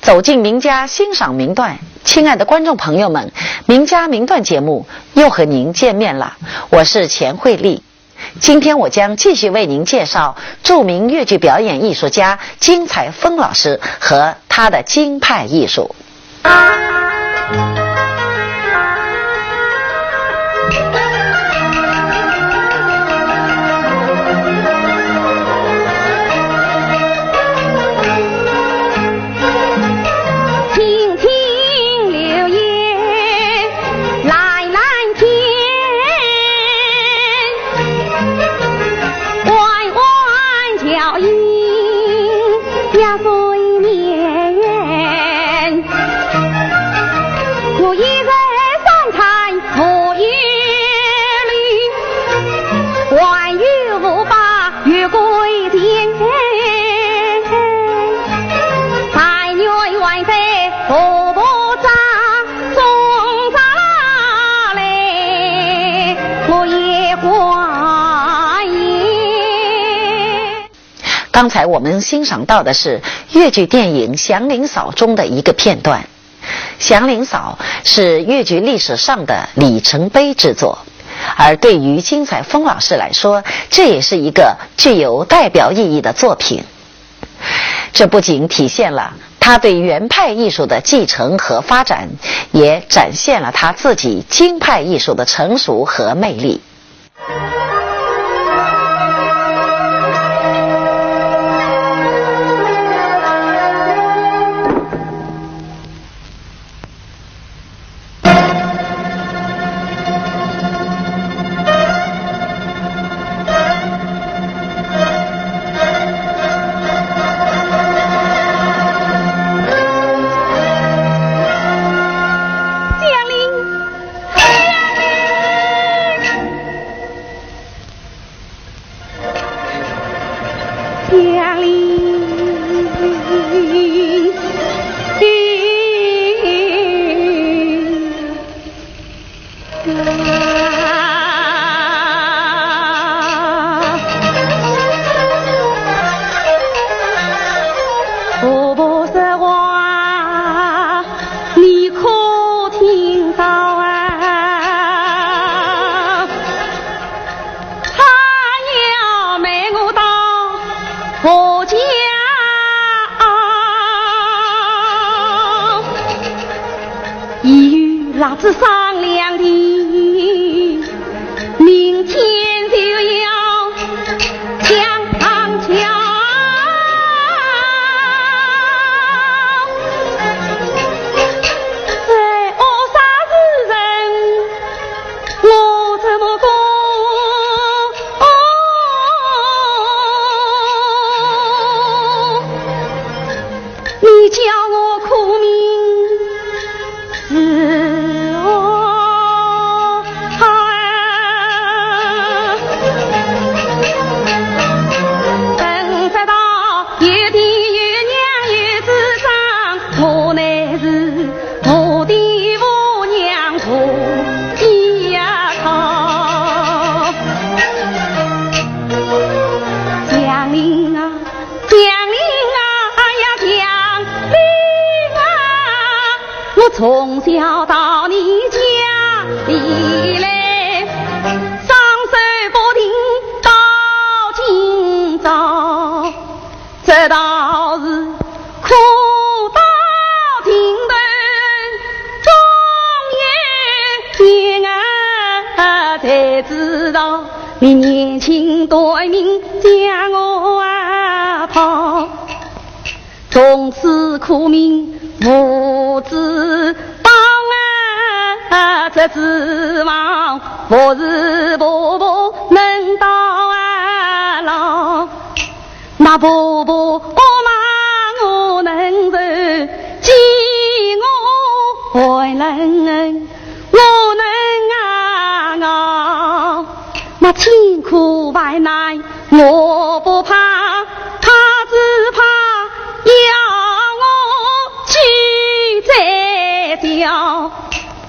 走进名家欣赏名段，亲爱的观众朋友们，名家名段节目又和您见面了，我是钱慧丽。今天我将继续为您介绍著名越剧表演艺术家金彩峰老师和他的京派艺术。刚才我们欣赏到的是越剧电影《祥林嫂》中的一个片段。祥林嫂是越剧历史上的里程碑之作，而对于金彩峰老师来说，这也是一个具有代表意义的作品。这不仅体现了他对原派艺术的继承和发展，也展现了他自己京派艺术的成熟和魅力。子商量的，明天就要抢堂桥。这恶杀之人，我怎么过？你叫我苦命是。从小到你家里来，双手不停到今朝，这倒是苦到尽头，终有天才知道，你年轻对命将我抛，从此苦命无知当这指望不是婆婆能到老，那婆婆妈我能受，饥我还能我能熬，那辛苦万难我不怕，他只怕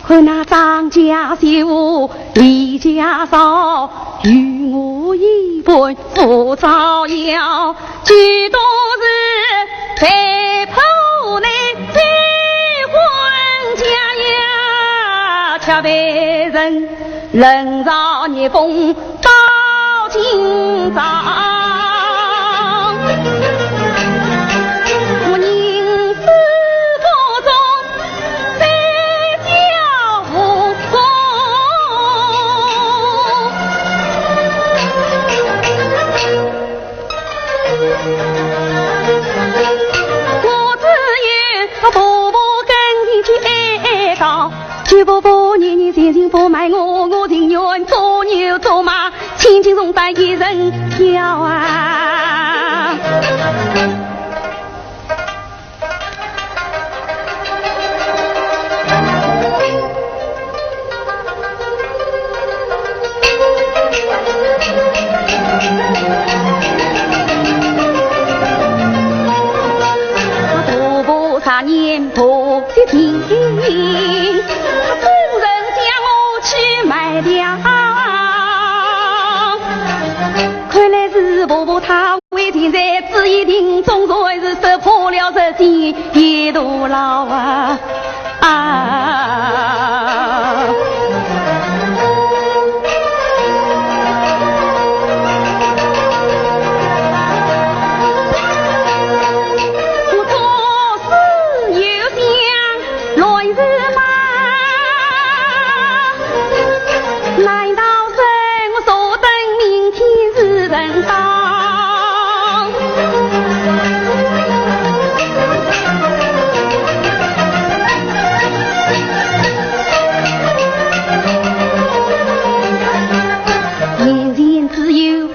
看那张家秀李家嫂与我一般不造谣，许多是被迫来恰为人，人造逆风到今朝。我宁死不忠，非教无功。我只有步步跟你去哀悼。举步步，年年心心不卖我，我情愿做牛做马，轻轻松担一人跳啊！步步差年步的天。看来是婆婆她为天在只一定终究还是受破了这心一路老啊我做事有想来日嘛，难道是我所等明天是人道？眼前只有一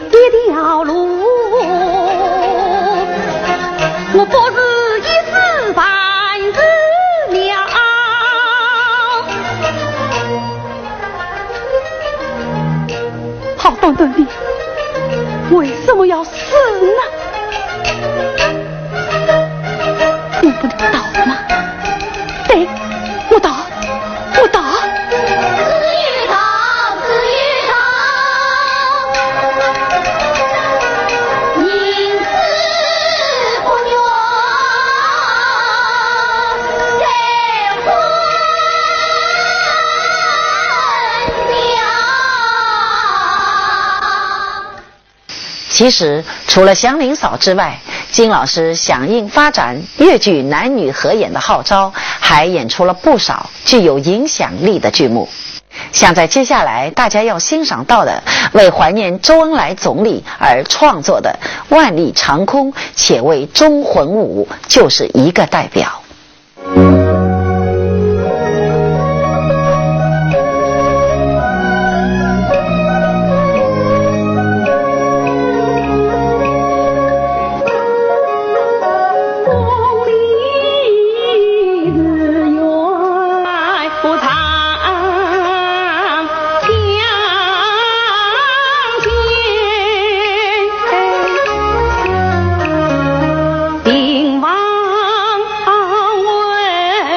条路，我不是一时半日了。好端端的，为什么要死呢？我不能倒吗？对，我倒。其实除了祥林嫂之外，金老师响应发展粤剧男女合演的号召，还演出了不少具有影响力的剧目。像在接下来大家要欣赏到的为怀念周恩来总理而创作的《万里长空且为忠魂舞》就是一个代表。定王问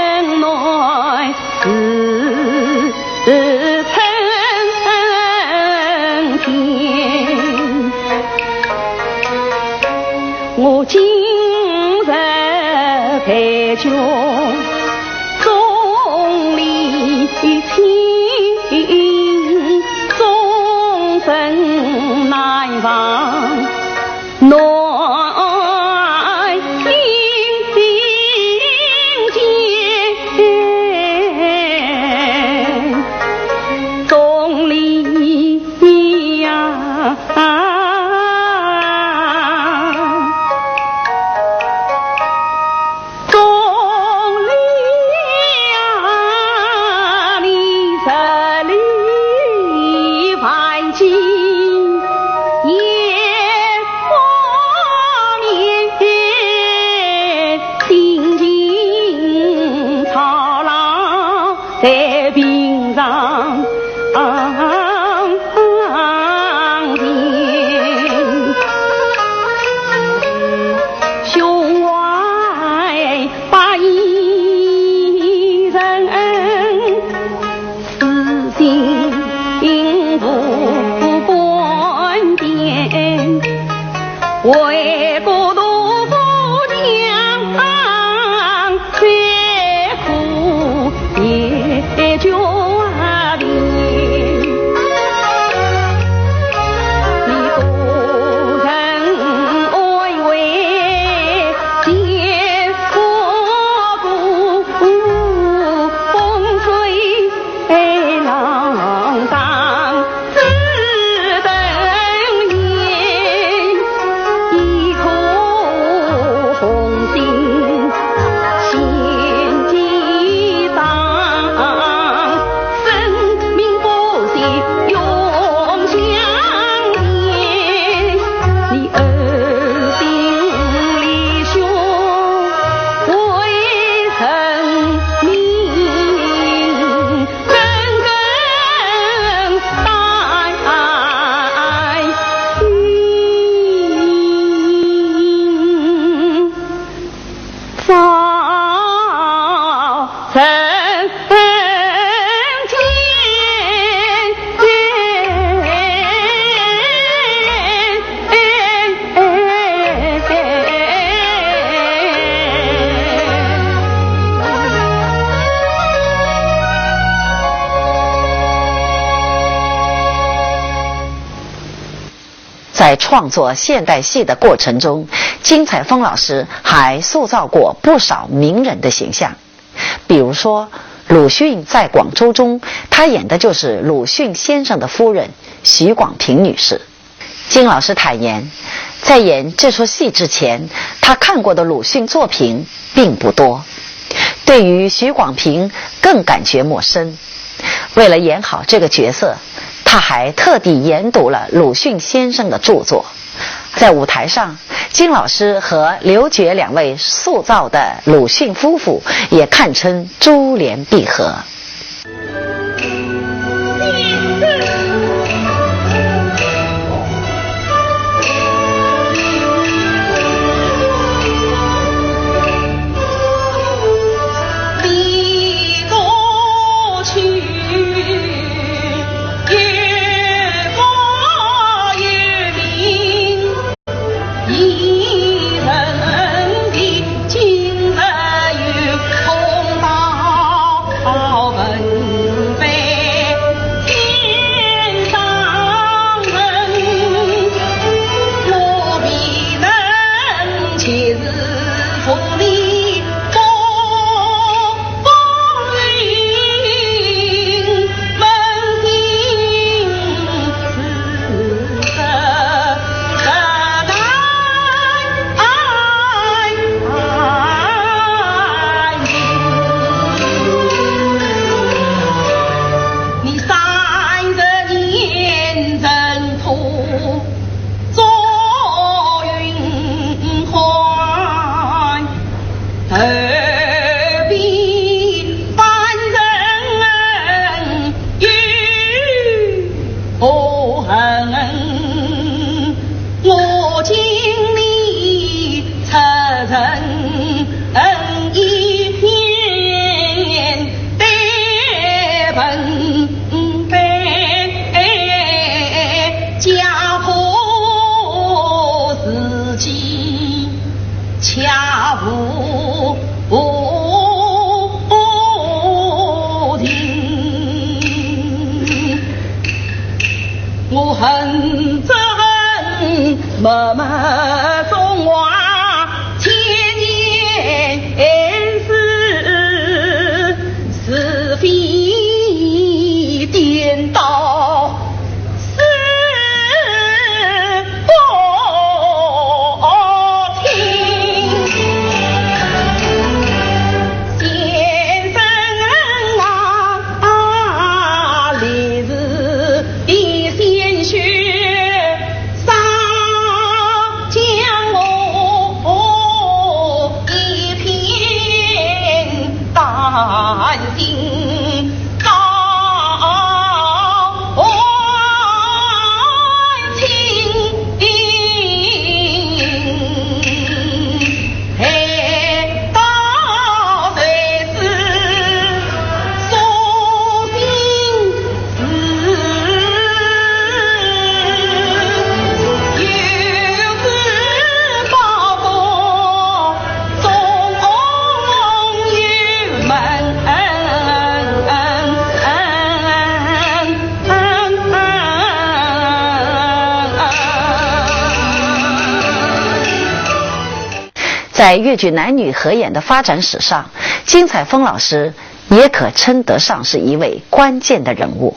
在创作现代戏的过程中，金彩峰老师还塑造过不少名人的形象。比如说鲁迅在广州中，他演的就是鲁迅先生的夫人许广平女士。金老师坦言，在演这出戏之前，他看过的鲁迅作品并不多，对于许广平更感觉陌生。为了演好这个角色，他还特地研读了鲁迅先生的著作。在舞台上，金老师和刘珏两位塑造的鲁迅夫妇也堪称珠联璧合。在粤剧男女合演的发展史上，金彩峰老师也可称得上是一位关键的人物。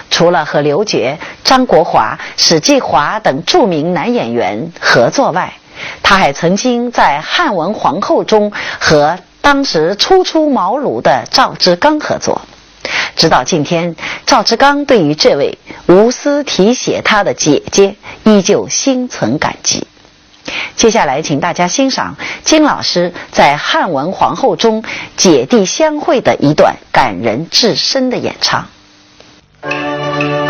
除了和刘珏、张国华、史继华等著名男演员合作外，他还曾经在《汉文皇后》中和当时初出茅庐的赵志刚合作。直到今天，赵志刚对于这位无私提携他的姐姐依旧心存感激。接下来请大家欣赏金老师在《汉文皇后》中姐弟相会的一段感人至深的演唱。西厢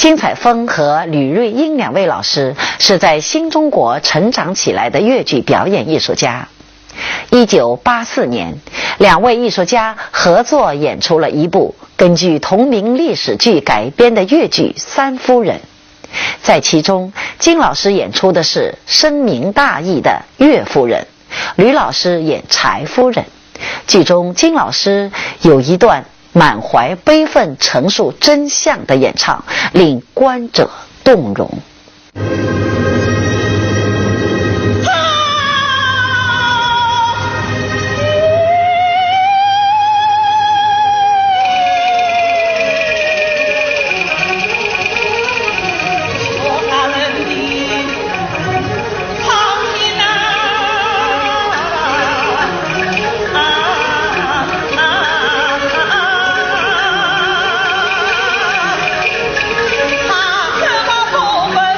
金彩峰和吕瑞英两位老师是在新中国成长起来的粤剧表演艺术家。1984年，两位艺术家合作演出了一部根据同名历史剧改编的粤剧《三夫人》。在其中，金老师演出的是深明大义的岳夫人，吕老师演柴夫人。剧中金老师有一段满怀悲愤陈述真相的演唱，令观者动容。我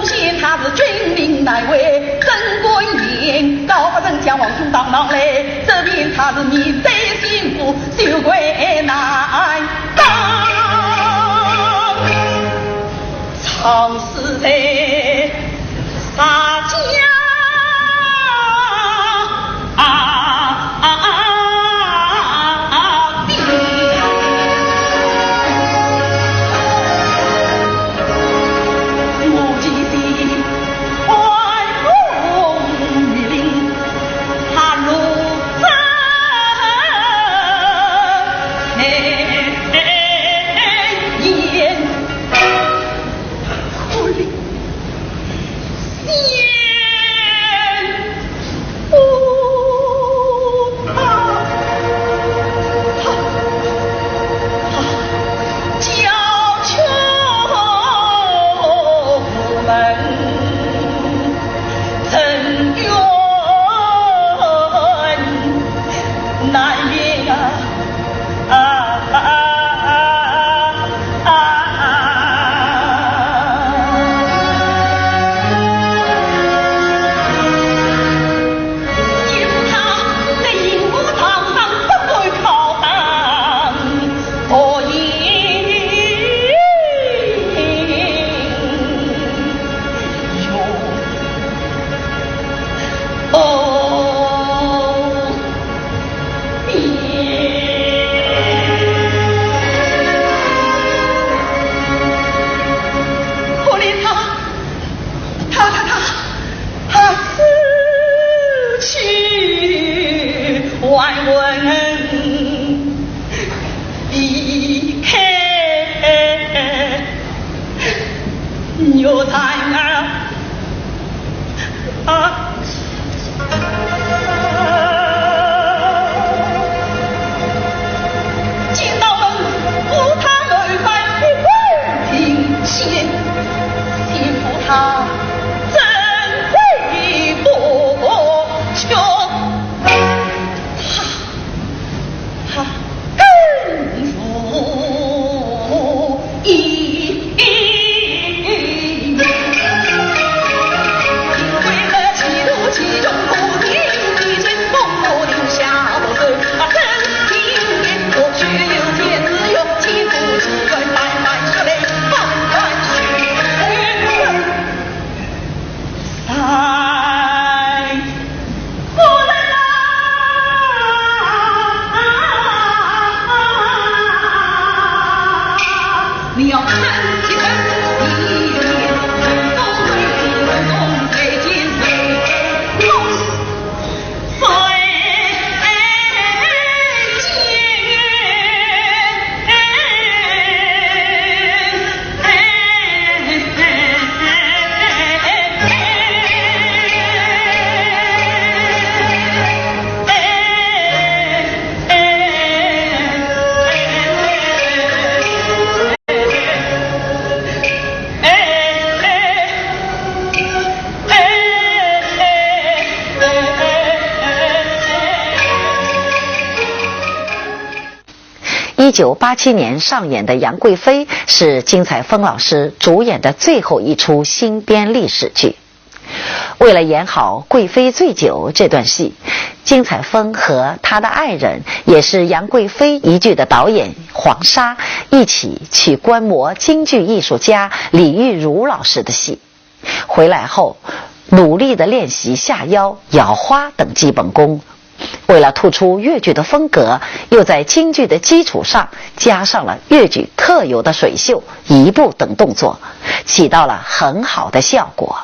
显他是军令乃位，真官严，高不人将王兄当忙来，这边他是面对幸福，羞愧难当。常是在大家1987年上演的《杨贵妃》是金彩峰老师主演的最后一出新编历史剧。为了演好贵妃醉酒这段戏，金彩峰和他的爱人，也是杨贵妃一剧的导演黄沙，一起去观摩京剧艺术家李玉茹老师的戏。回来后努力地练习下腰、摇花等基本功。为了突出粤剧的风格，又在京剧的基础上加上了粤剧特有的水袖、移步等动作，起到了很好的效果。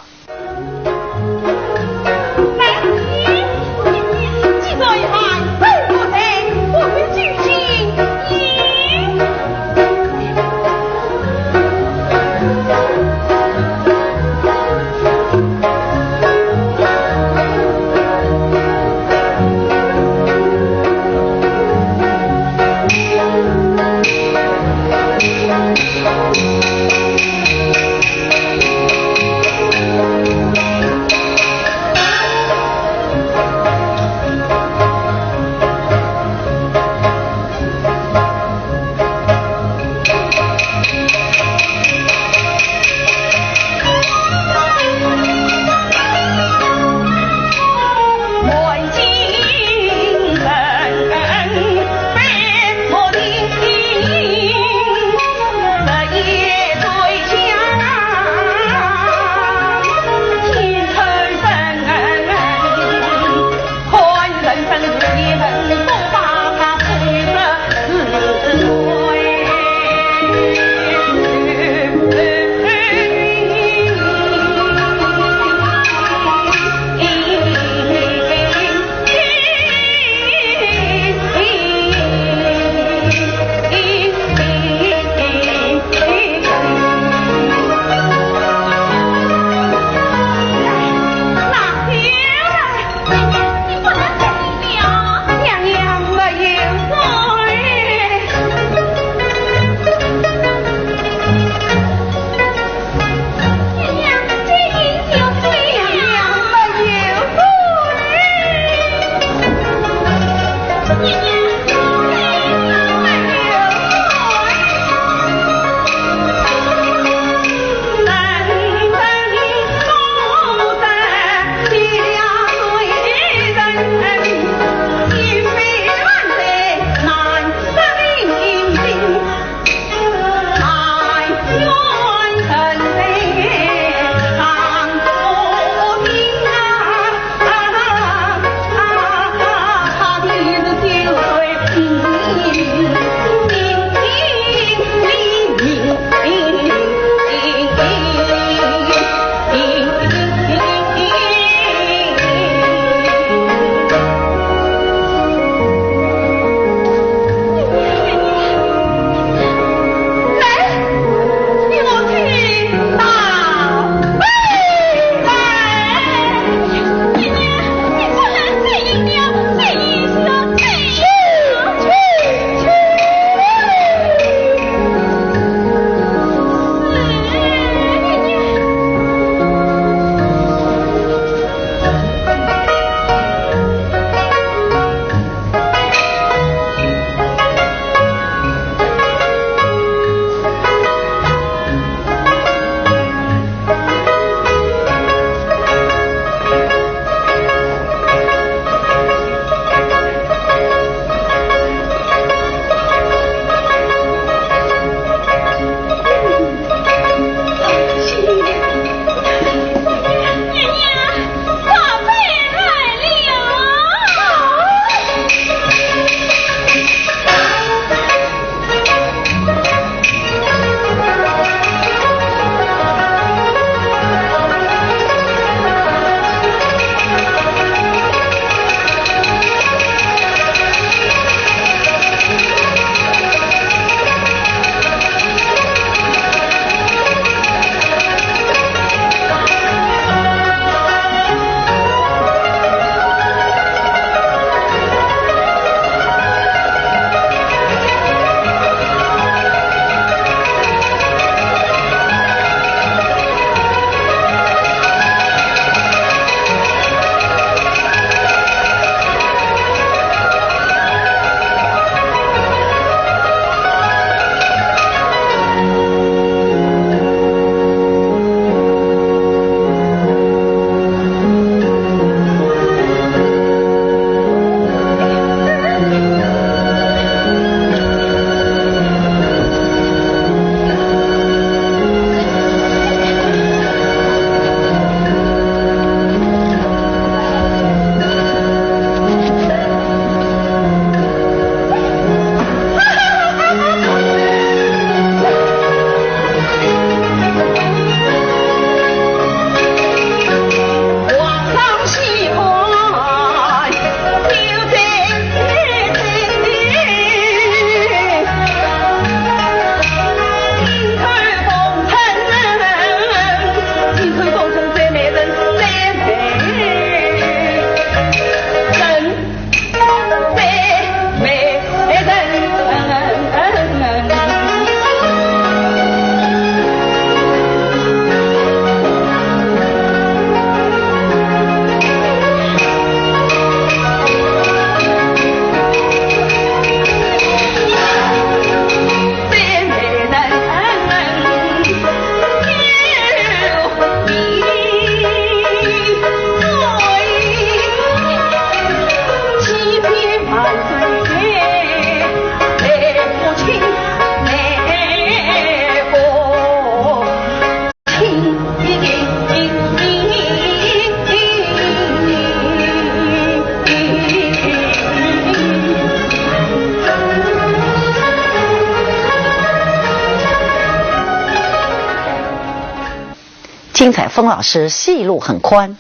金彩峰老师戏路很宽，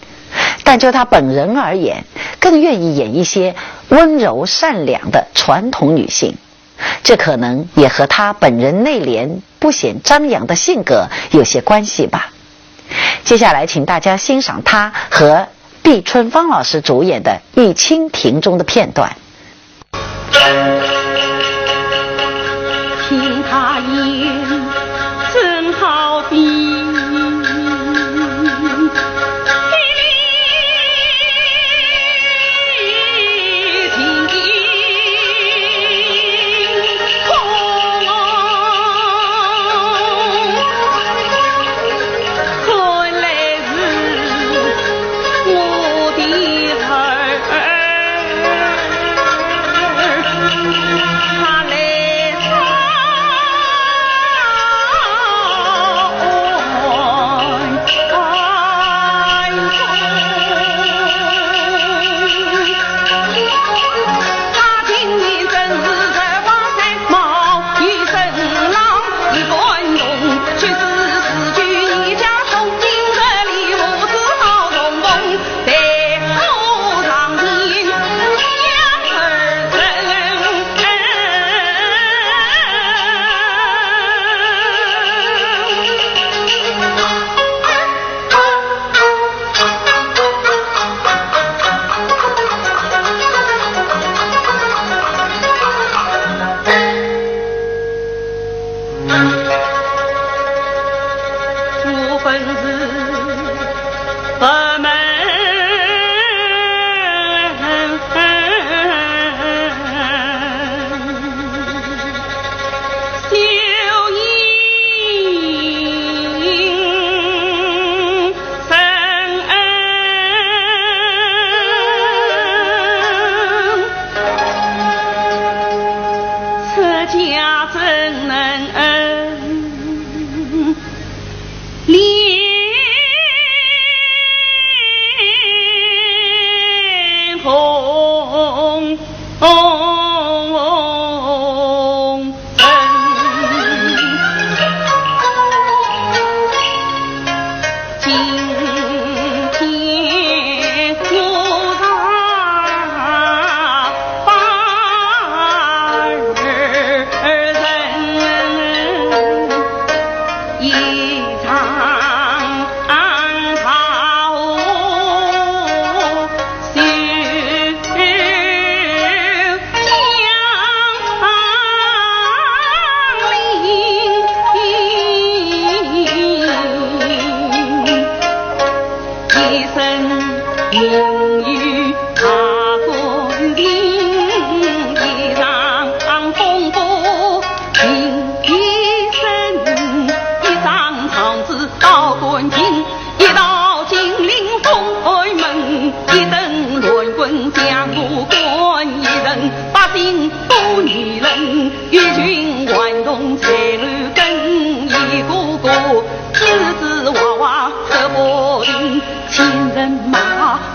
但就他本人而言，更愿意演一些温柔善良的传统女性。这可能也和他本人内敛不显张扬的性格有些关系吧。接下来请大家欣赏他和毕春芳老师主演的《玉蜻蜓》中的片段。听他演真好比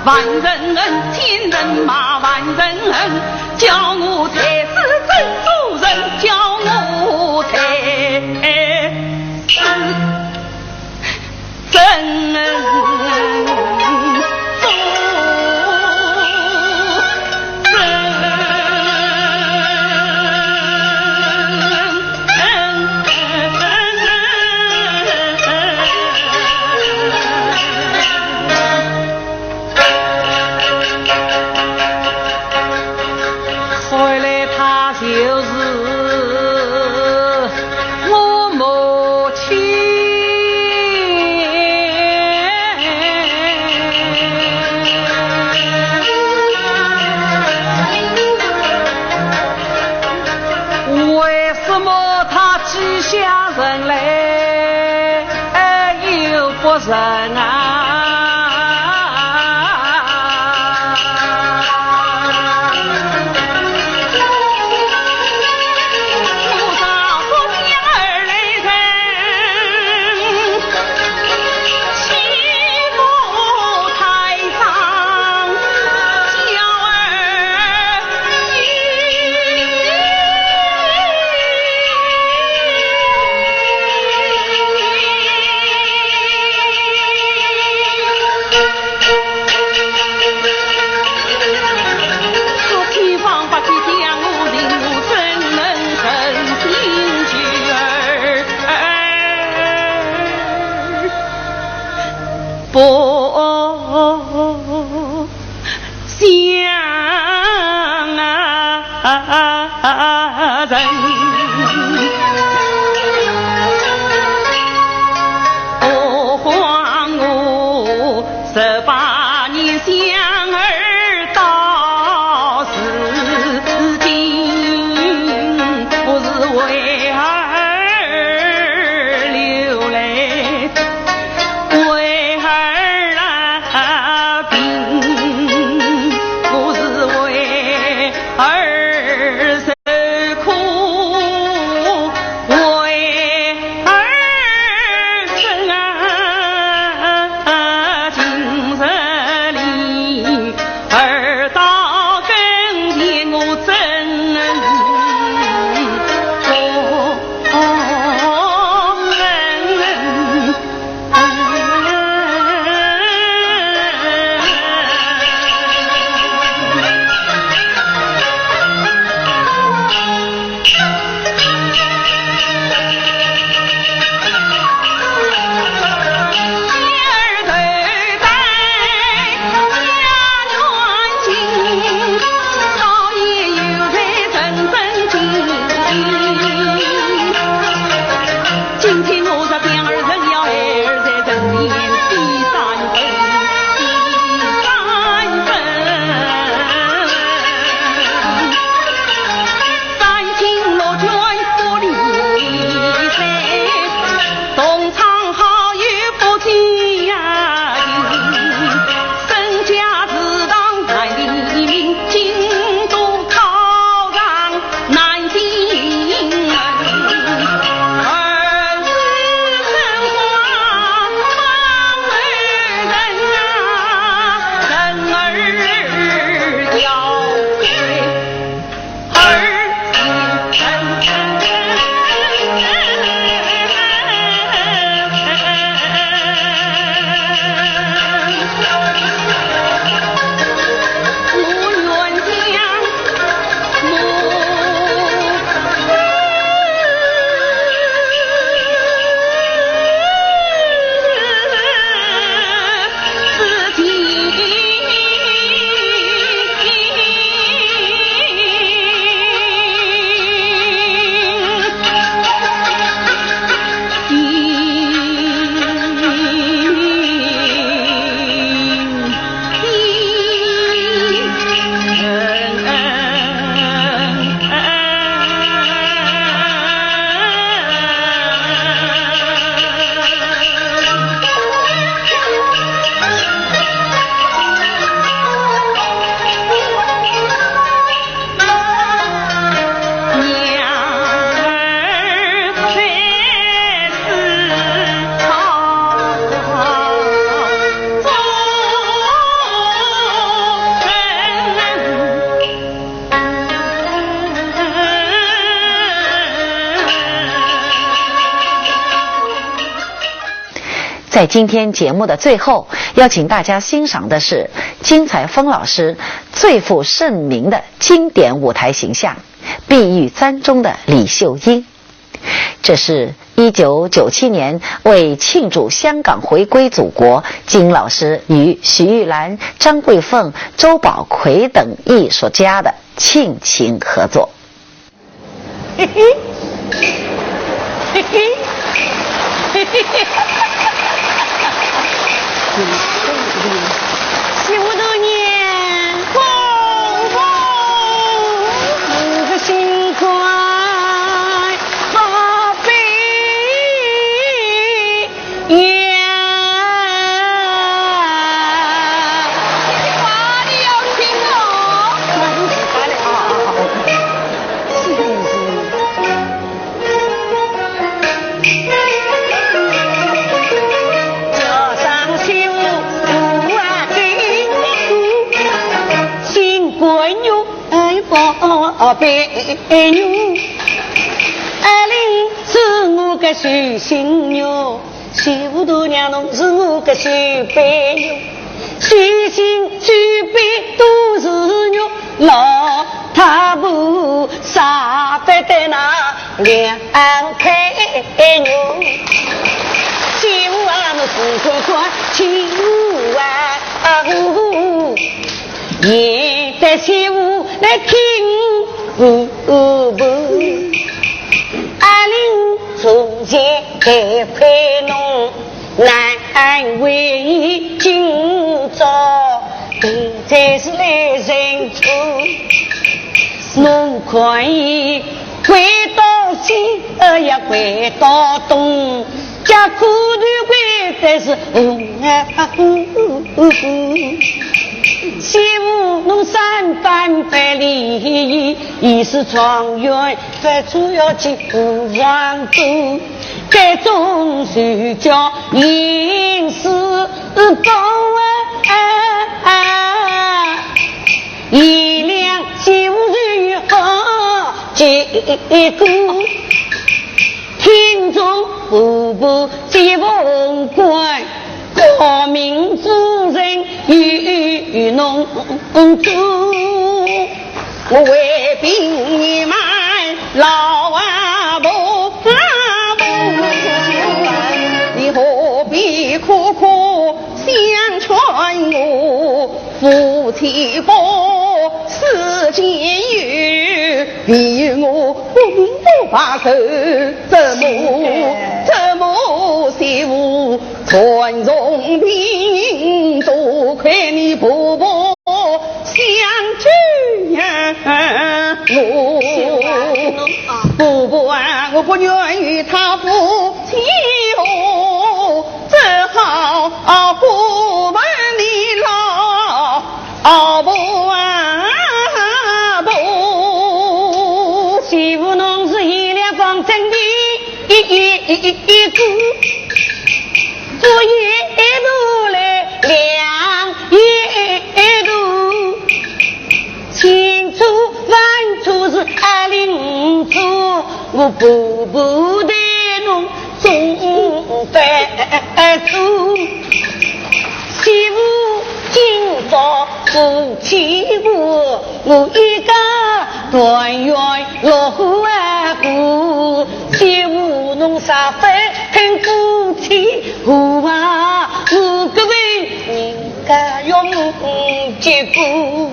万人恩，千人骂万人恩，叫我才是真主人，叫我才是真人类又不仁啊！不少不娘儿泪人，欺负太上娇儿女。在今天节目的最后，邀请大家欣赏的是金彩峰老师最负盛名的经典舞台形象《碧玉簪》中的李秀英。这是1997年为庆祝香港回归祖国，金老师与许玉兰、张桂凤、周宝奎等艺术家的庆情合作。嘿嘿，嘿嘿，嘿嘿嘿。15多年，风风我的心怀好悲怨。哇，你要听哦！别扭，爱玲是我个小心牛，15多娘侬是我个小白牛，小心小白都是牛，老太婆傻白的那两开牛，媳妇啊侬是乖乖，媳妇啊来媳妇来听，阿玲从前给陪侬，难为今朝，才是来人处。侬可以回到西，也回到东，家苦的归但是媳妇侬三番百里，已是状元，最主要进皇都，该中是叫应是高一两媳妇如何结果，听众步步皆逢官，国民主人与农主，我为兵满老阿婆，你何必苦苦相劝我？夫妻不世间有，比我不把手，怎么媳妇传容病，多亏你婆婆相救呀！婆婆啊，我不愿与他夫妻哦，只好不问你老婆啊婆，媳妇侬是一两方真的一个，做一路来两一路，清楚反出是205处，我步步的侬总白出，媳妇今朝夫妻我一个团圆落户过，媳妇侬啥分很夫妻我各位人家用结果，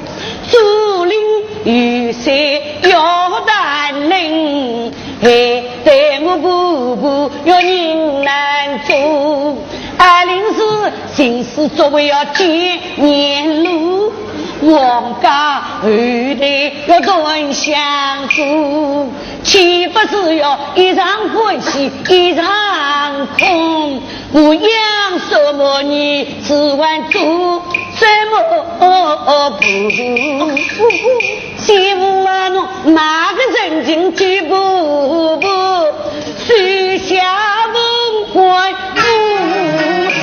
竹林雨水要担领，还待我步步要人难做，阿玲是心思作为要见年路，王家后代要多相助，岂不是要一场欢喜一场空？我养什么你只管做什么不？媳妇啊，侬哪个真经去不许下文官夫妻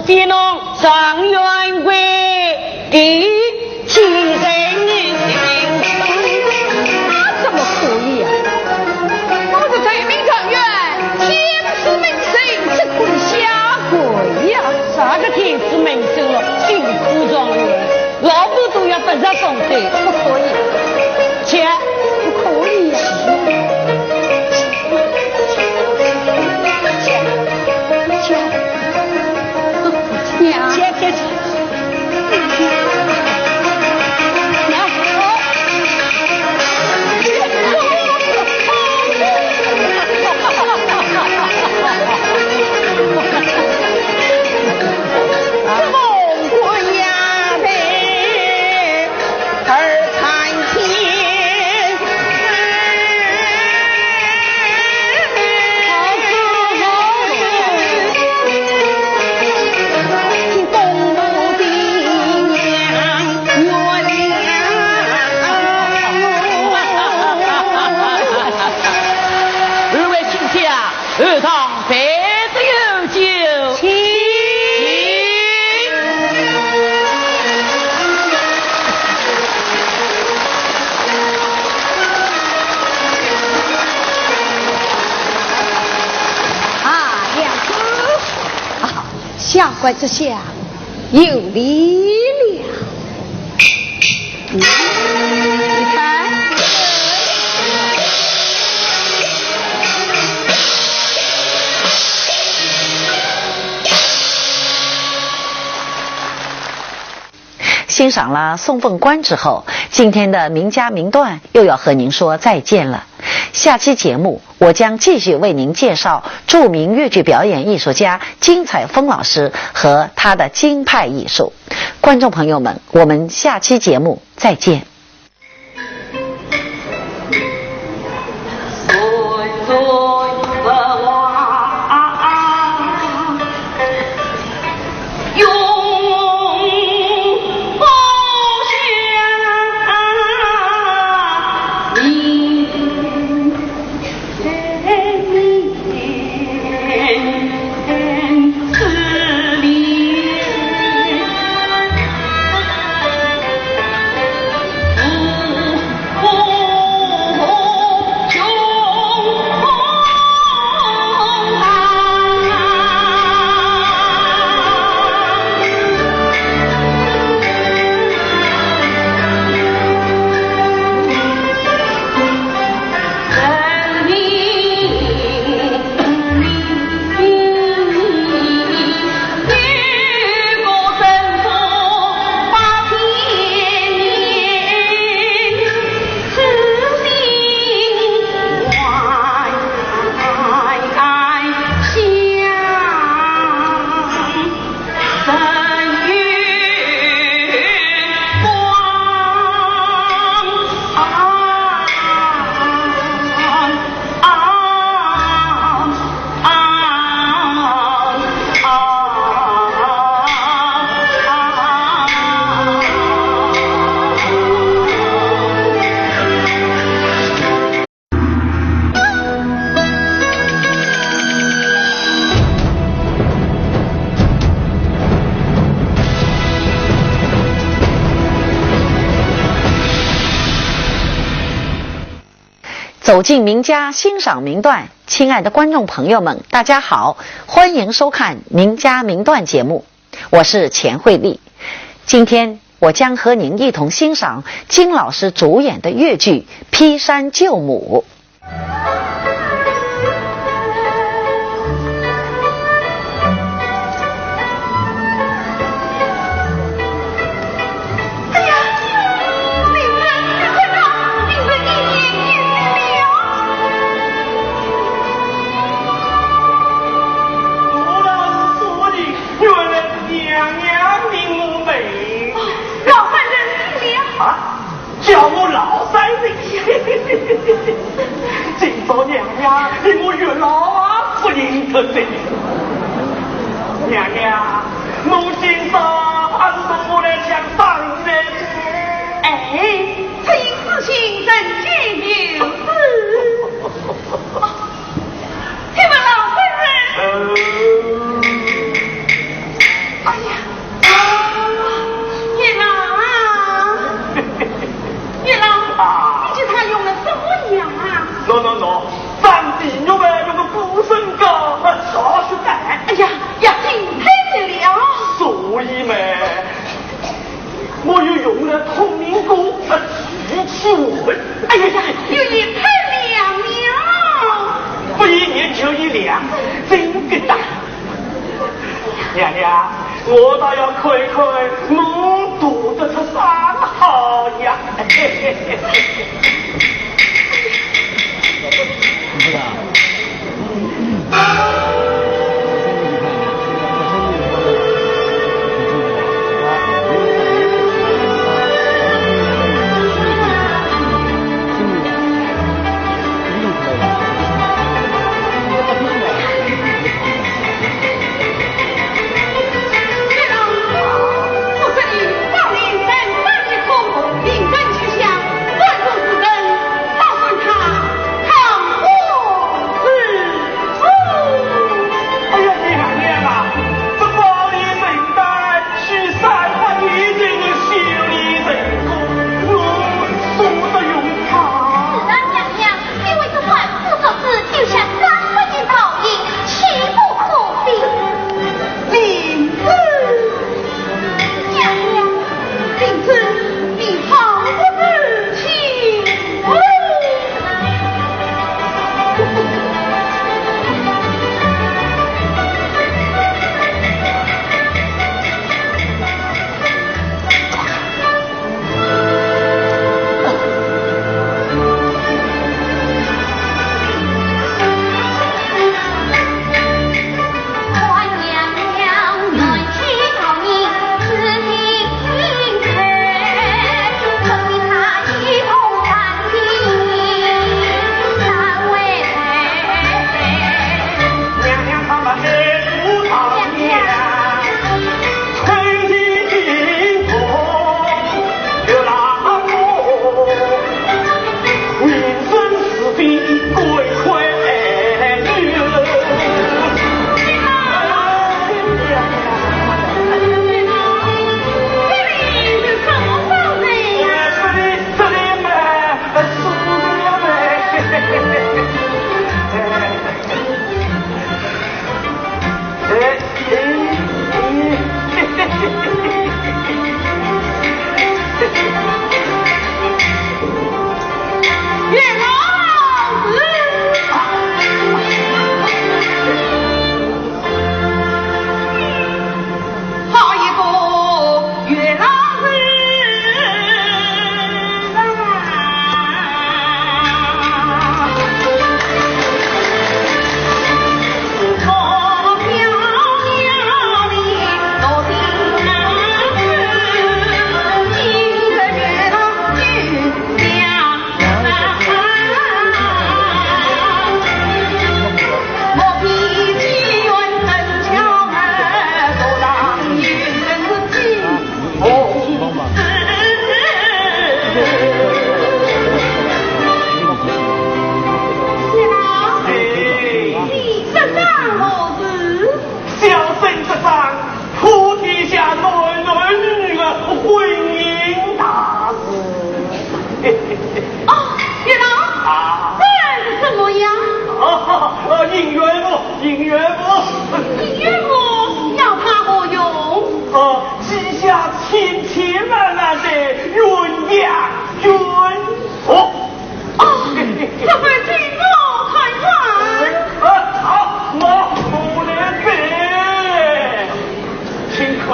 比侬状元贵第七人，怎么可以啊？我是这名状元，天子名声，这可以下跪呀！啥个天子名声了？辛苦状元，老婆都要本上送对，不可以，切，不可以呀！儿堂备得有酒，下官之下有理了。你看。欣赏了送凤观之后，今天的名家名段又要和您说再见了。下期节目我将继续为您介绍著名越剧表演艺术家金彩峰老师和他的京派艺术。观众朋友们，我们下期节目再见。走进名家，欣赏名段。亲爱的观众朋友们，大家好，欢迎收看名家名段节目，我是钱慧丽。今天我将和您一同欣赏金老师主演的越剧《劈山救母》。叫我老三人，今朝娘娘令我月老啊不应得罪。娘娘，我今朝还是同我来抢上人。哎，此因此情人间有事。请问老夫人？哎呀！你觉他用了什么药啊 ？no， 咱弟肉们用个补身膏，啥是带？哎呀，要进太了。所以嘛，我又用了通明膏，提起我们。哎呀呀，有也太凉了。不一年就一两，真个大。娘娘，我倒要看看我读得出啥好呀！银元母。银元母要他何用？记下千千万万的鸳鸯军服。这份军务看看。好，我不能背。请困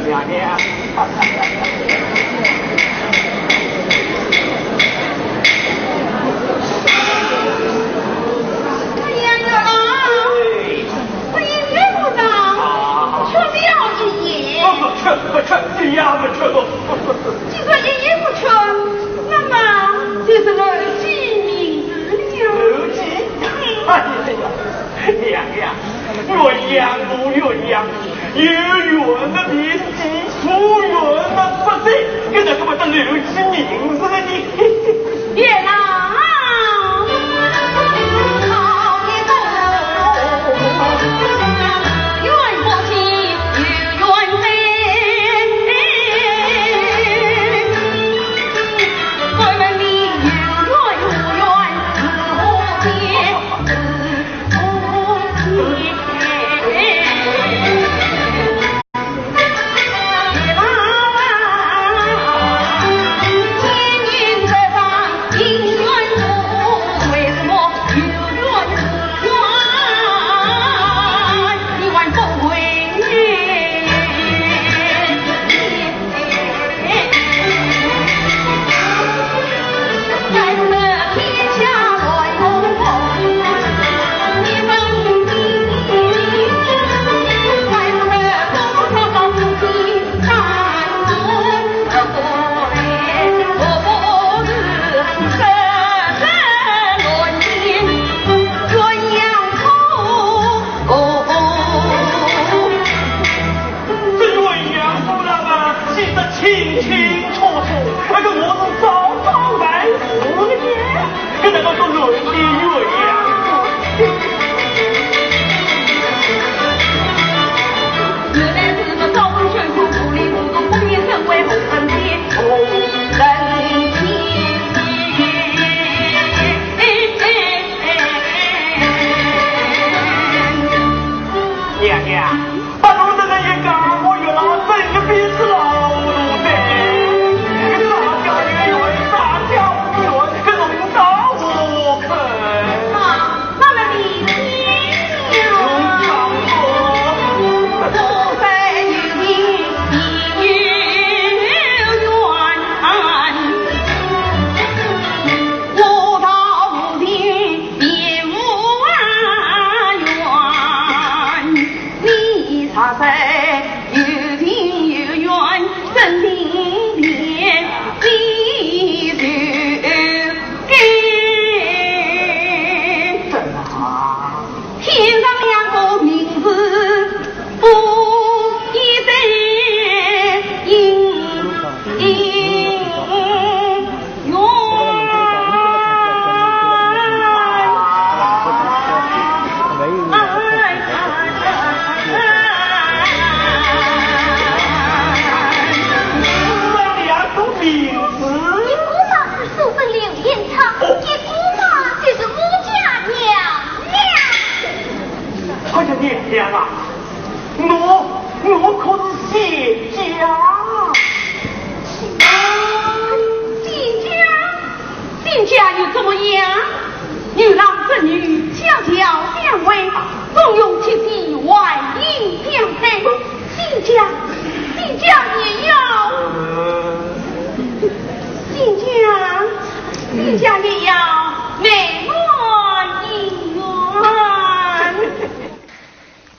娘娘。不吃，你也不吃喽。既说爷爷不吃，那么就是儿媳名字了。儿媳，哎呀，娘娘，鸳鸯不鸳鸯，有缘的别急，无缘的不对，跟着这么的儿媳名字了你。月郎。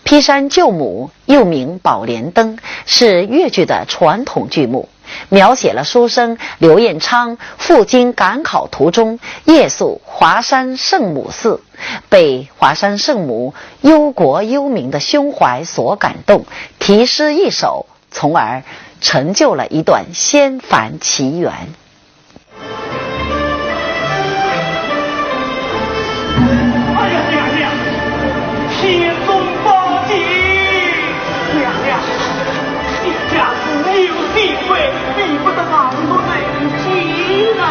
劈山救母又名宝莲灯，是越剧的传统剧目，描写了书生刘彦昌赴京赶考途中夜宿华山圣母寺，被华山圣母忧国忧民的胸怀所感动，题诗一首，从而成就了一段仙凡奇缘。哎呀，娘娘，天中宝剑，娘娘，你家自有地位，比不得好多人情啊！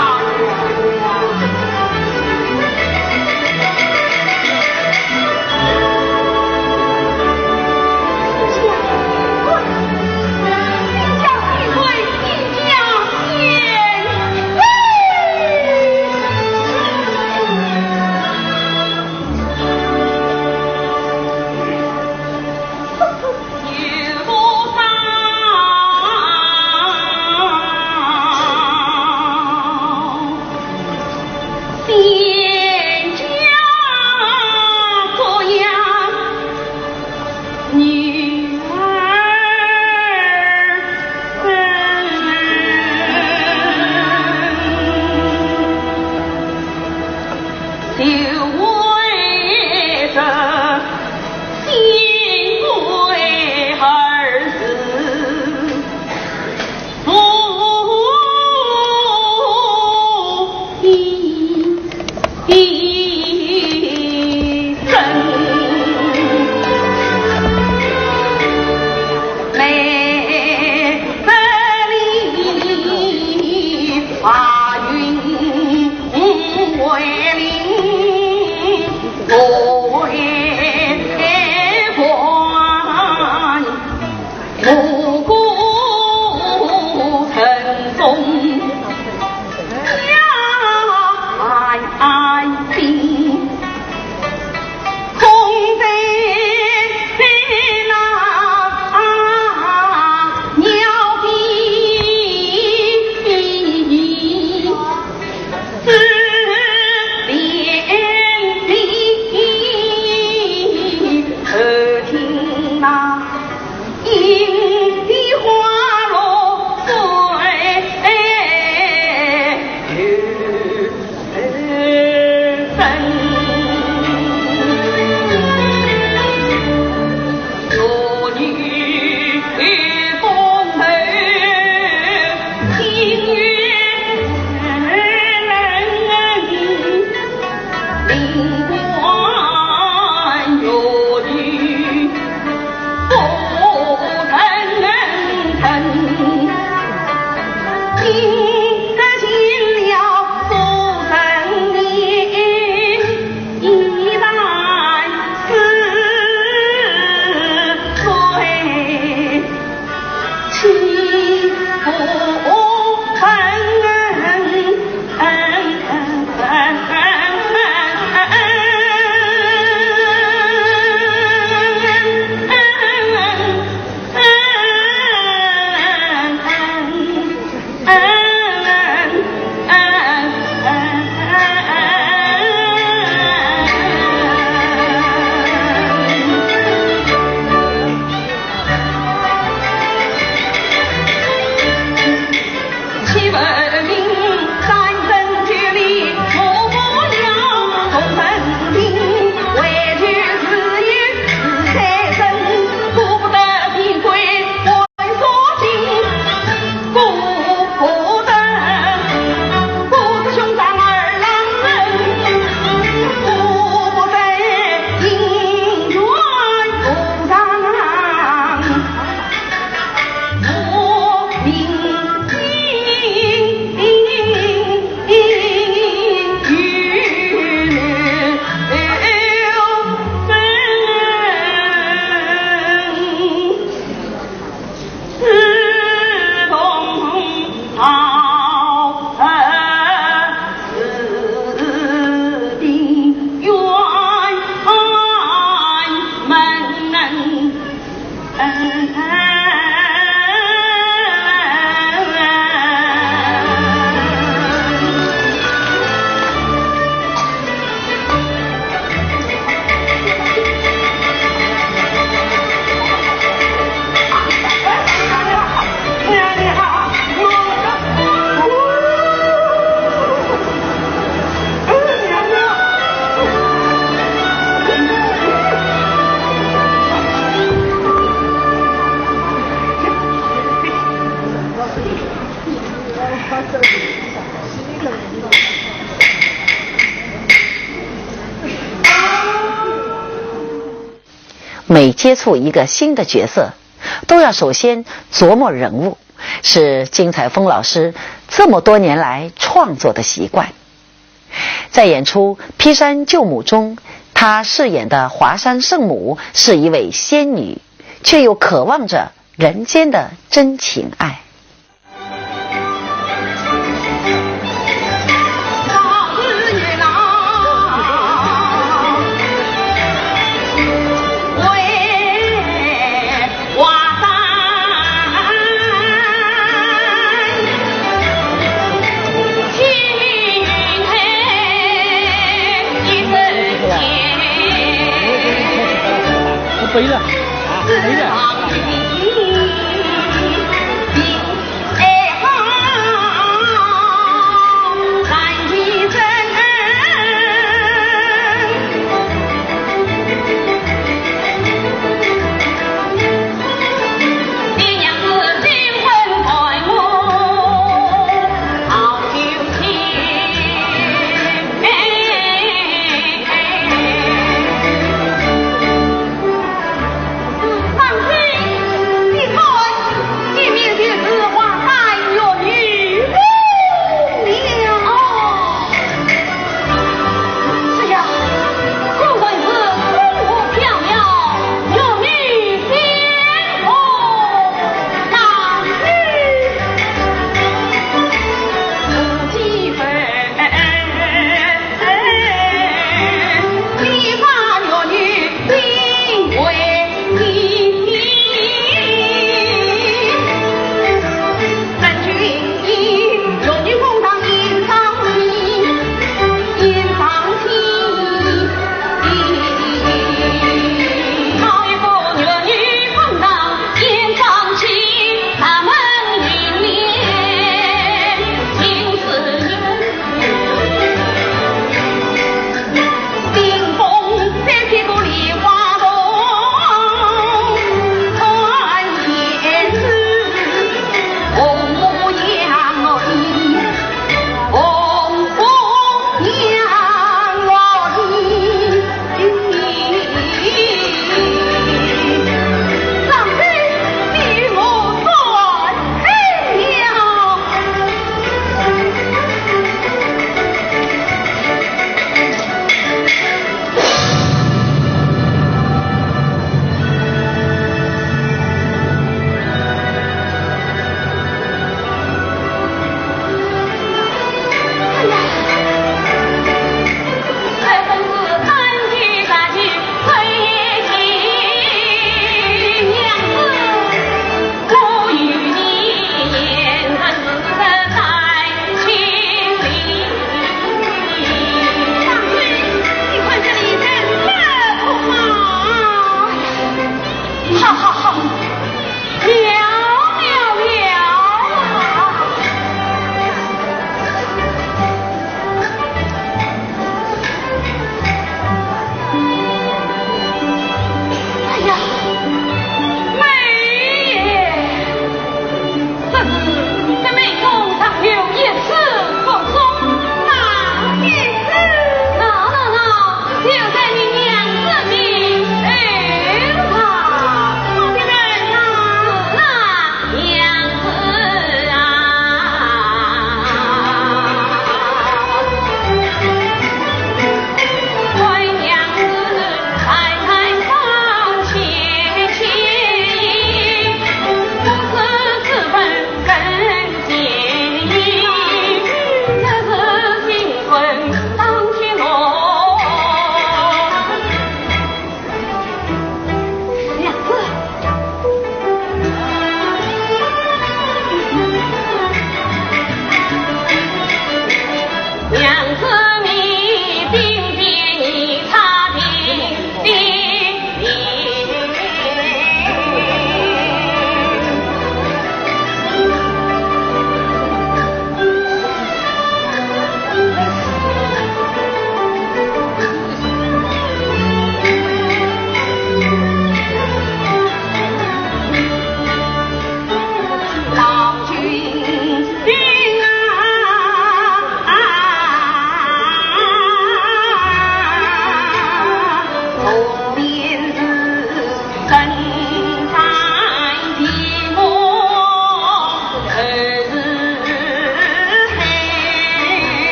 每接触一个新的角色，都要首先琢磨人物，是金采风老师这么多年来创作的习惯。在演出《劈山救母》中，他饰演的华山圣母是一位仙女，却又渴望着人间的真情爱。飞了，飞了。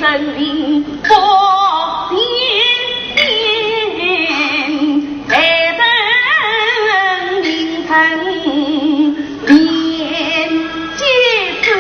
生命不变，在等凌晨连接子。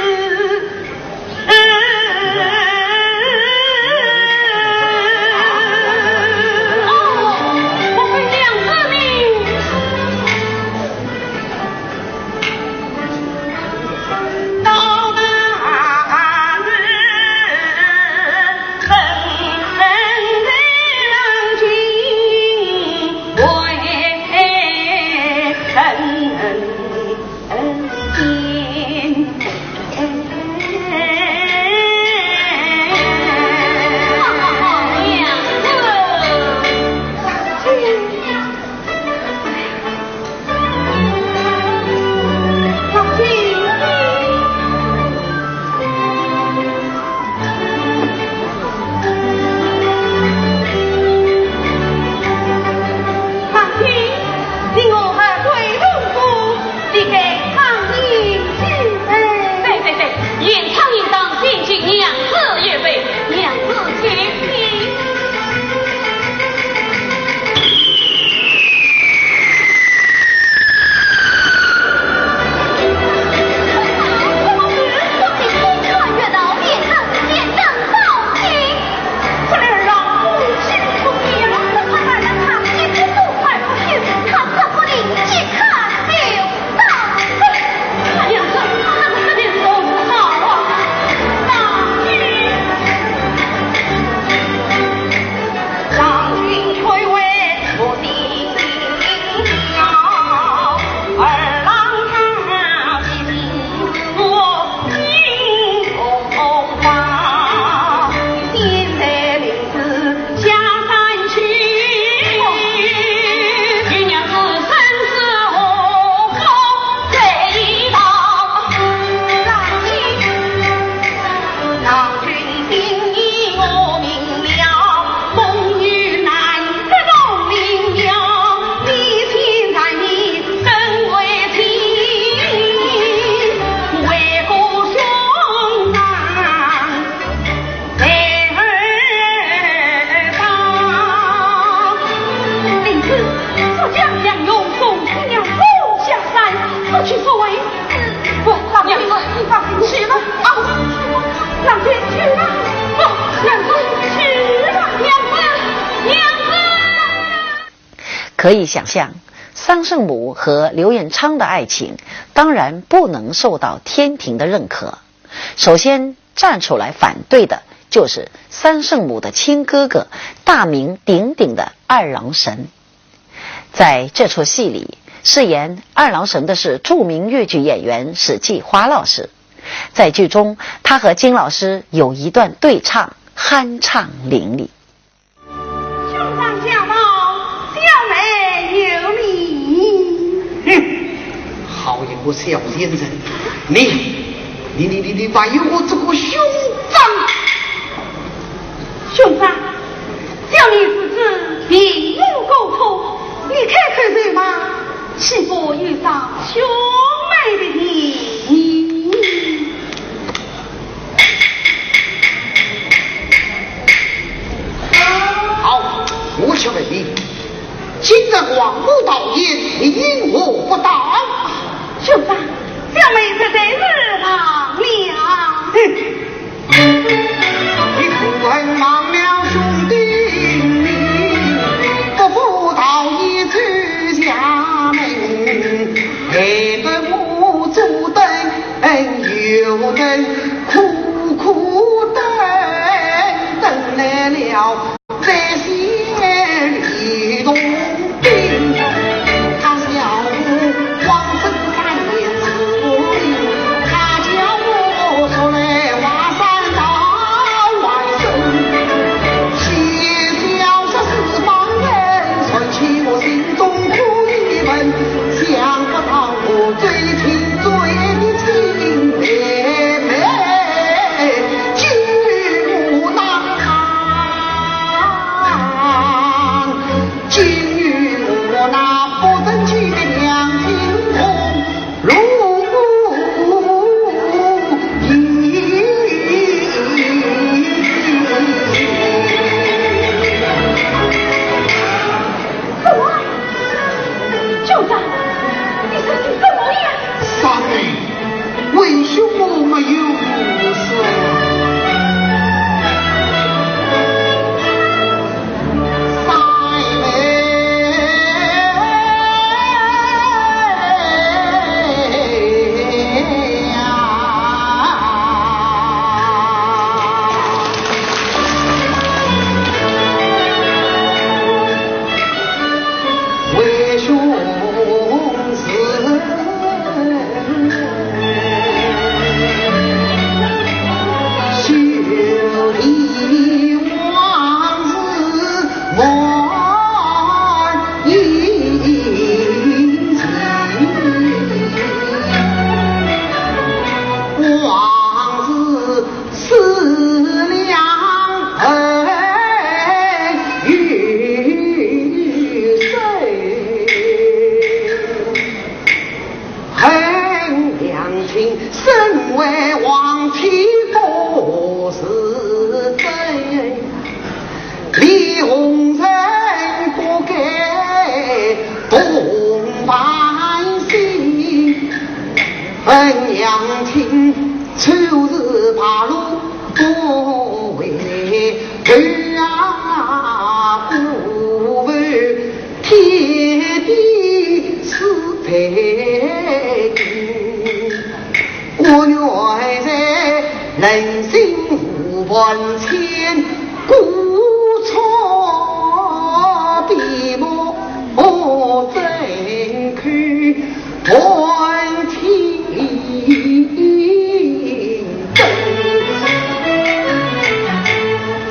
可以想象，桑圣母和刘彦昌的爱情当然不能受到天庭的认可。首先站出来反对的就是桑圣母的亲哥哥，大名鼎鼎的二郎神。在这出戏里，饰演二郎神的是著名越剧演员史继华老师。在剧中，他和金老师有一段对唱，酣畅淋漓。兄长驾到，小妹有礼。好一个小先生，你还有我这个兄长？兄长，小女子知并无过错，你看谁吗？岂不遇上兄妹的你？好，我就问你，今日广武导演，你因我不当？兄长，小妹这在日旁了。你不问忘了兄弟名，不服导演之下门，害得我坐等又等，苦苦等来了。在县里动兵，他叫我王生3年之不灵，他叫我出来挖山到外省，写小说四方人，传起我心中苦一问，想不到我最亲最的亲妹妹，居无难。五万千，故错笔墨正去还情真。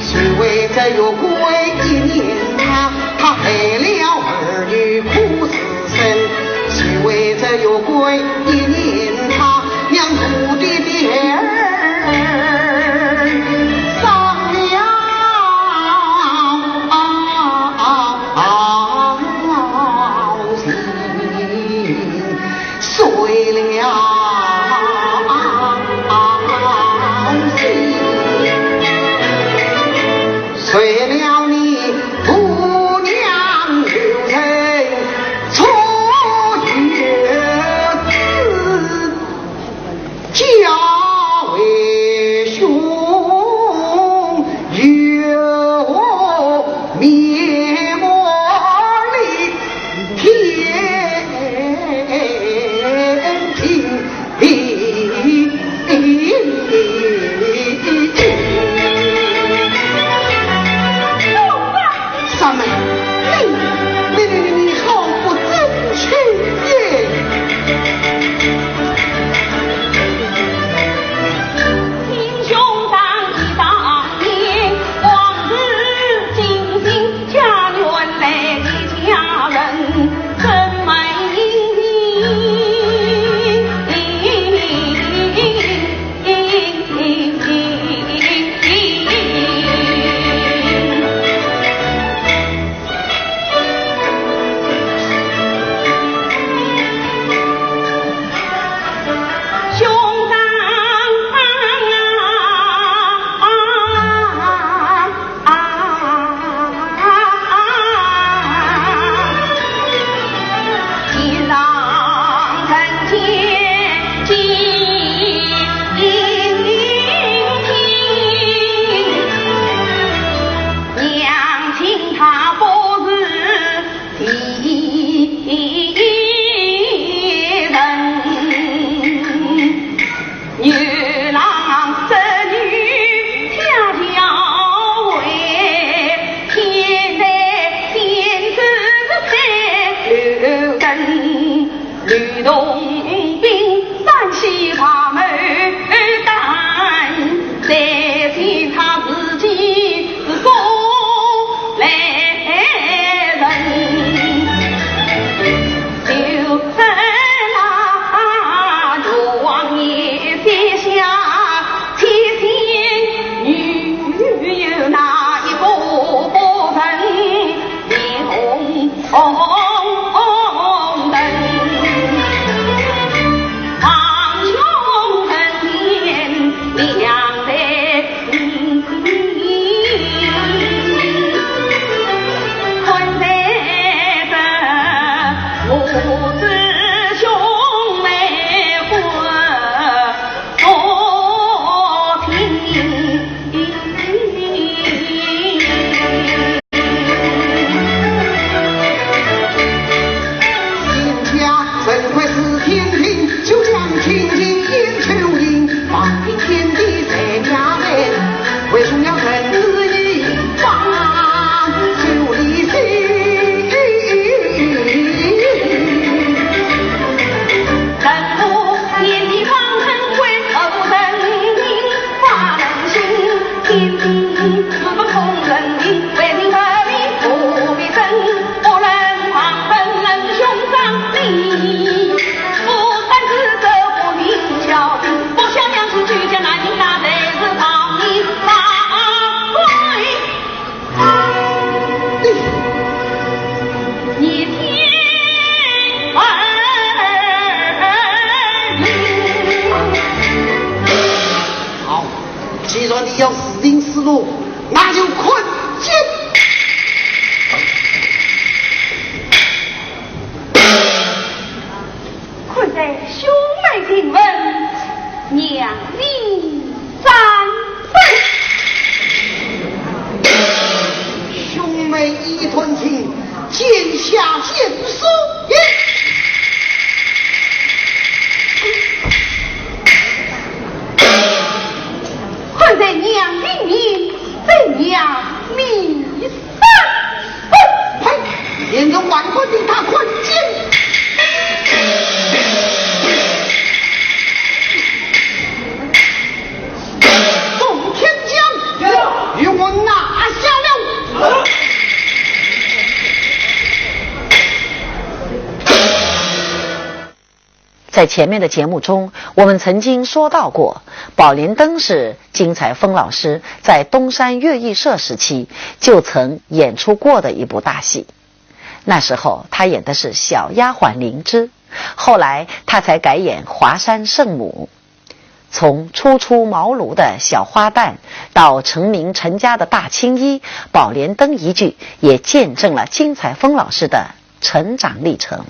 谁为这有归一年他害了儿女苦死身，谁为这有归一年他娘苦的爹儿伤了心，碎了心，碎了你姑娘留成错月子，家为兄有灭我力天三妹，你好不争气耶！听兄长忆当年，往日精心家园内的家人，真美兄长今让人间尽听，娘亲她不是敌人，女郎织女家家为，天在天子在留人，吕洞宾山西他们干，在心他自己是过来人，就在那罗王爷殿下，七仙女有那一个人，脸红灯，堂兄成年两在心，困在这母子兄妹婚多情。新家怎会是天庭，就将亲近烟秋影，放平天地在家门，为兄要臣子一方就离心。人无天地方成归，后人民发人心，天地不空人民，为民革命不必争，不能狂奔人兄长里，不但自责不明孝心，不孝娘子居家难听，那得是讨你发贵。你听儿好，既然你要死定死路，那就困进。困在兄妹请问，娘你三分。兄妹一团情，剑下剑书也。困在娘的命，怎样迷散？呸！连着万国的他困境。宋天将与我拿下了。在前面的节目中，我们曾经说到过，宝莲灯是金彩峰老师在东山乐艺社时期就曾演出过的一部大戏。那时候他演的是小丫鬟灵芝，后来他才改演华山圣母。从初出茅庐的小花旦到成名成家的大青衣，宝莲灯一句也见证了金彩峰老师的成长历程。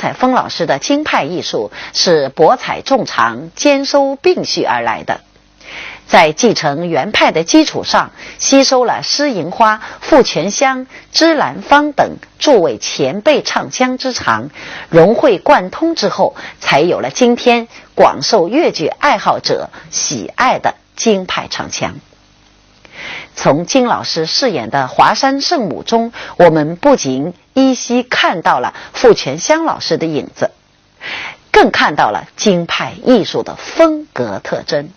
彩峰老师的京派艺术是博采众长、兼收并蓄而来的。在继承原派的基础上，吸收了施银花、傅全香、芝兰芳等诸位前辈唱腔之长，融会贯通之后，才有了今天广受粤剧爱好者喜爱的京派唱腔。从金老师饰演的华山圣母中，我们不仅依稀看到了傅全香老师的影子，更看到了京派艺术的风格特征。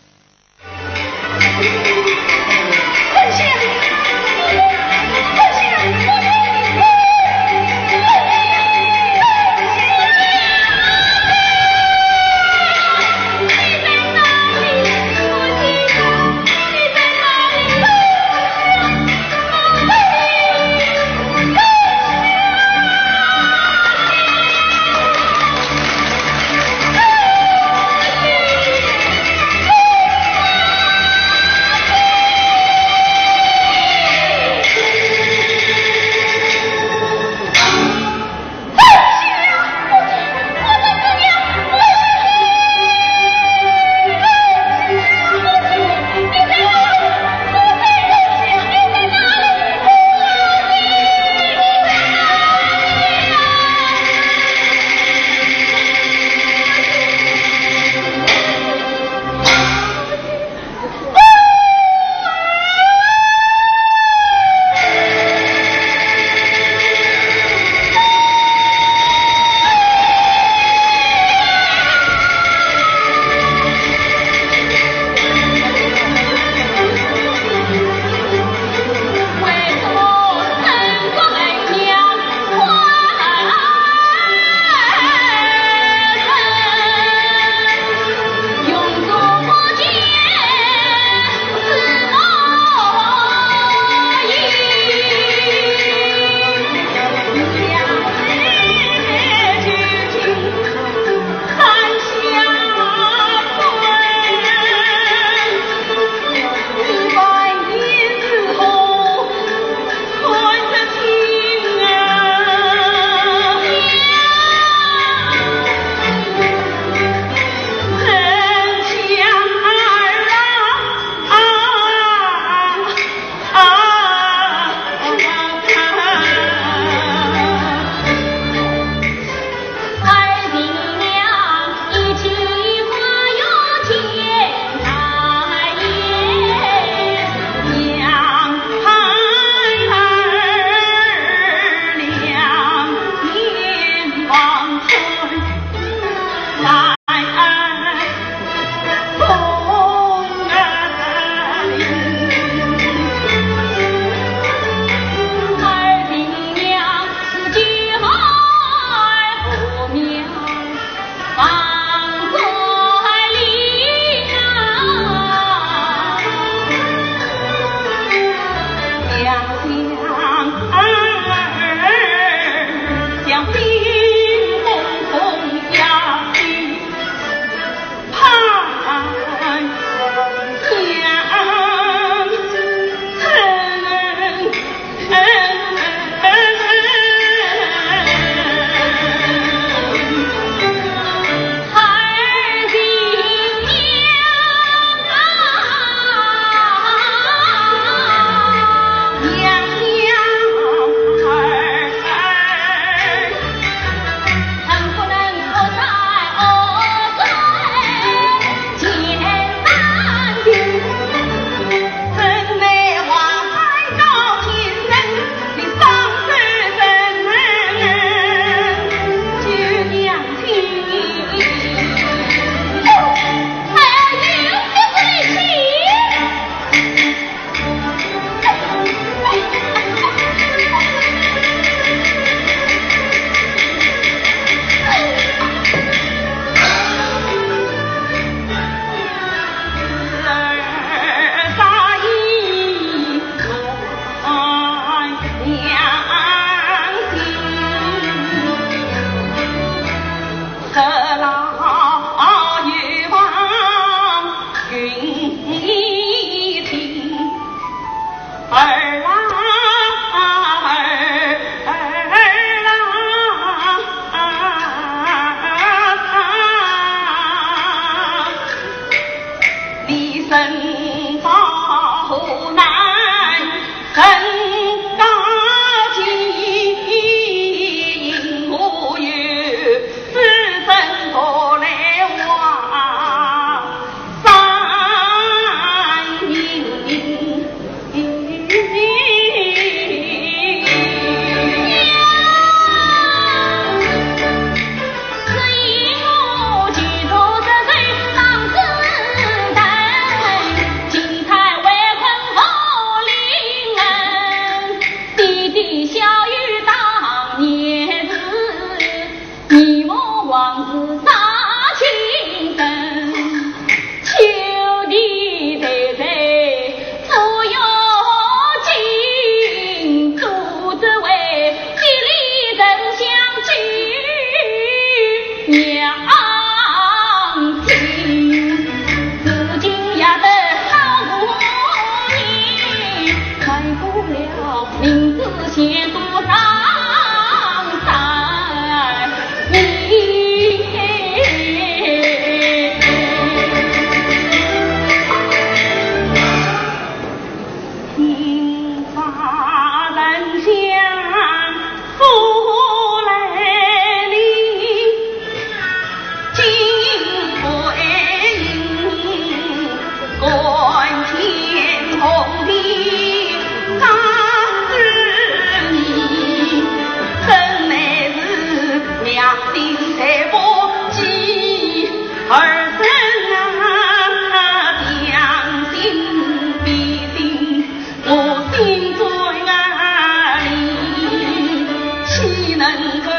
能够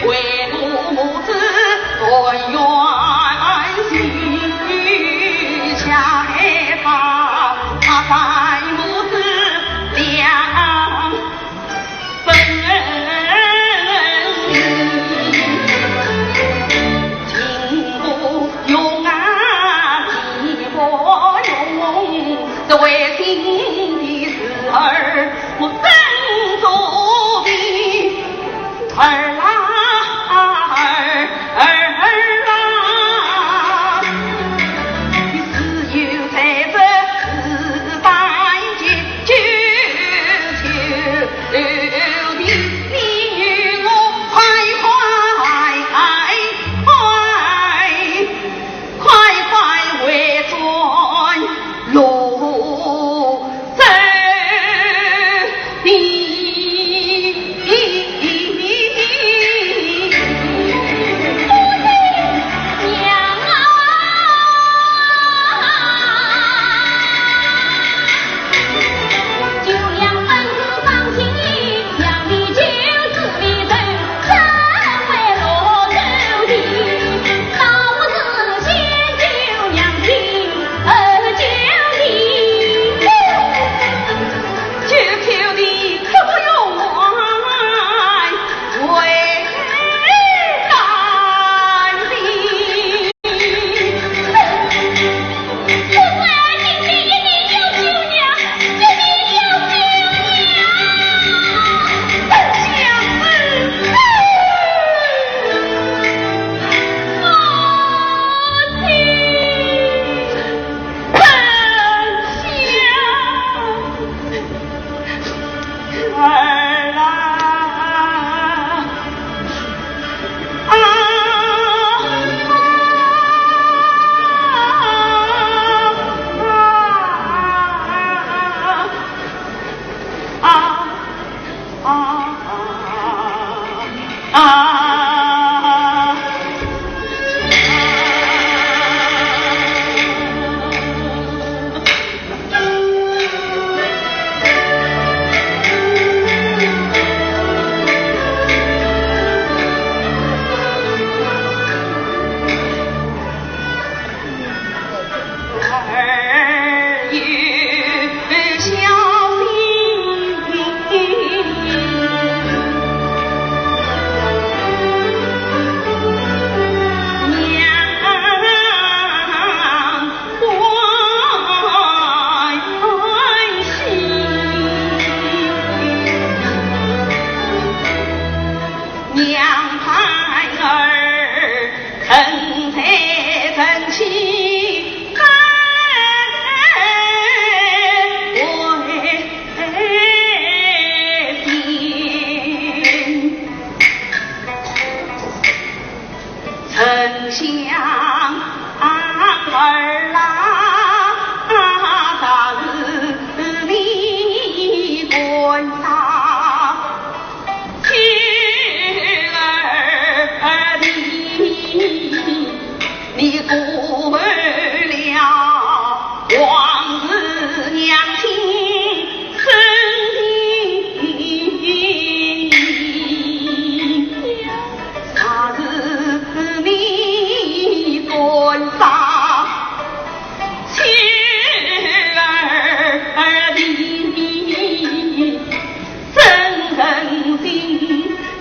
为母子团圆心，恰把在母子两分情不用啊，情不用，这为亲的事儿我真做的儿啦儿啦，只有在这四百节九秋的你与我快为转路走的。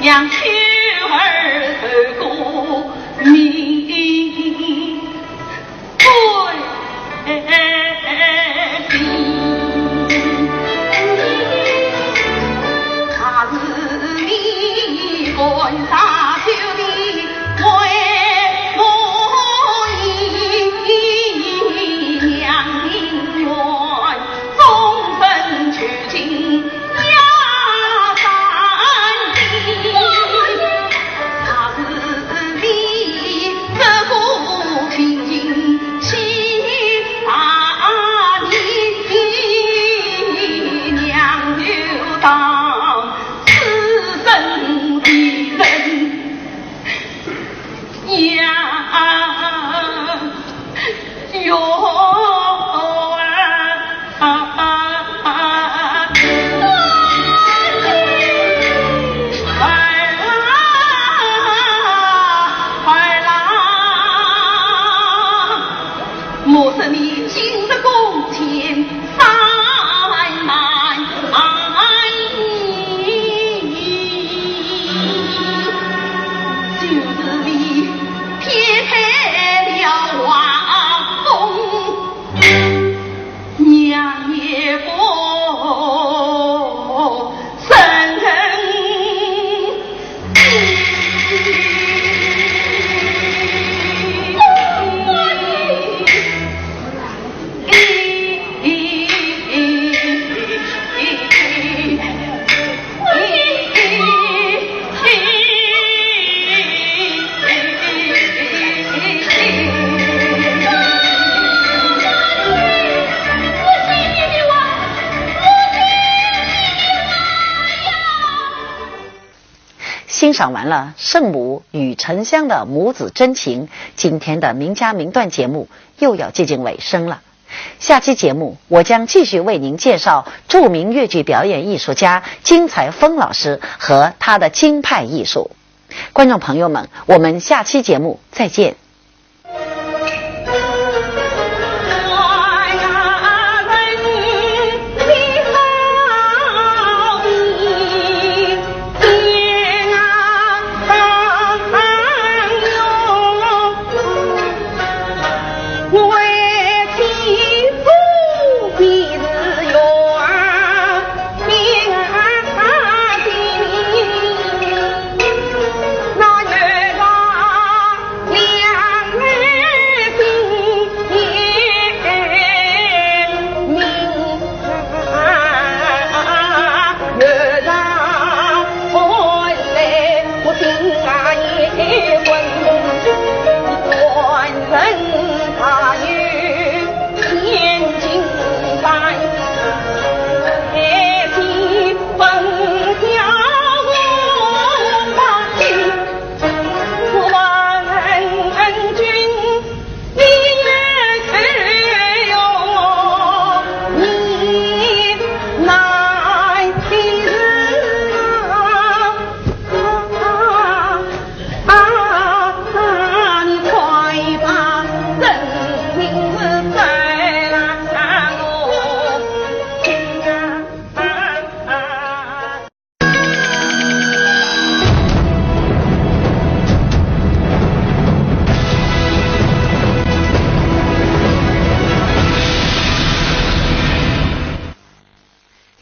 让秋儿透过明归他是你观察秋的为我意娘姻缘终分取经当此生的人欣赏完了圣母与沉香的母子真情，今天的名家名段节目又要接近尾声了。下期节目我将继续为您介绍著名越剧表演艺术家金彩峰老师和他的京派艺术。观众朋友们，我们下期节目再见。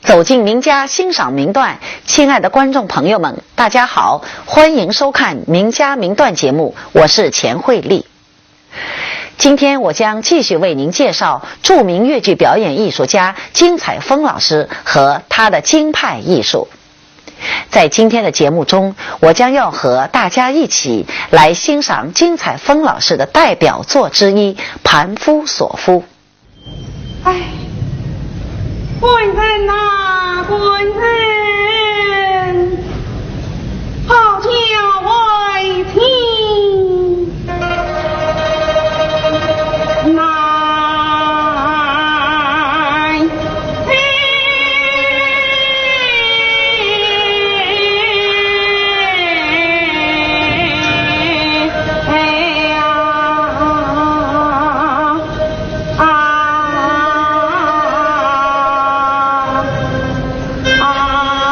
走进名家，欣赏名段。亲爱的观众朋友们，大家好，欢迎收看名家名段节目，我是钱慧丽。今天我将继续为您介绍著名越剧表演艺术家金彩峰老师和他的京派艺术。在今天的节目中，我将要和大家一起来欣赏金彩峰老师的代表作之一《盘夫索夫》。哎，官人呐，官人，好叫外听，乃啊。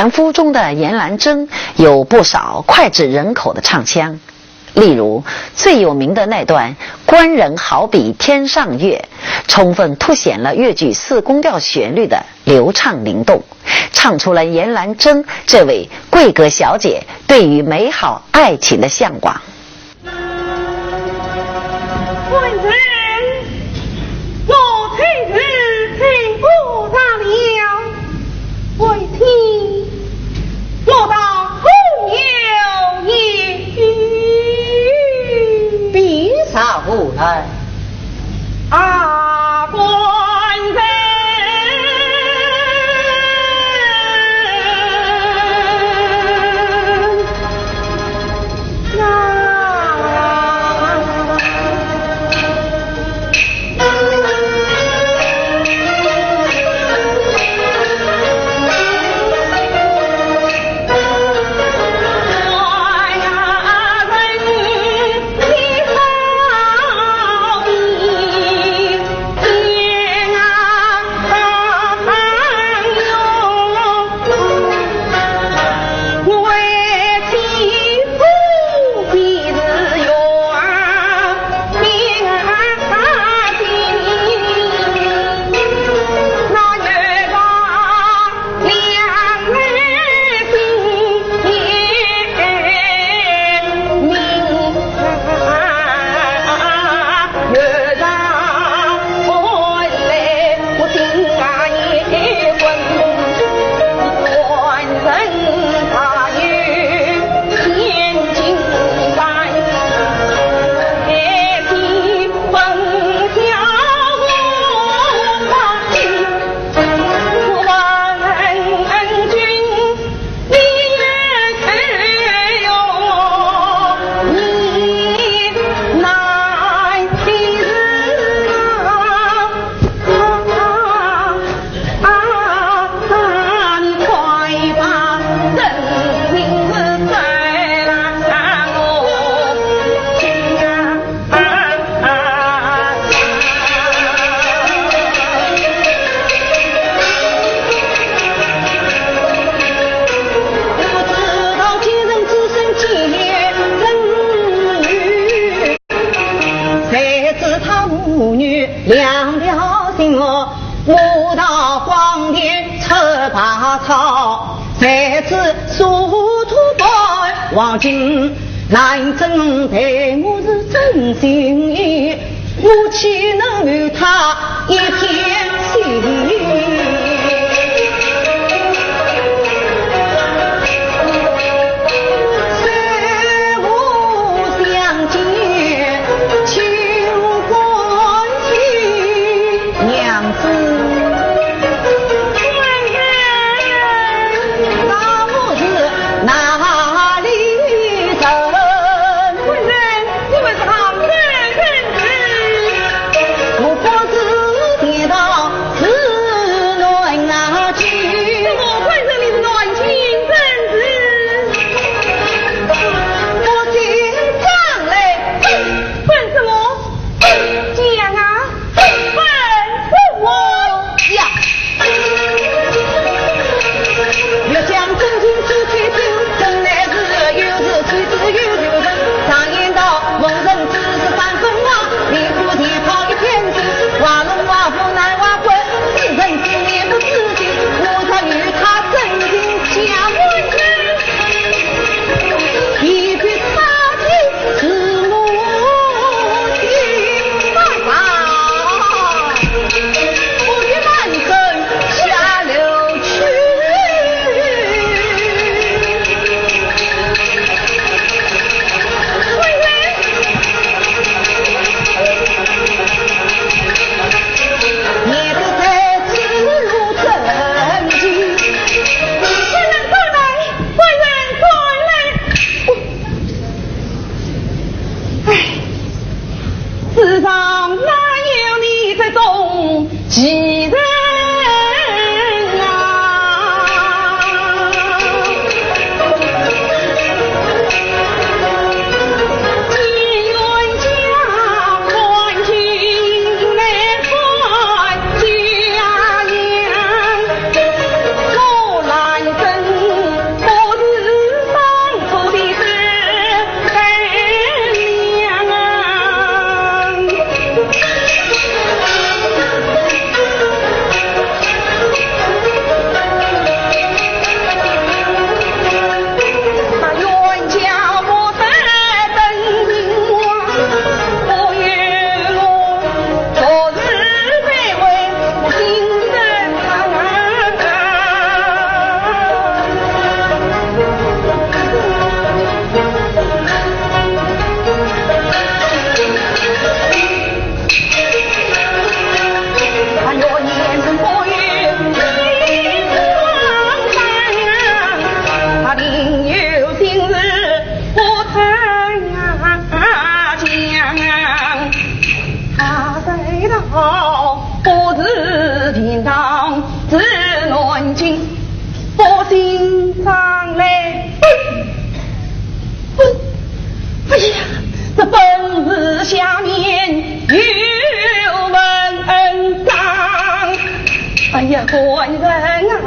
凡夫中的严兰珍有不少脍炙人口的唱腔，例如最有名的那段“官人好比天上月”，充分凸显了越剧四宫调旋律的流畅灵动，唱出了严兰珍这位贵格小姐对于美好爱情的向往。官人，我今日请不到了，为听我到后有一句，比啥无来？啊，官人。亮了心哦，舞到黄田扯把草，在此殊途不忘情，难真对我是真心意，我岂能与他一片心？世上哪有你这种奇人啊！只愿将欢情来还家乡，我来生。好，不是平当，只难尽，不心上来。哎呀，这本是下面有文章。哎呀，官人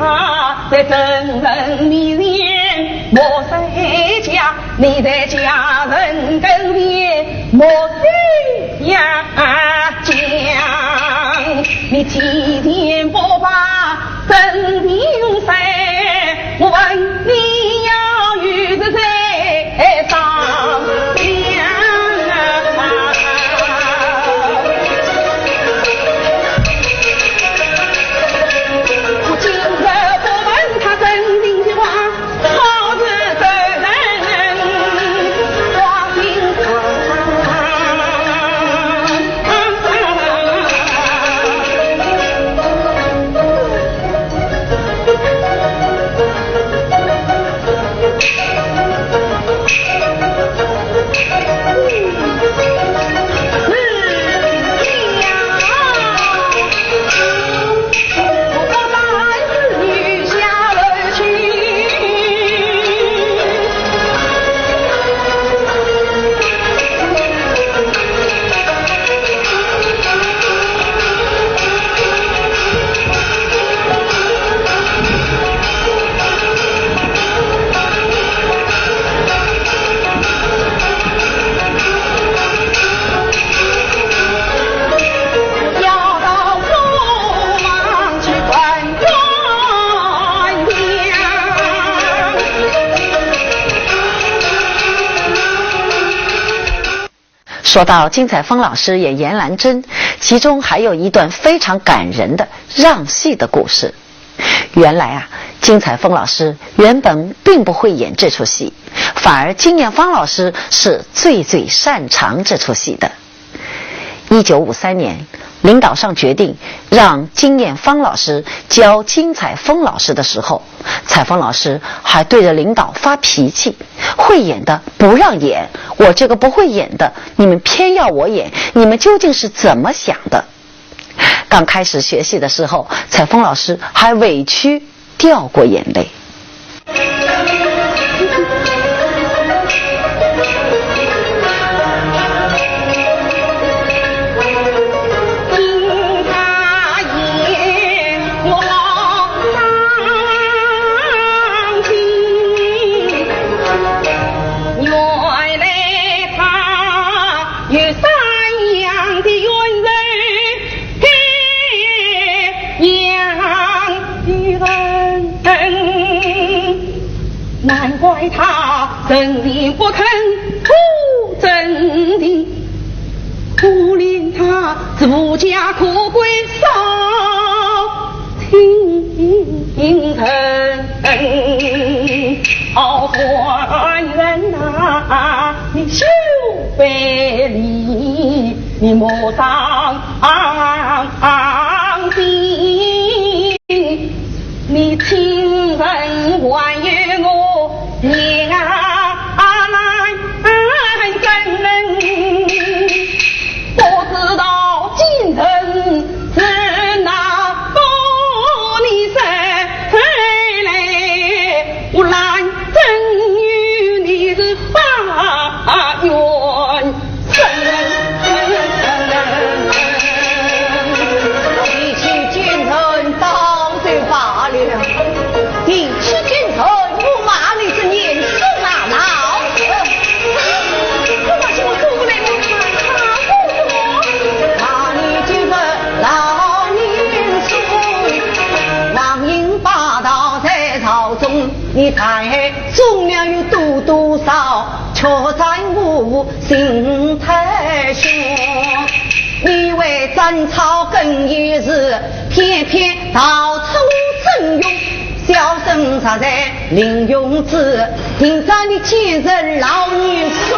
啊，在真人面前莫谁家，你在家人跟前莫须呀讲，你提前不把真名声，我问你要与是谁商量啊？我今日不问他真心的话，好似真人往心说到金彩峰老师演严兰珍，其中还有一段非常感人的让戏的故事。原来啊，金彩峰老师原本并不会演这出戏，反而金艳芳老师是最擅长这出戏的。1953年，领导上决定让金艳芳老师教金彩峰老师的时候，彩峰老师还对着领导发脾气，会演的不让演，我这个不会演的你们偏要我演，你们究竟是怎么想的？刚开始学戏的时候，彩峰老师还委屈掉过眼泪。难怪他真理不肯不真理，苦怜他自家苦归少听人。好官人啊，你休别离，你莫伤心，你亲人还与我娘真人，不知道今人是哪个你生来，我难真与你是法缘生。提起奸人当罪罢了，提起奸人我骂你是年事哪闹。我把什么做来了？骂你就是老年岁，王英霸道在朝中，你太忠良有多少，却在我心太凶。你为争吵更一时，偏偏到处征用，小生啥在林永志，听在你奸人老年书。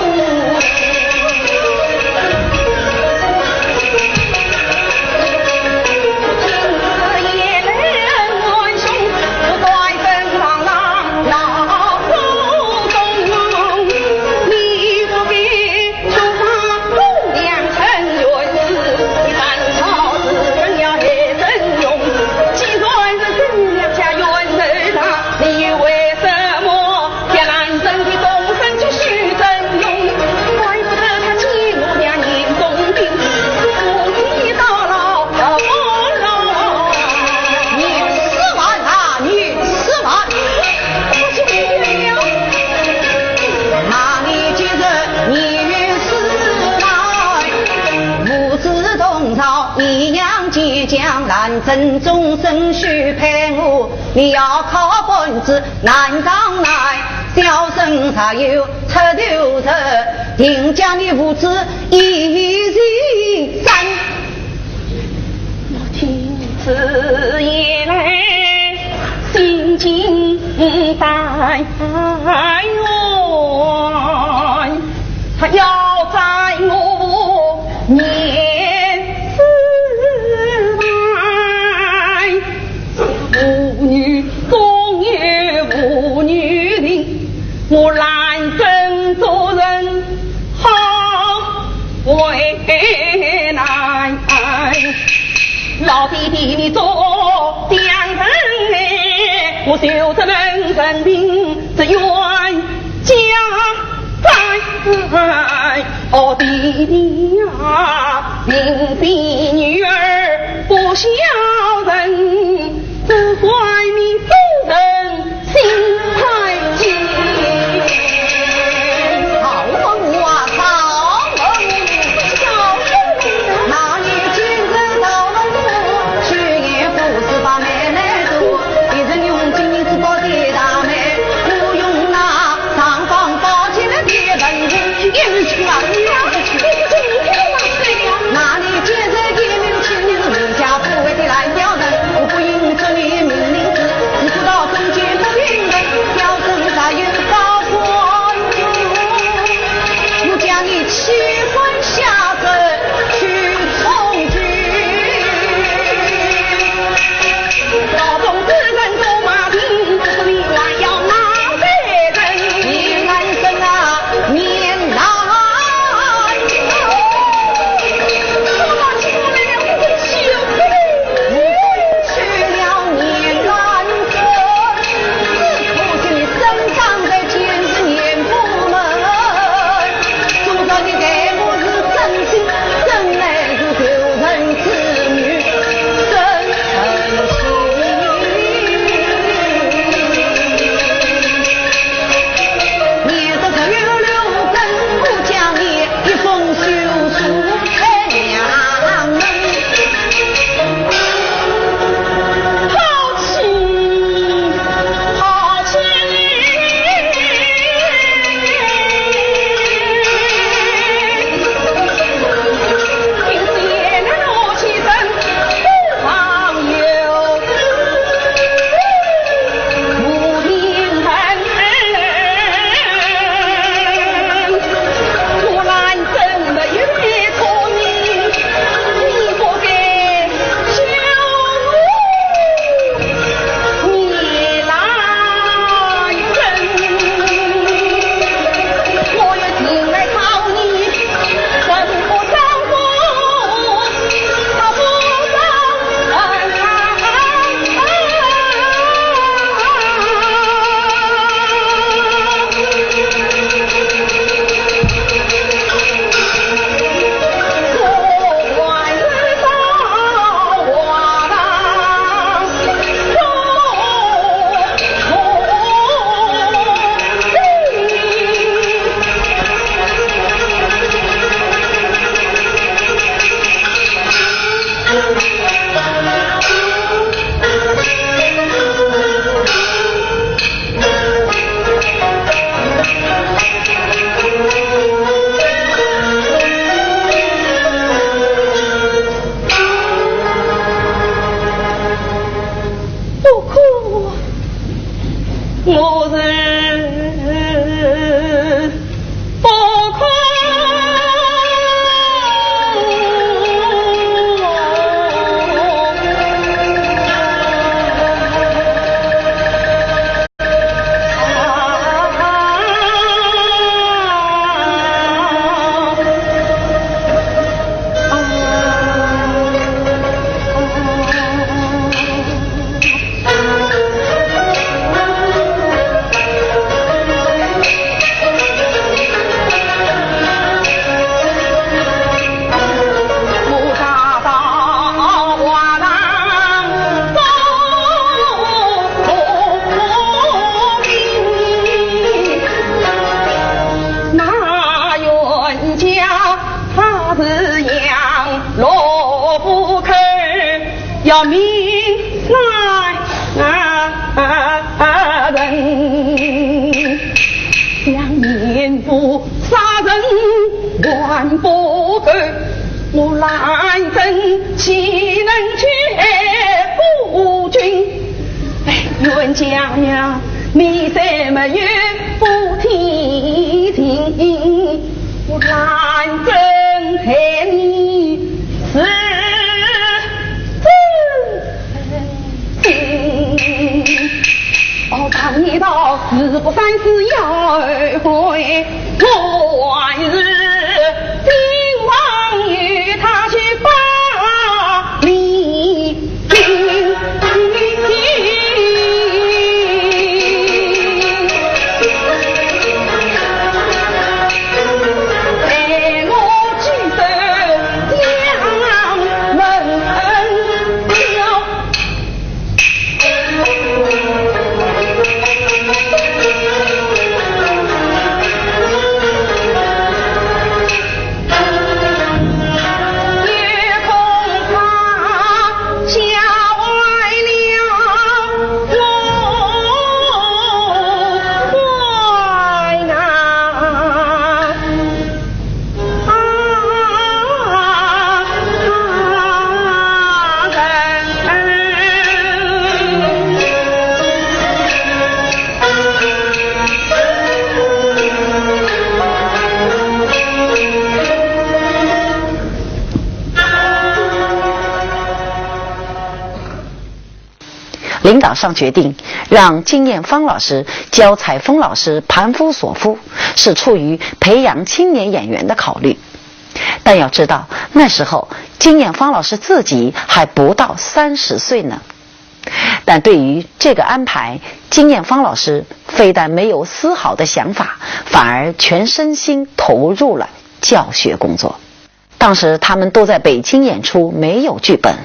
你不给说他姑娘成原是，你单朝一样即将南征，终身须陪我。你要靠本子南港来，小生才有出头人，定将你父子一人斩。我听此言来，心惊胆寒，他要在我面妇女总有妇女灵，我难真做人好为难。老弟弟你做将人哎，我修这门人命，这冤家在。哦弟弟呀，明比女儿不孝人，只怪你夫人心太急。好文啊，好文！那你今日到了我，去年不是把妹来做，一人用金银珠宝的大妹，不用那上房包起来的本事，硬去啊！那你今日一名亲人家不为的来。要命来人，两年不杀人万不够，我来真岂能却不君？冤家娘没什么冤不提情，我来真陪你是当一道死不三思要回，我晚日今晚与他去把礼敬。领导上决定让金艳芳老师教采风老师盘夫索夫，是出于培养青年演员的考虑。但要知道，那时候金艳芳老师自己还不到30岁呢。但对于这个安排，金艳芳老师非但没有丝毫的想法，反而全身心投入了教学工作。当时他们都在北京演出，没有剧本，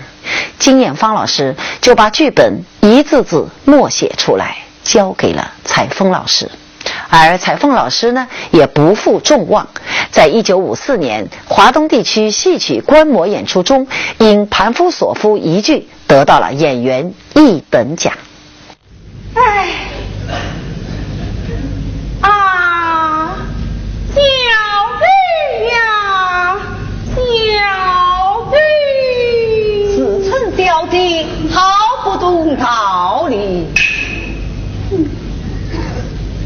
金艳芳老师就把剧本一字字默写出来，交给了采风老师。而采风老师呢，也不负众望，在1954年华东地区戏曲观摩演出中，因盘夫索夫一句得到了演员1等奖。哎，啊，小贝呀，小贝，此称小弟毫不懂道理。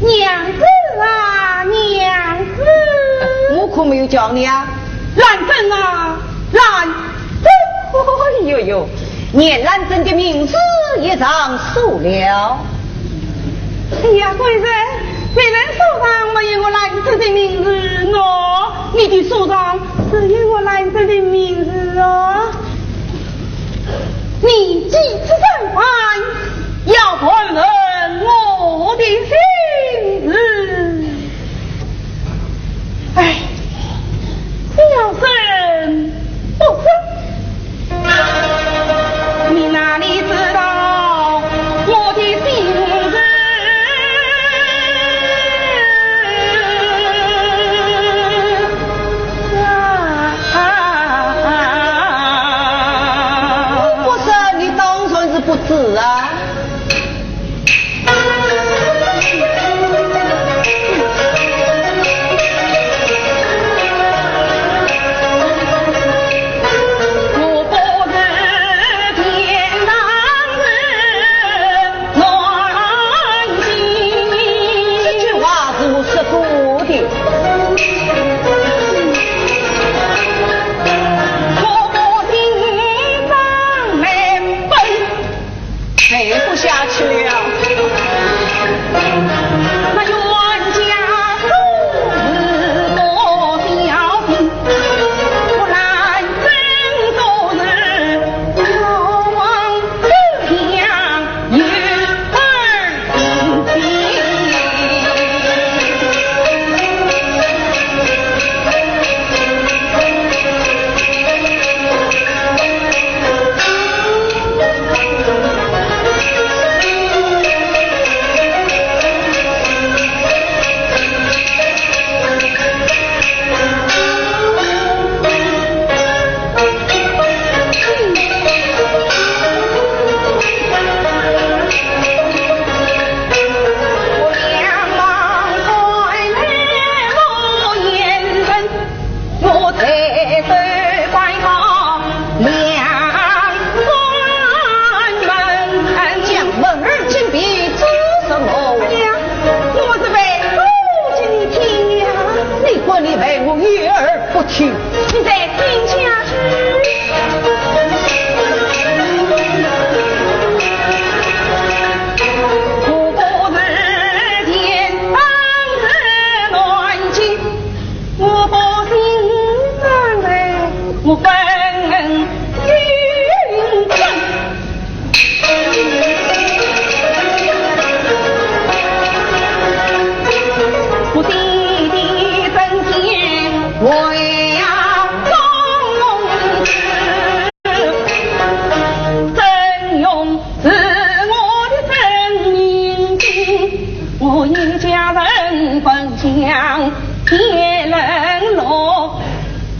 娘子啊，娘子，我可没有叫你啊。兰珍啊，兰珍，哎呦呦，连兰珍的名字也让数了。哎呀，贵人，别人手上没有我兰珍的名字哦，你的手上只有我兰珍的名字哦。你既此身犯，要问问我的心事。哎，小生不知，你哪里知道我的心事？不是，你当然是不知啊。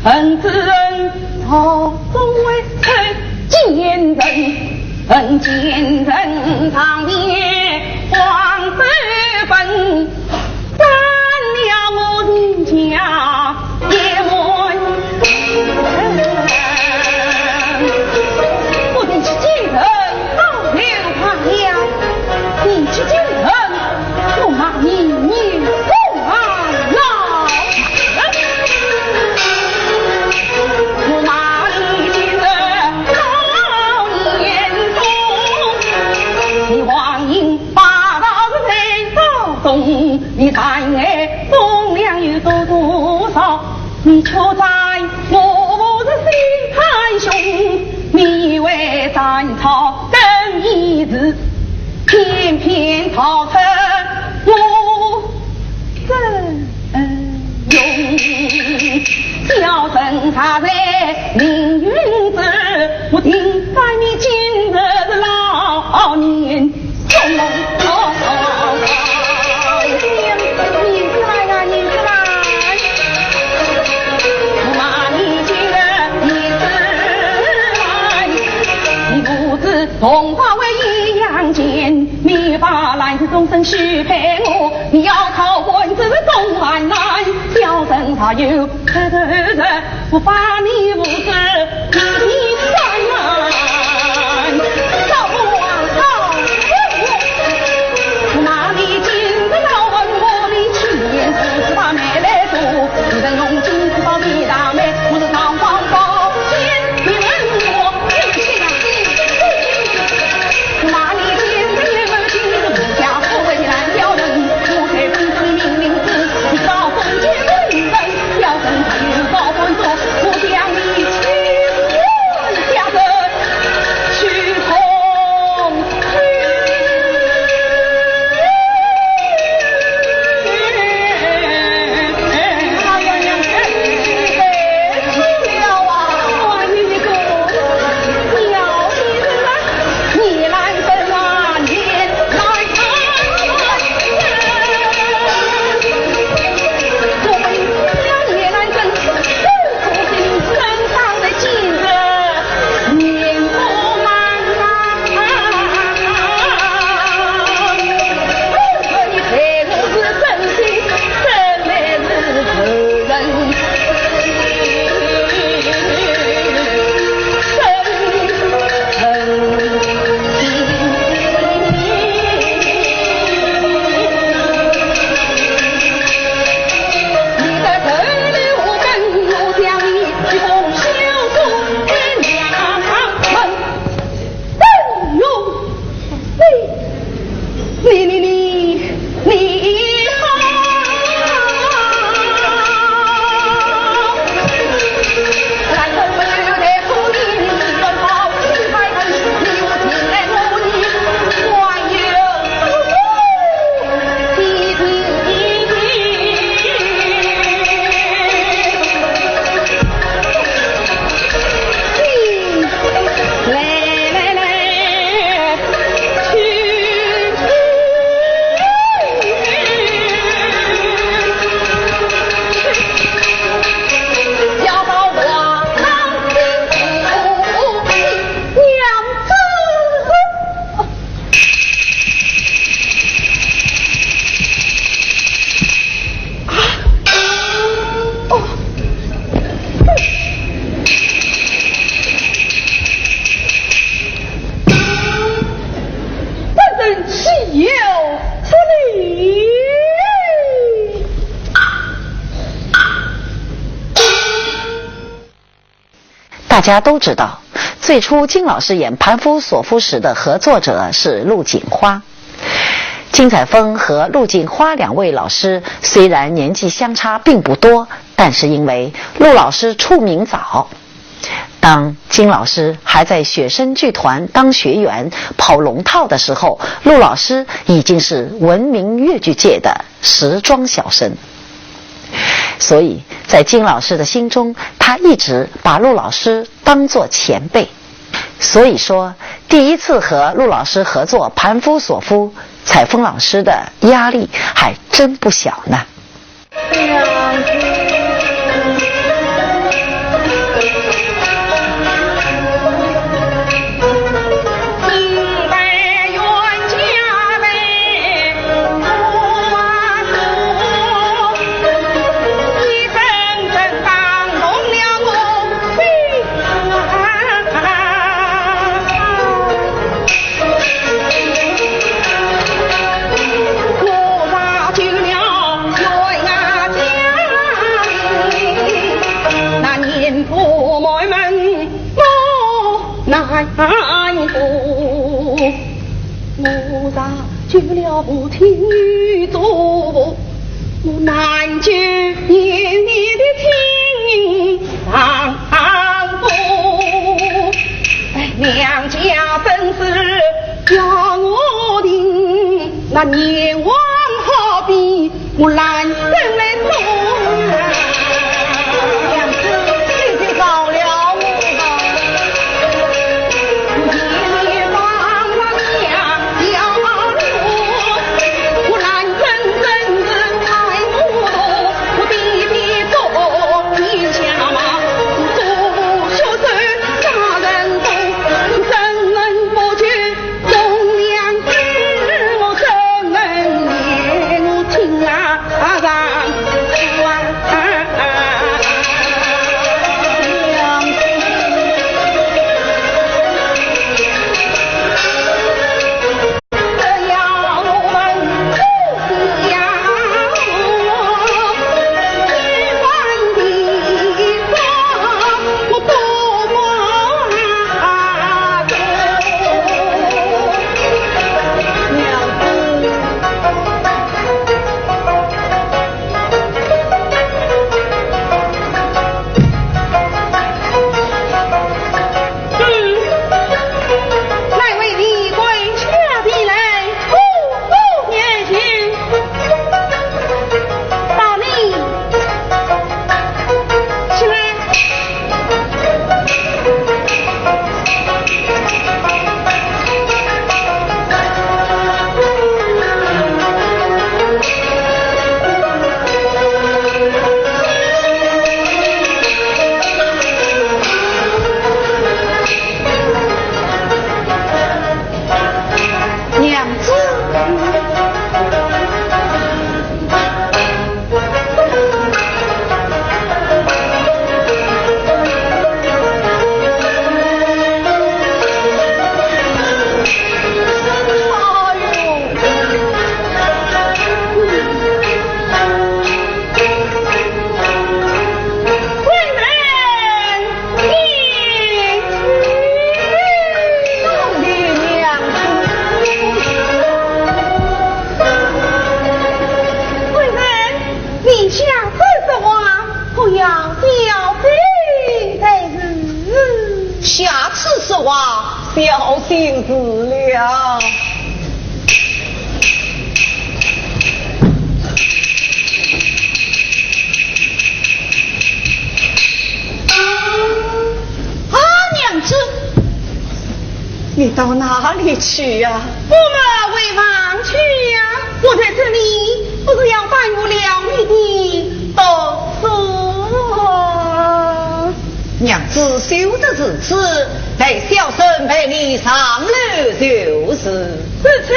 恨之人朝中为臣，奸人恨奸人长灭黄之分，斩了我人家也问我的去奸人到流怕了，你去奸人我骂你不安老。我骂你今日老眼中，你妄引霸道的贼手中，你看哎风量有多少？你却在我的心太凶，你以为战朝更一日，偏偏逃成我用。小生他在凌云子，我定在你今日的老年从容你来呀，你来！我骂你今日你来，你不知同化为一样贱，你把来自终身许配我，你要靠棍子东汉来，小生他有可头人，我把你无知你三难，少不枉好我骂你今日要问我的钱，是把妹来做，你的用金子包你大妹，我是当皇宝剑，你问我有钱啊我骂你今日有金子不家不为难挑人，我给公子命令子，你招封建文人，小生他有高官做，我将你大家都知道，最初金老师演盘夫索夫时的合作者是陆锦花。金采风和陆锦花两位老师虽然年纪相差并不多，但是因为陆老师出名早，当金老师还在雪声剧团当学员跑龙套的时候，陆老师已经是闻名越剧界的时装小生。所以在金老师的心中，他一直把陆老师当作前辈。所以说第一次和陆老师合作盘夫索夫，采风老师的压力还真不小呢。我咋救了不听语做，我难救你的情上夫。娘家本是要我定，那年王好比我难生来做。娘子，你就饶了小心子了。娘子，你到哪里去呀？我们为忙去呀！我在这里不是要耽误了你的读书。娘子休的是此，待小生陪你上楼就是。此次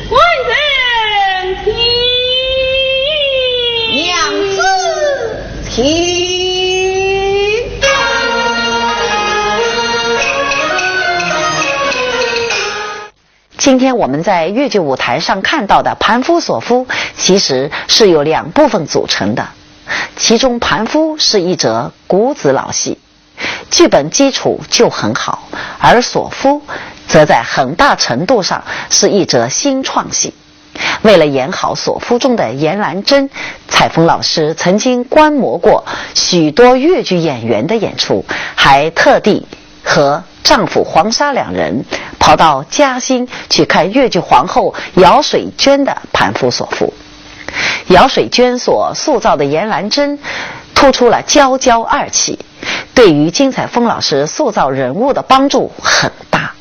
万人听。娘子听。今天我们在越剧舞台上看到的盘夫索夫其实是由两部分组成的，其中盘夫是一折古子老戏，剧本基础就很好，而索夫则在很大程度上是一则新创戏。为了演好索夫中的严兰珍，采风老师曾经观摩过许多越剧演员的演出，还特地和丈夫黄沙两人跑到嘉兴去看越剧皇后姚水娟的盘夫索夫。姚水娟所塑造的严兰珍突出了娇娇二气，对于金采风老师塑造人物的帮助很大。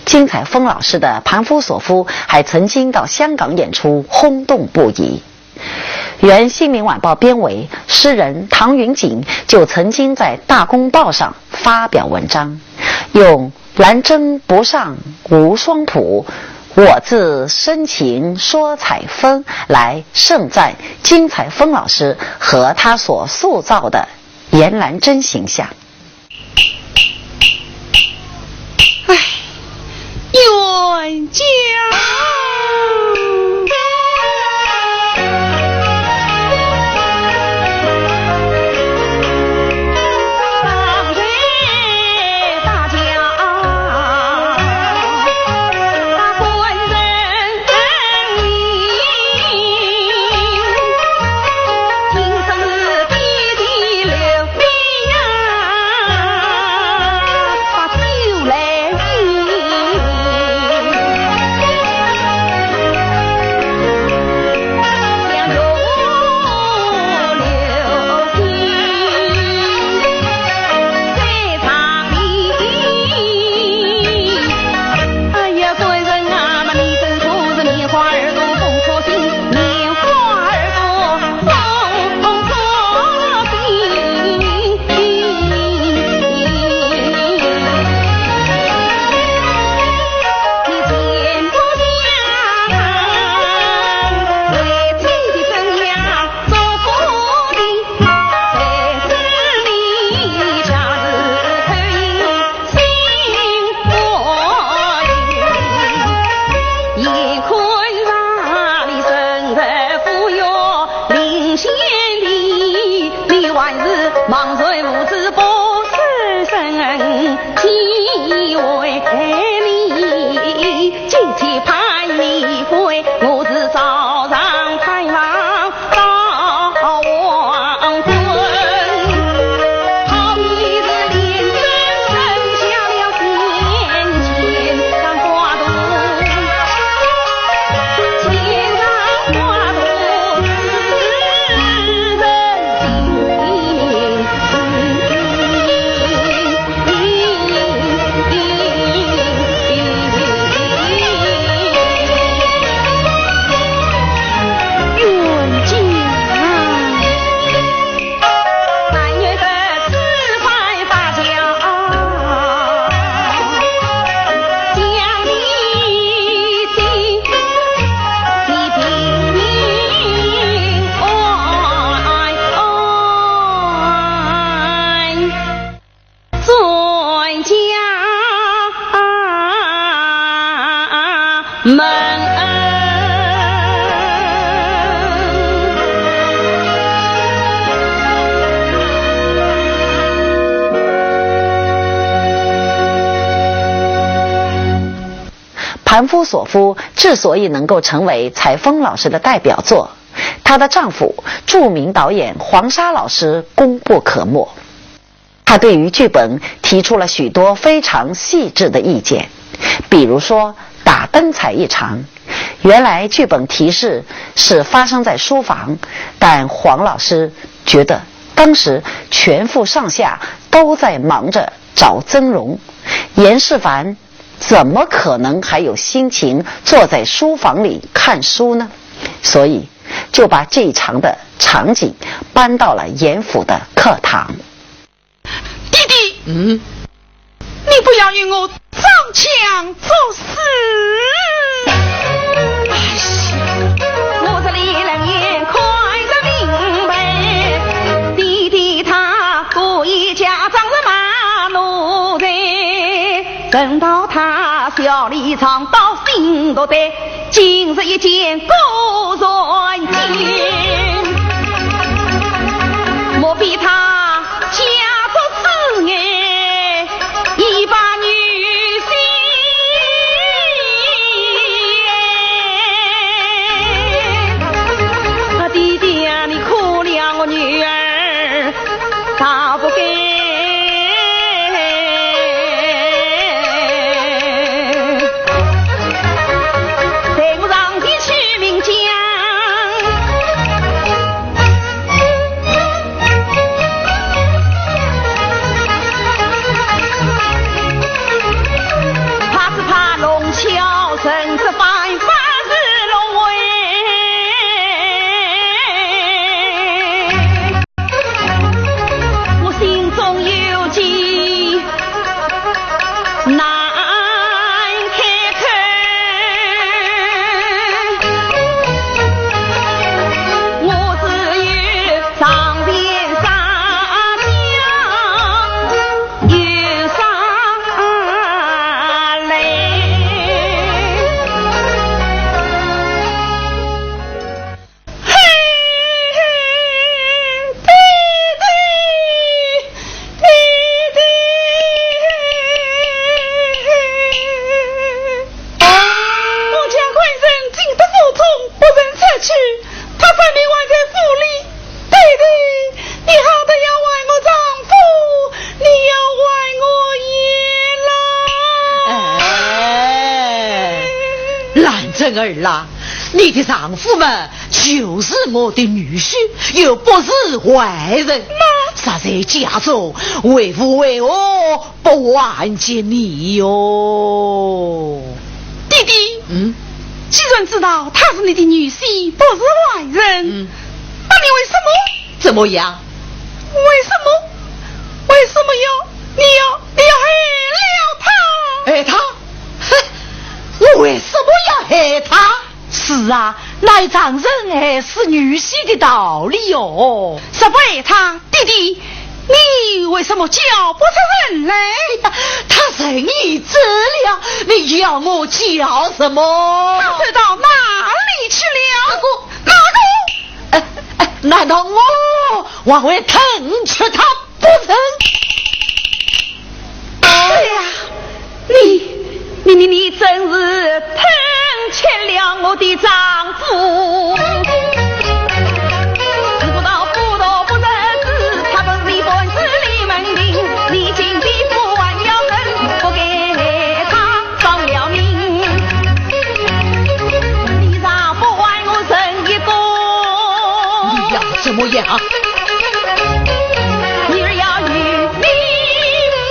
金采风老师的《盘夫索夫》还曾经到香港演出，轰动不已。原《新民晚报》编委诗人唐云锦就曾经在《大公报》上发表文章，用“兰征不上无双谱，我自深情说采风”来盛赞金采风老师和他所塑造的严兰珍形象。哎，冤家盘夫索夫之所以能够成为采风老师的代表作，她的丈夫著名导演黄沙老师功不可没。他对于剧本提出了许多非常细致的意见，比如说打灯彩一场，原来剧本提示是发生在书房，但黄老师觉得当时全副上下都在忙着找曾荣，严世蕃怎么可能还有心情坐在书房里看书呢？所以就把这一场的场景搬到了严府的课堂。弟弟，你不要与我争强作势。我这里人也快得明白，弟弟他故意假装是马奴才，等到他小李藏到心头的，竟是一件勾人奸。莫非他假作痴眼，一把女婿？弟弟呀，你可怜我女儿，他不该。真儿啦，你的丈夫嘛就是我的女婿，又不是坏人，实在家中为父为我不挽救你哟。弟弟，既然知道他是你的女婿，不是坏人，那你为什么？怎么样？为什么你要害了他？害他？哼！我为什么要害他？是啊，那丈人还是女婿的道理哟。什么害他？弟弟，你为什么叫不出人来？他人已走了，你要我叫什么？他走到哪里去了？哪个？难道我往回疼斥他不成？哎呀，你真是疼欠了我的丈夫。不到不道不仁子，他本是本是李门庭，李靖的父还要人，不给他丧了命。你丈夫还我人一个，你要怎么样？女儿要与你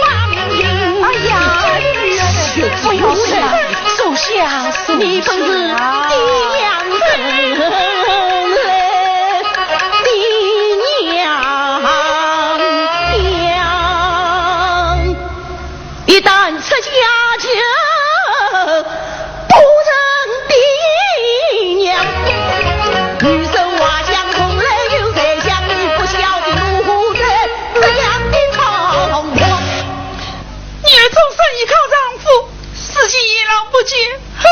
把命运。哎呀，不要了，手下你本是的娘人嘞，的娘，一旦出家就不成的娘。女生画像红人有谁像你不孝的奴人，这样的长活。女儿终身依靠丈夫，自己一老不接，哼，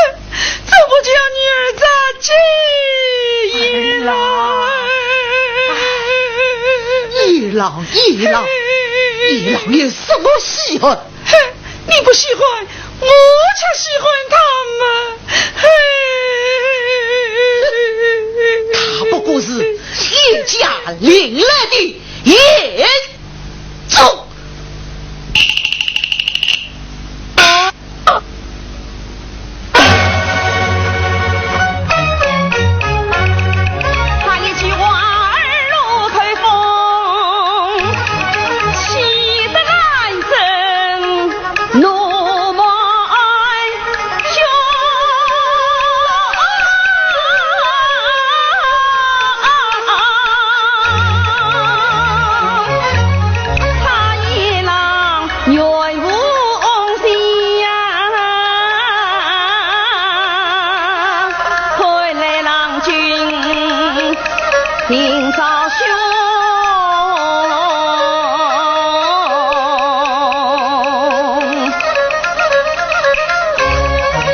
这不叫女儿咋接一郎有什么喜欢？哼，你不喜欢，我却喜欢他们。他不过是一家领来的野种。他一句话耳如吹风，气得俺身怒满胸。他一郎愿无心呀，回来郎君明朝兄，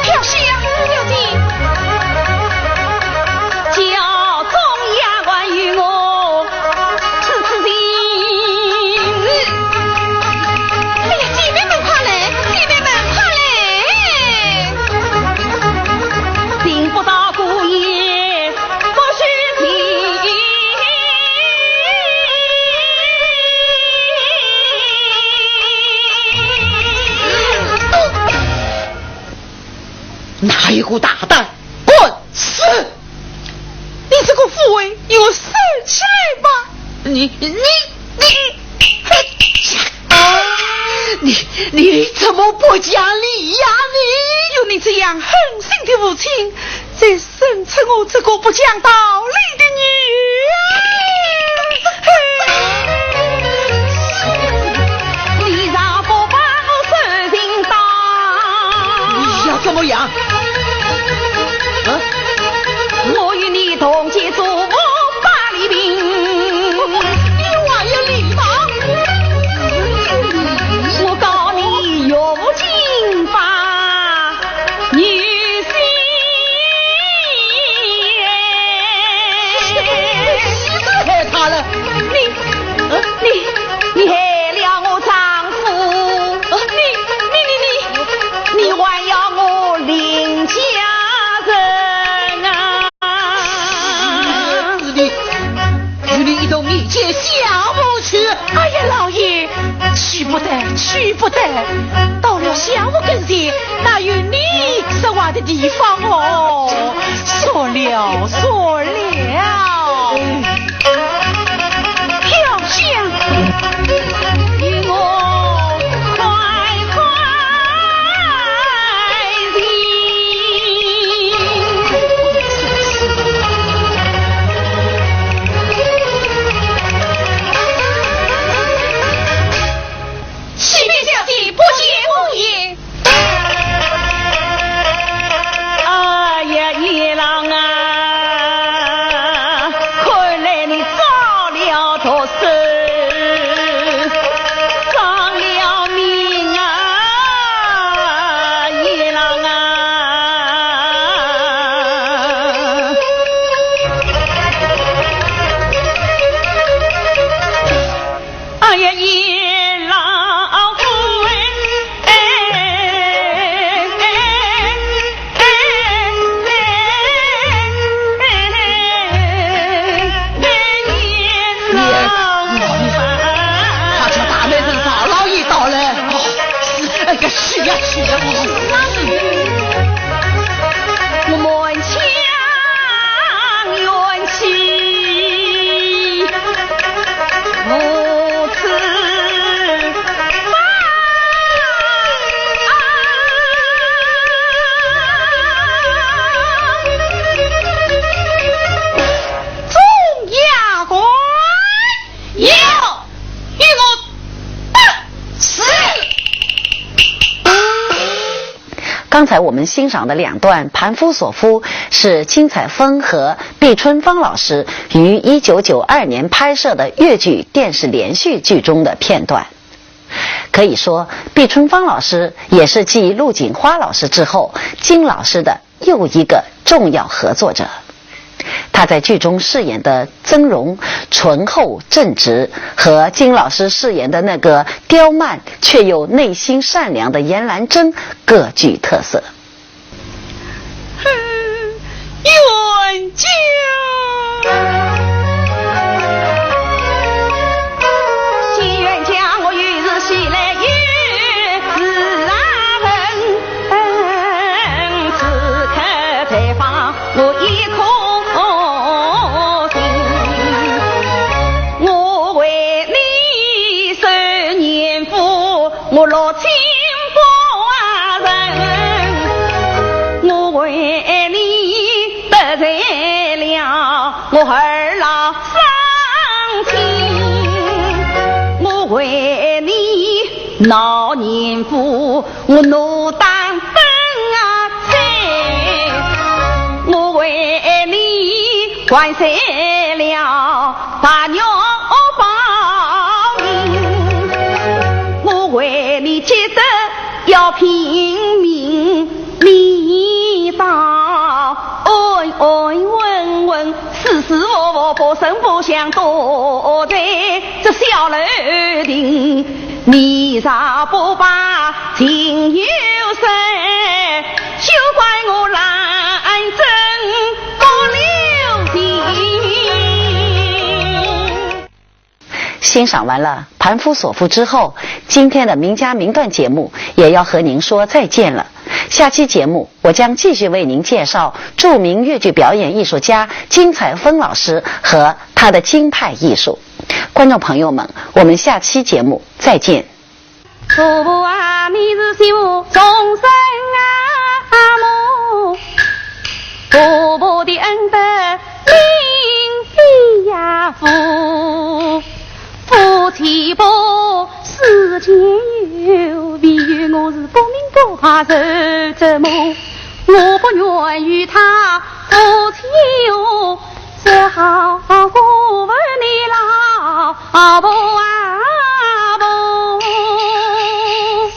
飘香有的叫中衙官与我此情。哎呀，姐妹们快来，听不到姑爷不许听。哪一股大胆，滚死！你这个妇为，给我收起来吧！你怎么不讲理呀？有你这样狠心的父亲，再生出我这个不讲道理的女儿。你让不把我收进当？你要怎么样？我与你同结祖母把礼兵，你还有礼貌？我告你用尽把女婿。害他了！你害了我丈夫，你还要我领家人啊！与你一同面见相母去。哎呀，老爷，去不得，到了相母跟前，哪有你说话他的地方哦，说了说了，飘香与我快快启禀小弟，不见无言。哎呀，叶郎啊，看来你遭了毒手，丧了命啊，叶郎啊！哎呀，叶老夫去呀去呀！我满腔怨气无处中衙官有与我是。刚才我们欣赏的两段《盘夫索夫》是金彩峰和毕春芳老师于1992年拍摄的粤剧电视连续剧中的片段。可以说，毕春芳老师也是继陆锦花老师之后金老师的又一个重要合作者。他在剧中饰演的曾荣醇厚正直，和金老师饰演的那个刁蛮却又内心善良的严兰珍各具特色。冤家既冤家我于是喜来越自然此刻才放我一颗我落清波人，我为你得罪了我二老伤心，我为你闹年富，我怒当灯彩，我为你关碎了大鸟为你接得要拼命力道安安稳稳事事我我不声不响躲在这小楼顶你啥不把情有深休怪我懒真不留情。欣赏完了《盘夫索夫》之后，今天的名家名段节目也要和您说再见了。下期节目我将继续为您介绍著名粤剧表演艺术家金彩峰老师和他的京派艺术。观众朋友们，我们下期节目再见。婆婆啊，你是媳妇终身母，婆婆的恩德名飞呀夫，夫妻不世间有，唯有我是不明不怕受折磨，我不愿与他夫妻有，只好我问你老婆啊婆，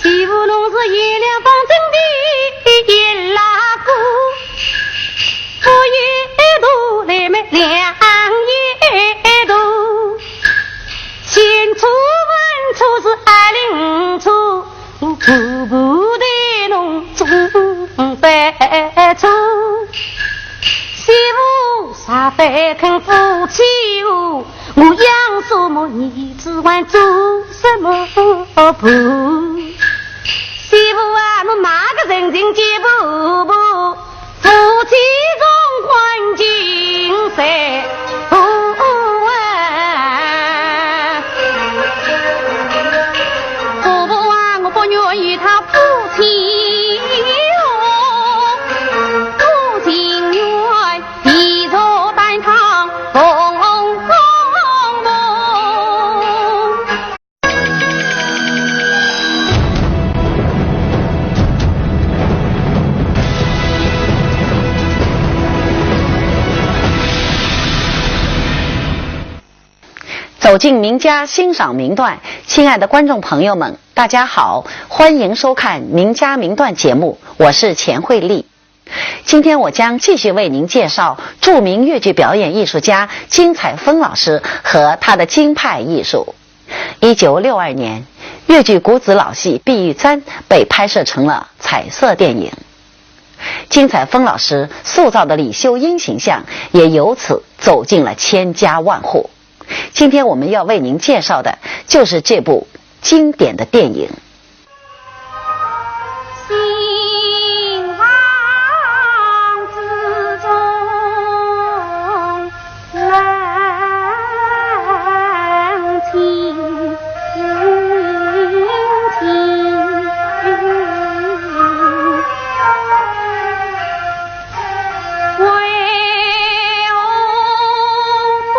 媳妇侬是月亮方正的一拉姑，我月度来没两月度，前出问出是205处，步步的侬总白出，媳妇啥饭肯夫妻无，我养什么你只管做什么婆，媳妇啊，我马个人情结不其中环境谁不问？我不啊，我不愿与他夫妻哦，我情愿一坐担堂红红梦。走进名家欣赏名段，亲爱的观众朋友们，大家好，欢迎收看名家名段节目，我是钱慧丽。今天我将继续为您介绍著名越剧表演艺术家金彩峰老师和他的京派艺术。1962年，越剧古子老戏《碧玉簪》被拍摄成了彩色电影，金彩峰老师塑造的李秀英形象也由此走进了千家万户。今天我们要为您介绍的就是这部经典的电影。心房之中冷清清，为我不。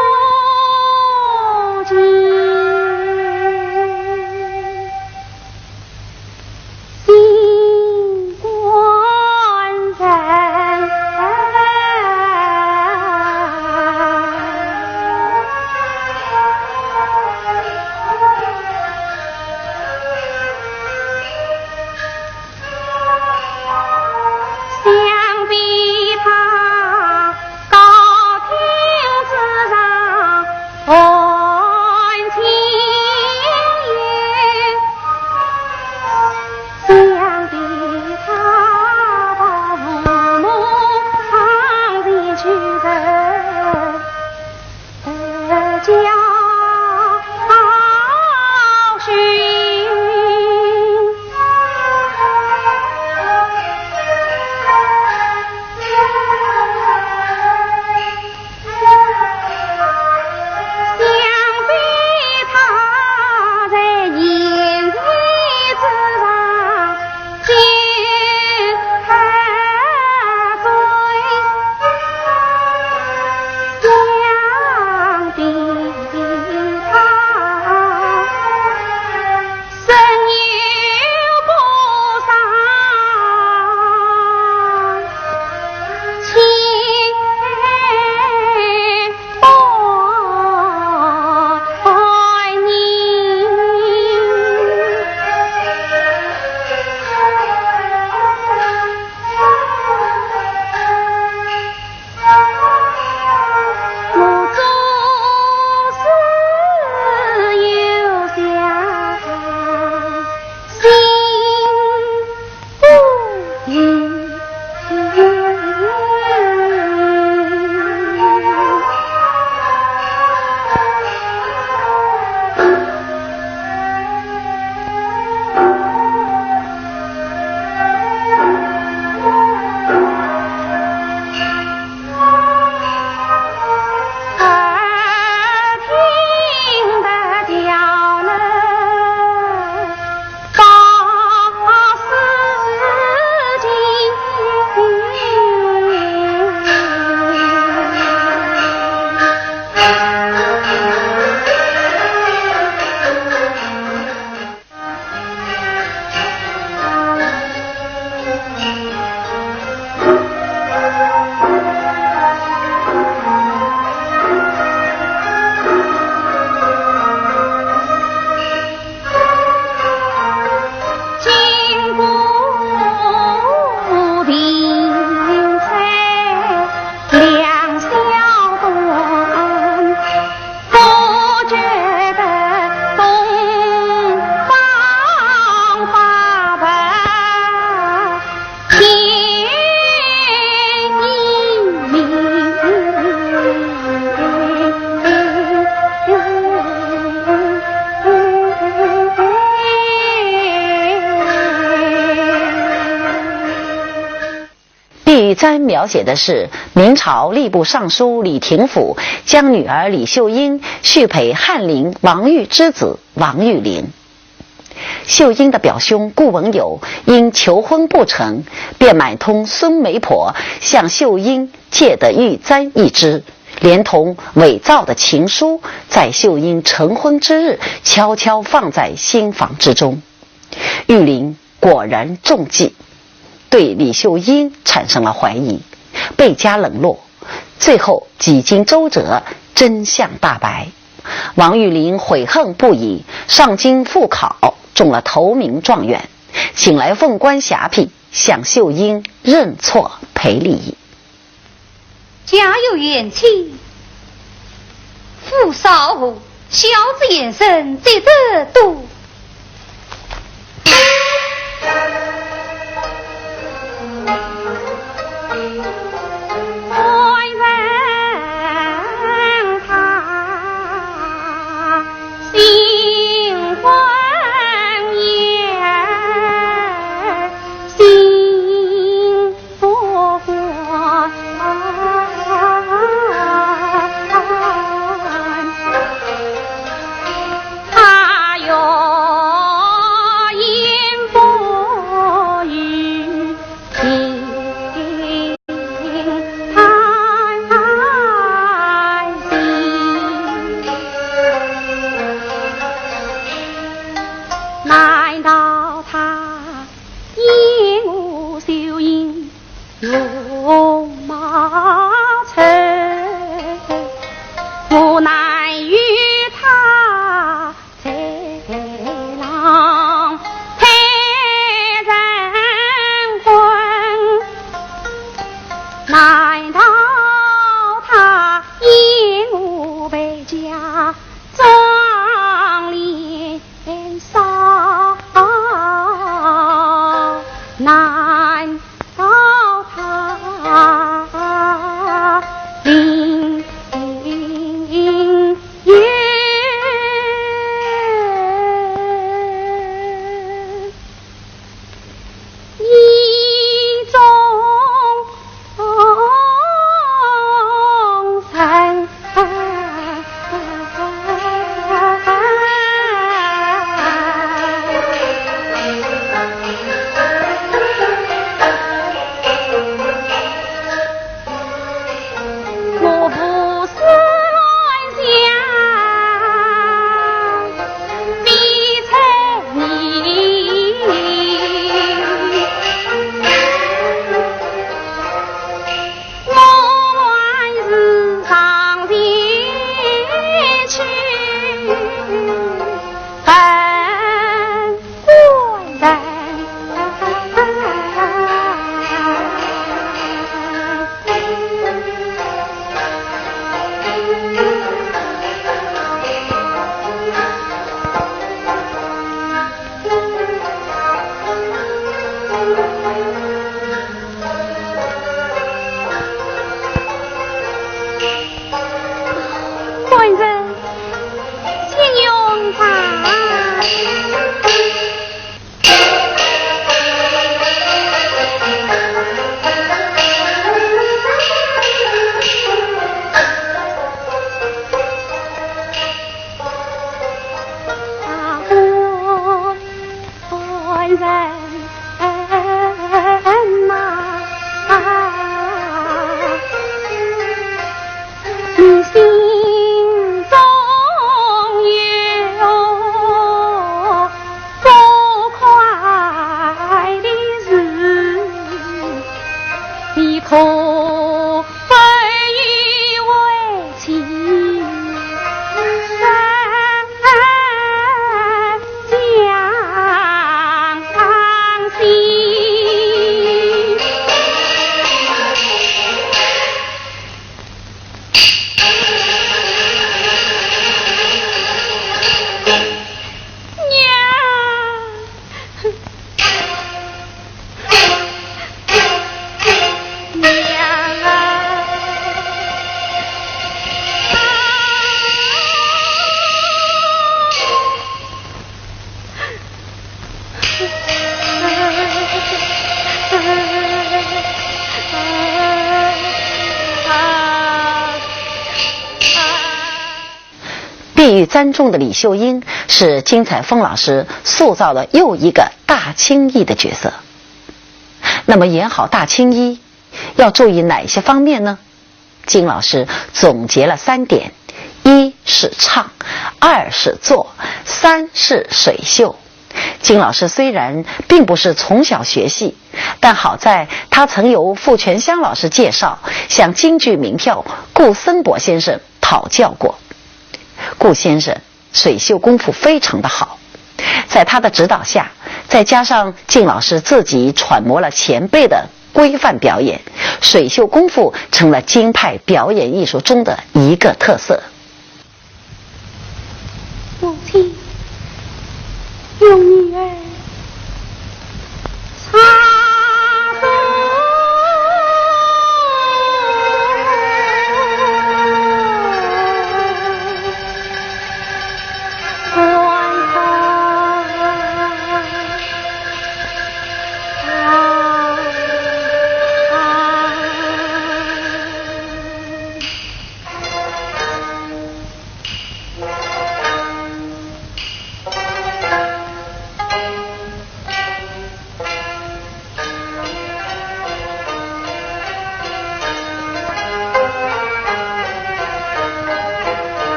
玉簪描写的是明朝吏部尚书李廷甫将女儿李秀英许配翰林王玉之子王玉龄。秀英的表兄顾文友因求婚不成，便买通孙媒婆向秀英借的玉簪一只，连同伪造的情书，在秀英成婚之日悄悄放在新房之中。玉龄果然中计，对李秀英产生了怀疑，倍加冷落。最后几经周折，真相大白。王玉龄悔恨不已，上京复考，中了头名状元，请来凤冠霞帔向秀英认错赔礼。家有怨气，父少后，小子言生，这多。娘。地狱簪中的李秀英是金彩凤老师塑造了又一个大青衣的角色。那么演好大青衣要注意哪些方面呢？金老师总结了3点：一是唱，2是做，3是水袖。金老师虽然并不是从小学戏，但好在他曾由傅全香老师介绍，向京剧名票顾森伯先生讨教过。顾先生水袖功夫非常的好，在他的指导下，再加上金老师自己揣摩了前辈的规范表演，水袖功夫成了京派表演艺术中的一个特色。母亲，用女儿插手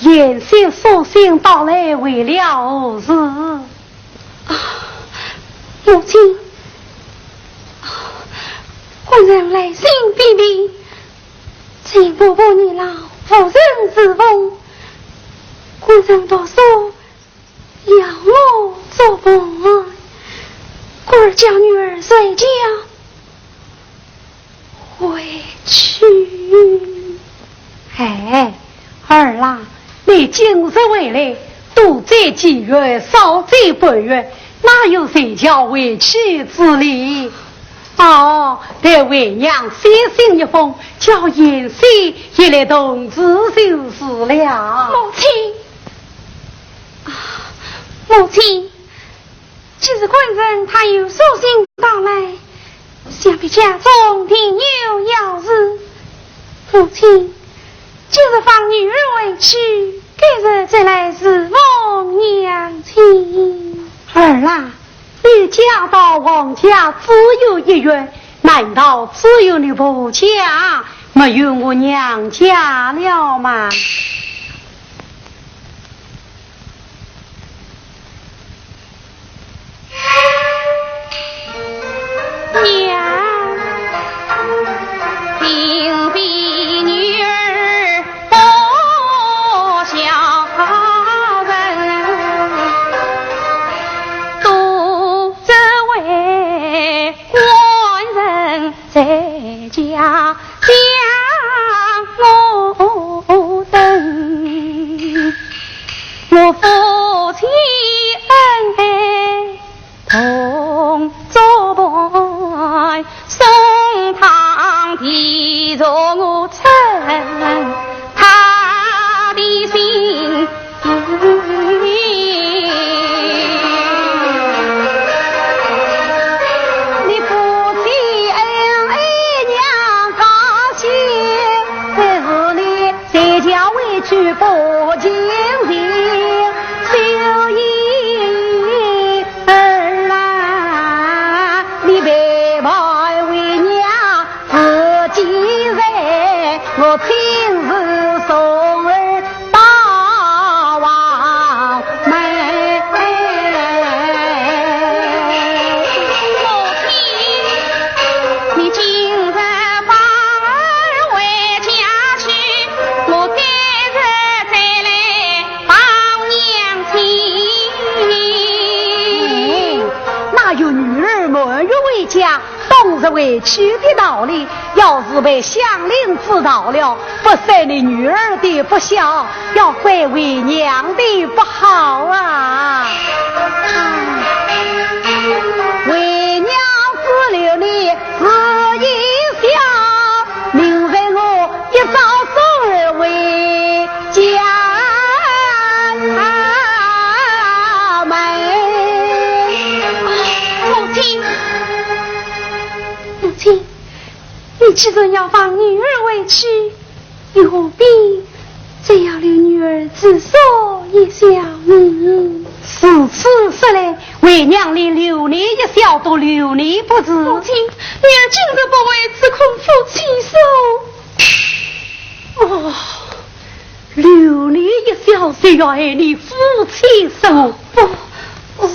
眼线送信到来为了何事？母亲，官人来信禀禀，请伯伯你老夫人之风，官人多说要我做伴，官儿叫女儿随家回去。哎，儿啦，你今日回来，多在几月，少在8月，哪有谁叫回去之理？哦，得为娘写信一封，叫严熙也来同志就是了。母亲，母亲，其实官人他有书信到来，想必家中定有要事。母亲，就是放女儿回去，今日再来侍奉娘亲。儿啦，你嫁到王家只有1月，难道只有你婆家，没有我娘家了吗？娘，定比女儿不孝人，独自为官人在家将我等，我夫妻恩爱同作伴，送堂地着我称他的心。你夫妻恩爱娘高兴，但是你在家委屈不尽心。就因儿啦，你白白为娘自己人，我亲自送儿到王门。母亲，你今日放儿回家去，我今日再来帮娘亲。哪有女儿满月回家，懂得委屈的道理。要是被香菱知道了，不生你女儿的不孝，要怪为娘的不好啊！为娘只留你是一笑，明日我一早送儿回家门。母亲，母亲，你既然要放女儿回去，你何必再要留女儿自说一笑呢？是此说来，为娘连留你一笑都留你不知。母亲，女儿今日不为，只恐夫妻受。哦，留你一笑，谁要害你夫妻受？不，是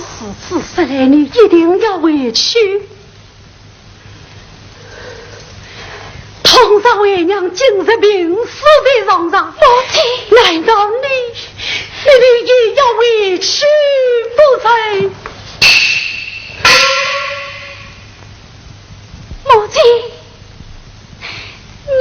此说来，你一定要回去。同上为娘今日病死在床上，母亲，难道你也要委屈不成？母亲，娘。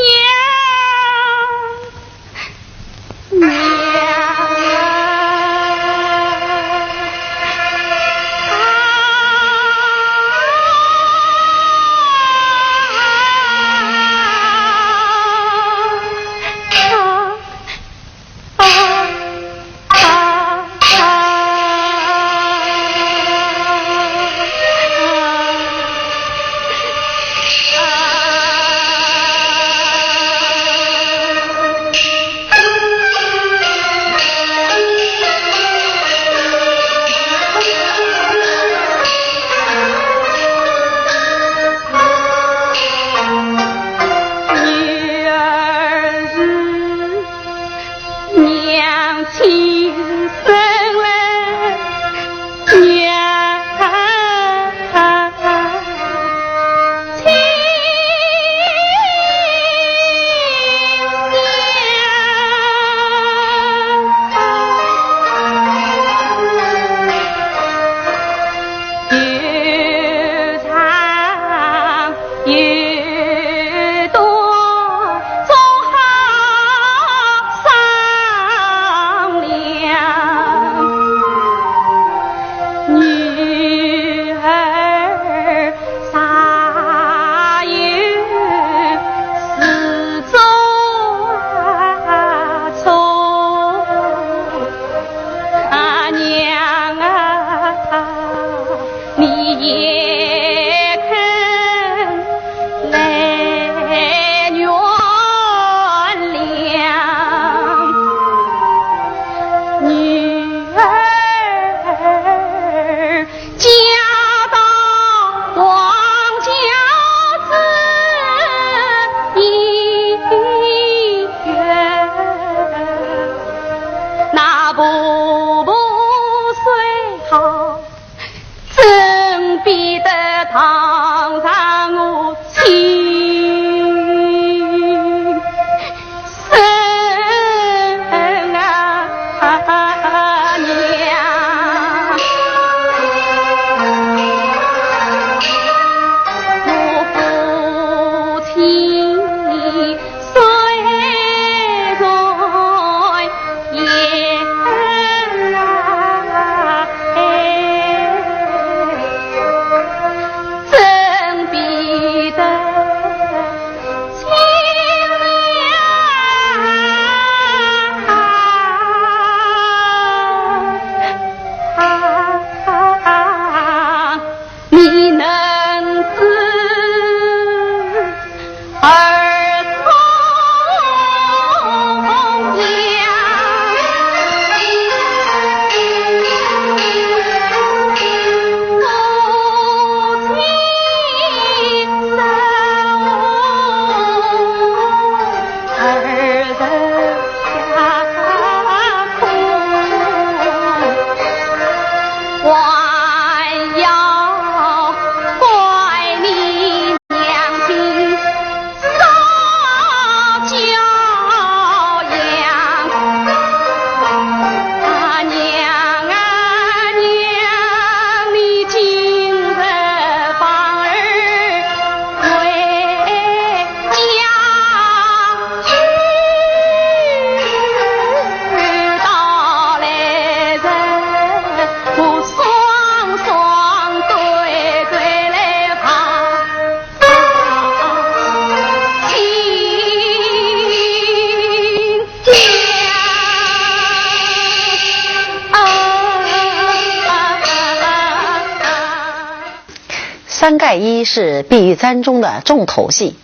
盖伊》是碧玉簪中的重头戏，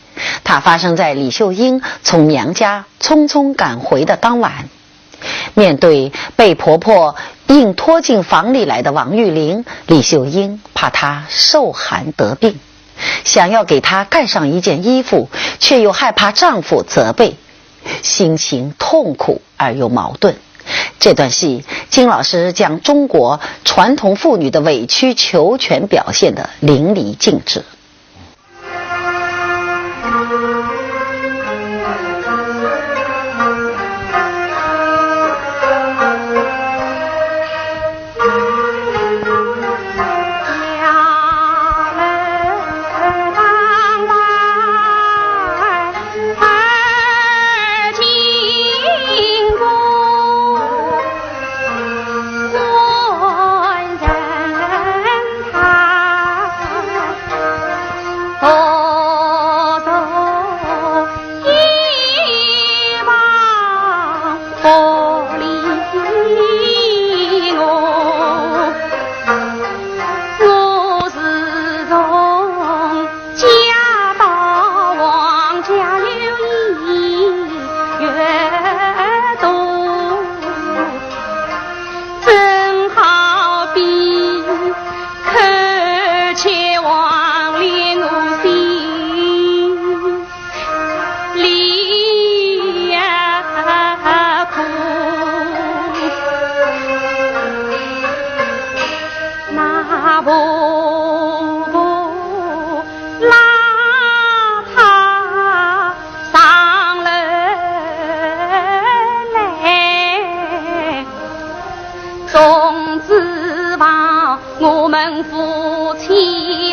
它发生在李秀英从娘家匆匆赶回的当晚。面对被婆婆硬拖进房里来的王玉玲，李秀英怕她受寒得病，想要给她盖上一件衣服，却又害怕丈夫责备，心情痛苦而又矛盾。这段戏，金老师将中国传统妇女的委曲求全表现得淋漓尽致。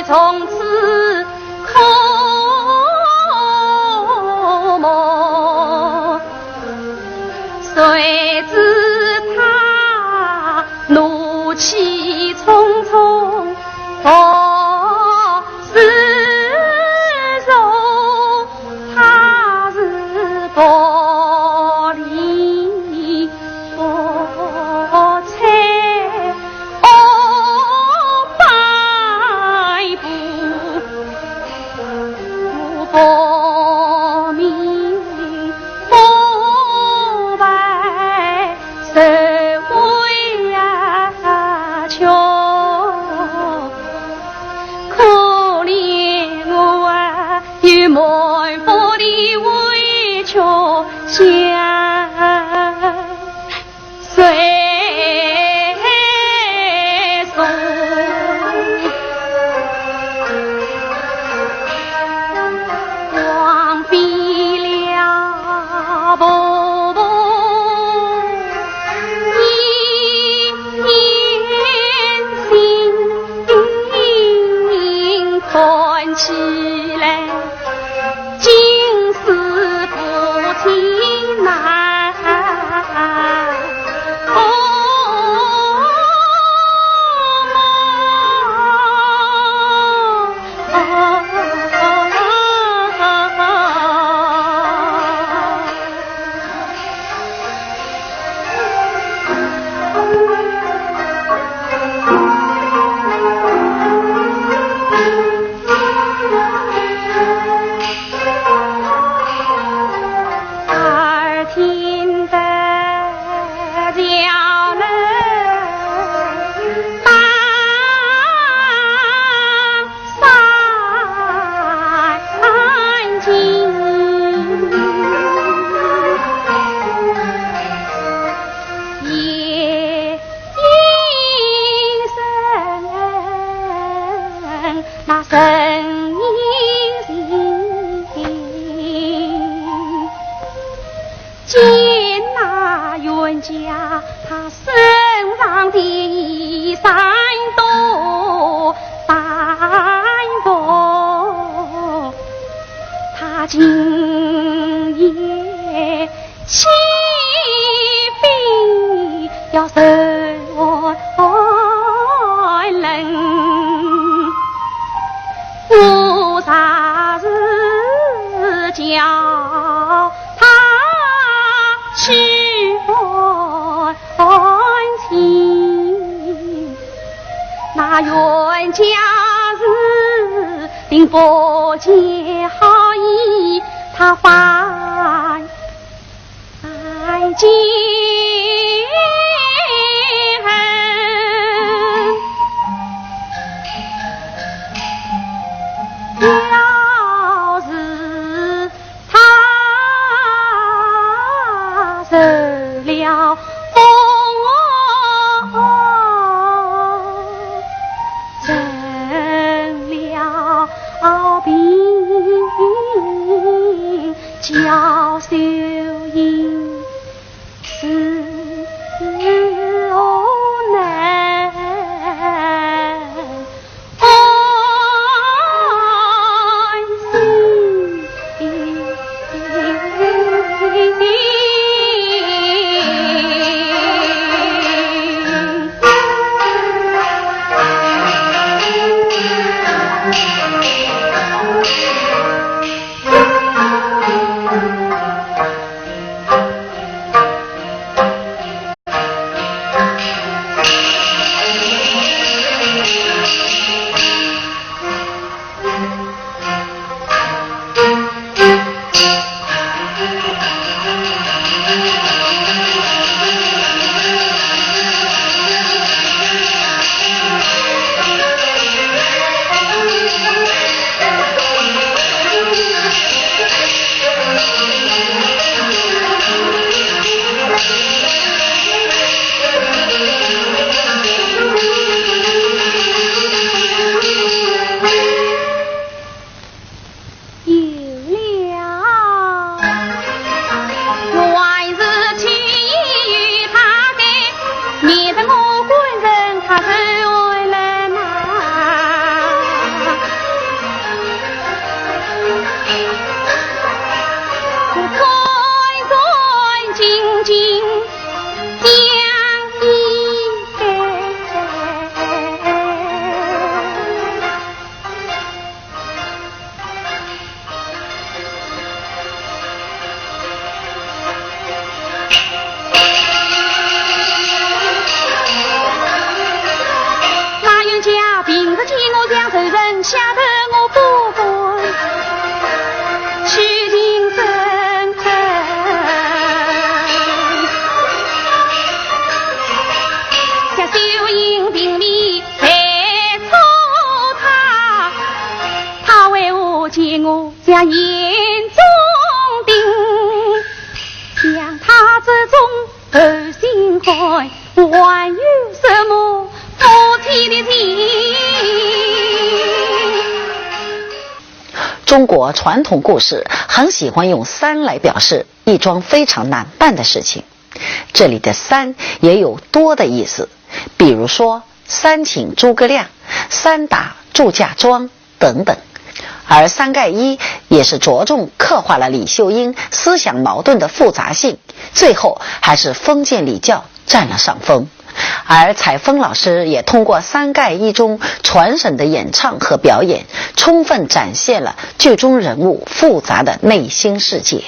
从此可梦，谁知他怒气冲冲，是手他是玻璃菜。佛明佛白受委屈，可怜我啊有满腹的委屈想谁起来，今世夫妻难。家他身上的衣衫多单薄，他今夜起兵要受冷，我啥事叫他去情，那冤家是并不见好意，他反见要是他受了风，成了病，叫秀英是难安吓得我不管，虚情深沉，像秀英病里来捉他，他为我见我将眼中钉，将他这种后心怀，还有什么夫妻的情？中国传统故事很喜欢用三来表示一桩非常难办的事情，这里的三也有多的意思，比如说三请诸葛亮、三打祝家庄等等。而三盖一也是着重刻画了李秀英思想矛盾的复杂性，最后还是封建礼教占了上风。而采风老师也通过三盖一中传神的演唱和表演，充分展现了剧中人物复杂的内心世界。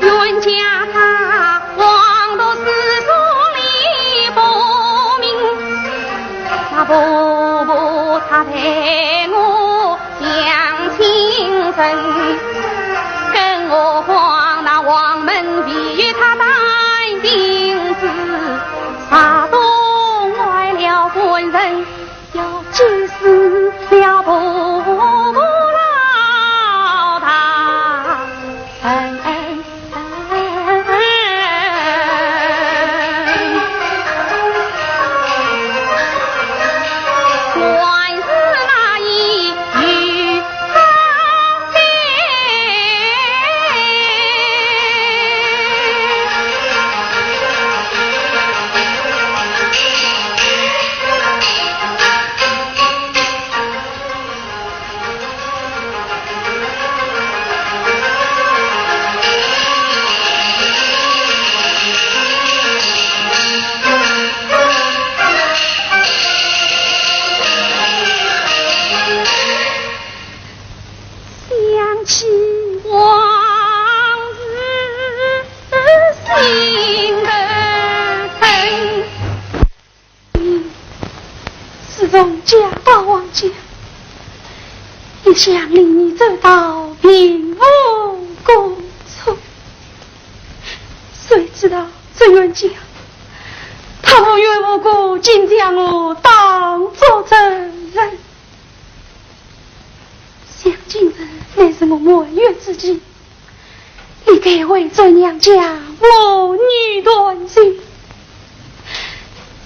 冤家他黄土四处里不明，那伯伯他陪我讲情深，更何况那王门比他带兵子，他东来了官人，要急死了伯伯老他。家大王家，一想令你走到平无过错，谁知道这冤家他无缘无故竟将我当作真人，想今日乃是我满月之际，你该回转娘家母女团聚。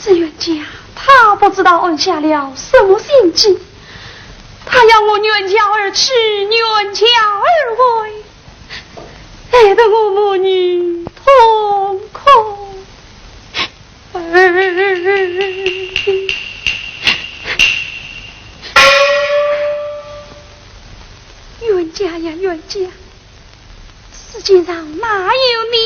这冤家他不知道按下了什么心计，他要我冤家而去，冤家而回，害得我母女痛苦。冤家呀冤家，世界上哪有你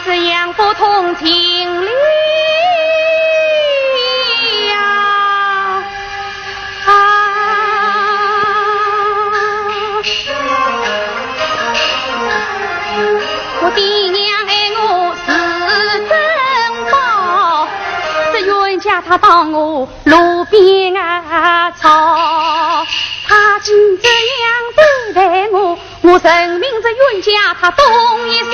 这样不通情理呀！我爹娘爱我是珍宝，这冤家他当我路边草，他竟这样对待我，我认明这冤家他懂一想。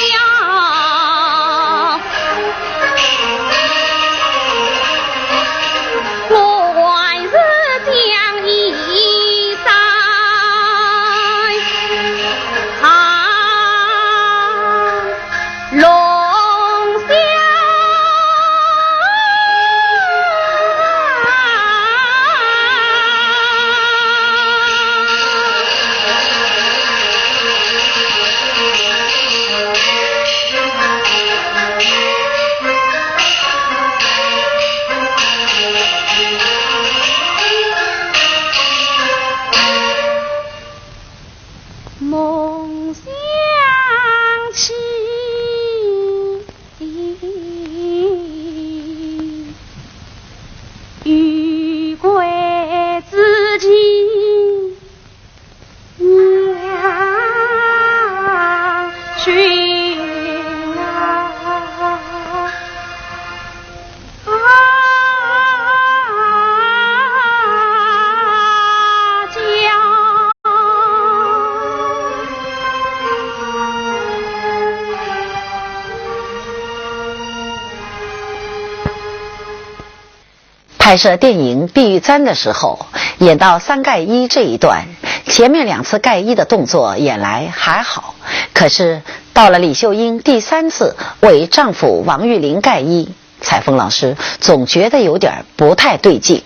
拍摄电影《碧玉簪》的时候，演到三盖衣这一段，前面2次盖衣的动作演来还好，可是到了李秀英第3次为丈夫王玉林盖衣，彩凤老师总觉得有点不太对劲，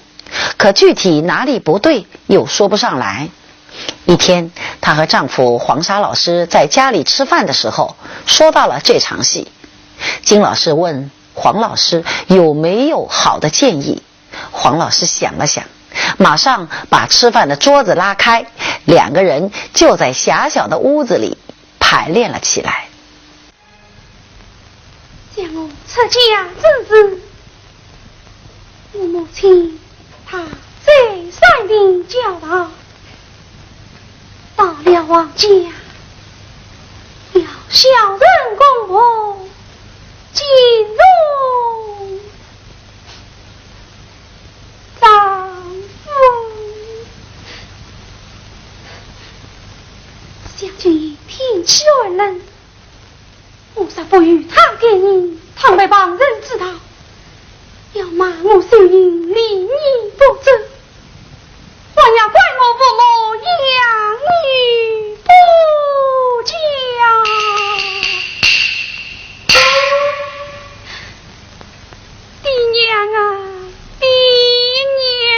可具体哪里不对又说不上来。一天，她和丈夫黄沙老师在家里吃饭的时候，说到了这场戏。金老师问黄老师有没有好的建议，黄老师想了想，马上把吃饭的桌子拉开，2个人就在狭小的屋子里排练了起来。将我出家之时，我母亲她再三地教导，到了王家要小人公婆进入丈夫，将军天气而冷，我煞不与他给你，倘被旁人知道，要骂我秀英离你不走，还要怪我父母养女不教。爹娘啊，爹娘，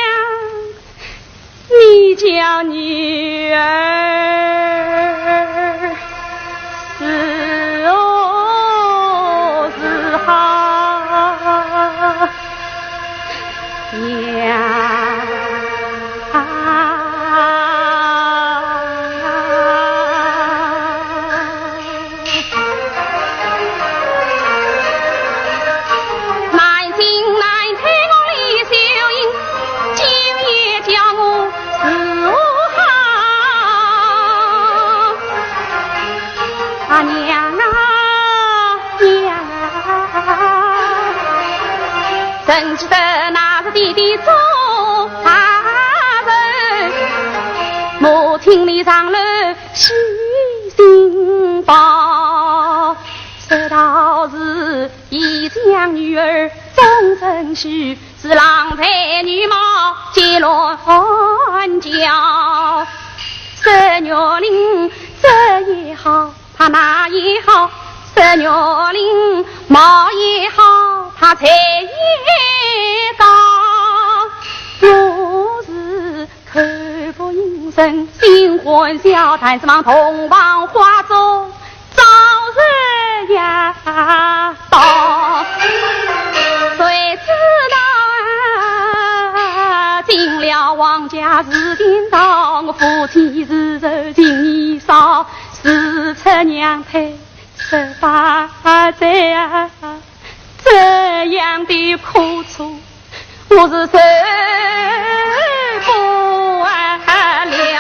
你叫女儿是哦是好呀。年娘啊娘啊，怎记得那是弟弟做大人，母亲里上楼细心报，这倒是一将女儿终身许，是郎才女貌结乱交。这鸟灵这也好，他那也好，这鸟灵貌也好，他才也高。若是口不应声，新婚小谈，指望同房花中早日呀到。谁知道啊，进了王家是颠倒，我夫妻是受尽年少，是出娘胎十八载啊，这样的苦楚我是受不了。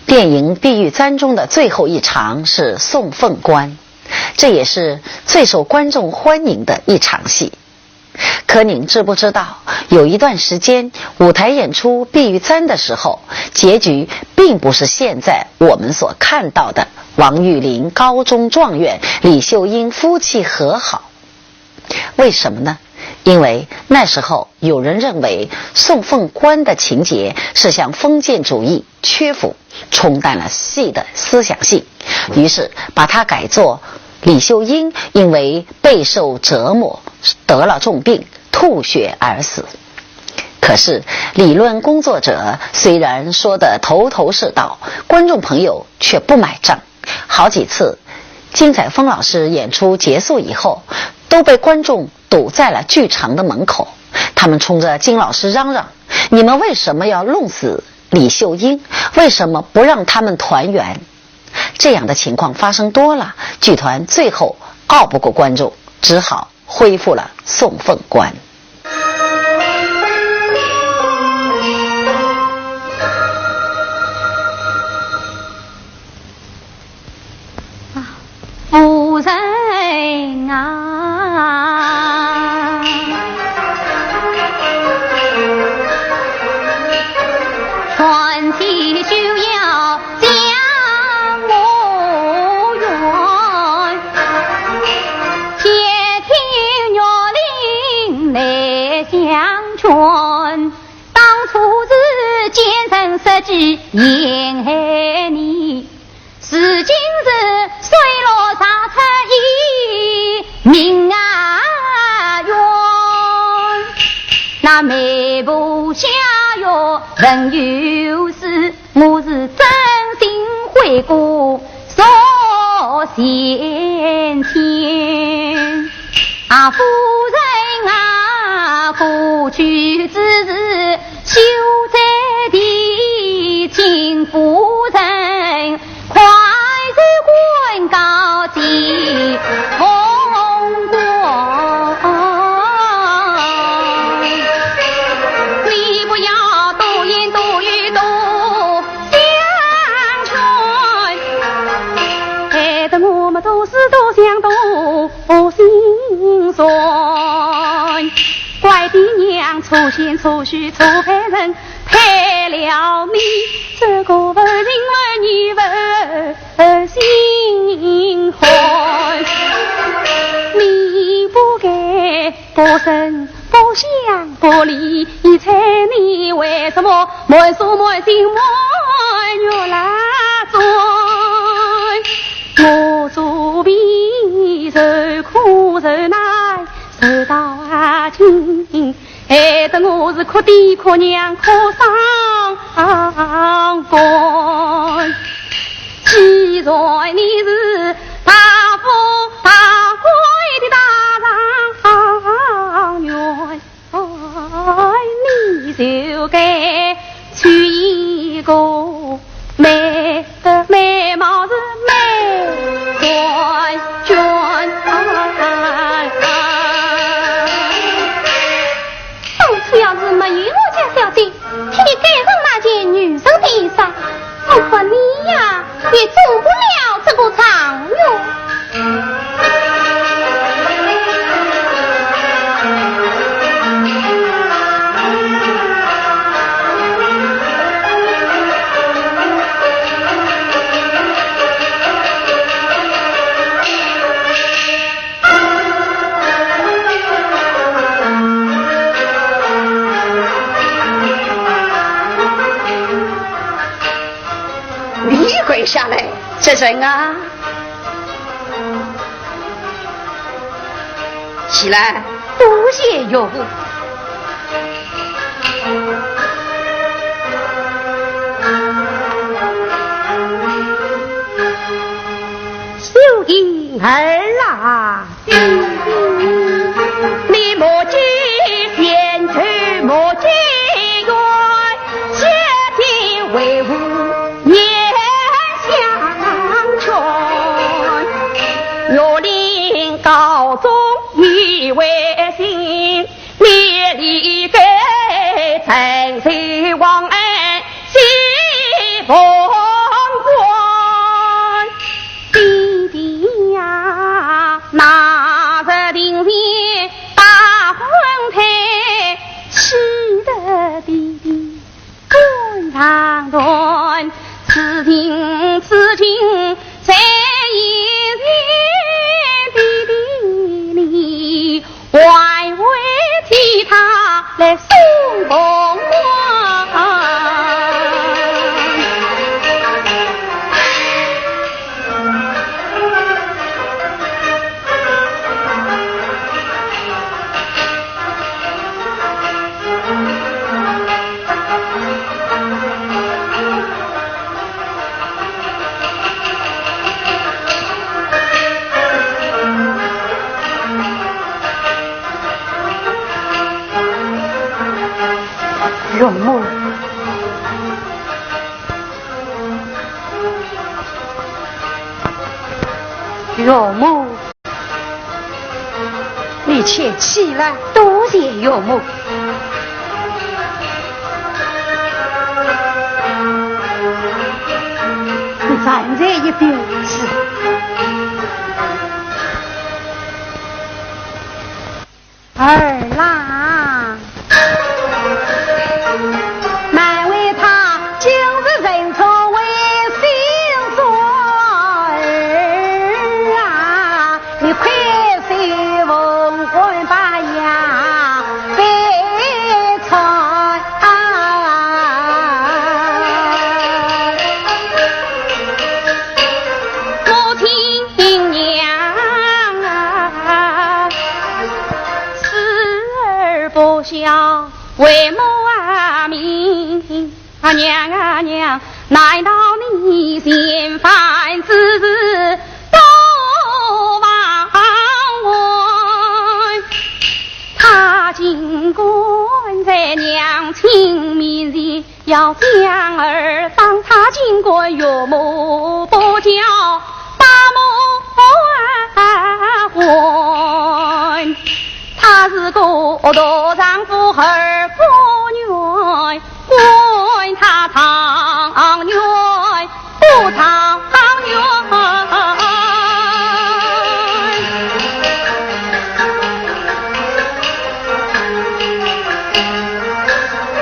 电影《碧玉簪》中的最后一场是送凤冠，这也是最受观众欢迎的一场戏。可您知不知道，有一段时间舞台演出碧玉簪的时候，结局并不是现在我们所看到的王玉林高中状元李秀英夫妻和好。为什么呢？因为那时候有人认为送凤冠的情节是向封建主义缺服，冲淡了戏的思想性，于是把它改作李秀英因为备受折磨得了重病，吐血而死。可是理论工作者虽然说得头头是道，观众朋友却不买账。好几次金载峰老师演出结束以后，都被观众堵在了剧场的门口，他们冲着金老师嚷嚷：你们为什么要弄死李秀英？为什么不让他们团圆？这样的情况发生多了，剧团最后拗不过观众，只好恢复了送凤冠。夫人啊，传奇就要将我圆，且听岳林来相劝，当初是奸臣设计陷害你，是今日水落沙场命啊冤，那眉部下药仍有事，我是真心悔过所先前。啊，夫人啊，过去之事休在地，请夫人快去官告地通过，你不要多言多语多相劝，害得我们都是多想多心酸。怪爹娘错先错许错配人，配了你这个不人儿女儿心寒，你不该不生不想不离，你猜你为什么满手满心满月来钻？我做笔受苦受难受到今，害得我是哭爹哭娘哭丧官。既然你是大富大贵的大状元，你就该娶一个美貌是美娟娟。当初要是没有我家小姐替你改上那件女生的衣裳，恐怕你呀也做不了这个场哟。跪下来，这人啊，起来，多谢哟。秀英儿啊，你莫急先去莫急远，且听为吾高中以为心，灭离给陈谁王恩西凤冠，弟弟呀，那日定天大婚台此情在一天地里，外为替他来送凤凰。岳母，岳母，你且起来，多谢岳母。你站在一边是。二郎，难为他今日认错为心酸儿啊！你快些文官把呀备菜母亲娘啊，死而不孝为母啊命啊娘啊娘，难道你嫌烦之事都忘完？他尽管在娘亲面前要将儿当，他尽管岳母不叫把母还。他是个大丈夫儿不愿，管他唐冤不唐冤。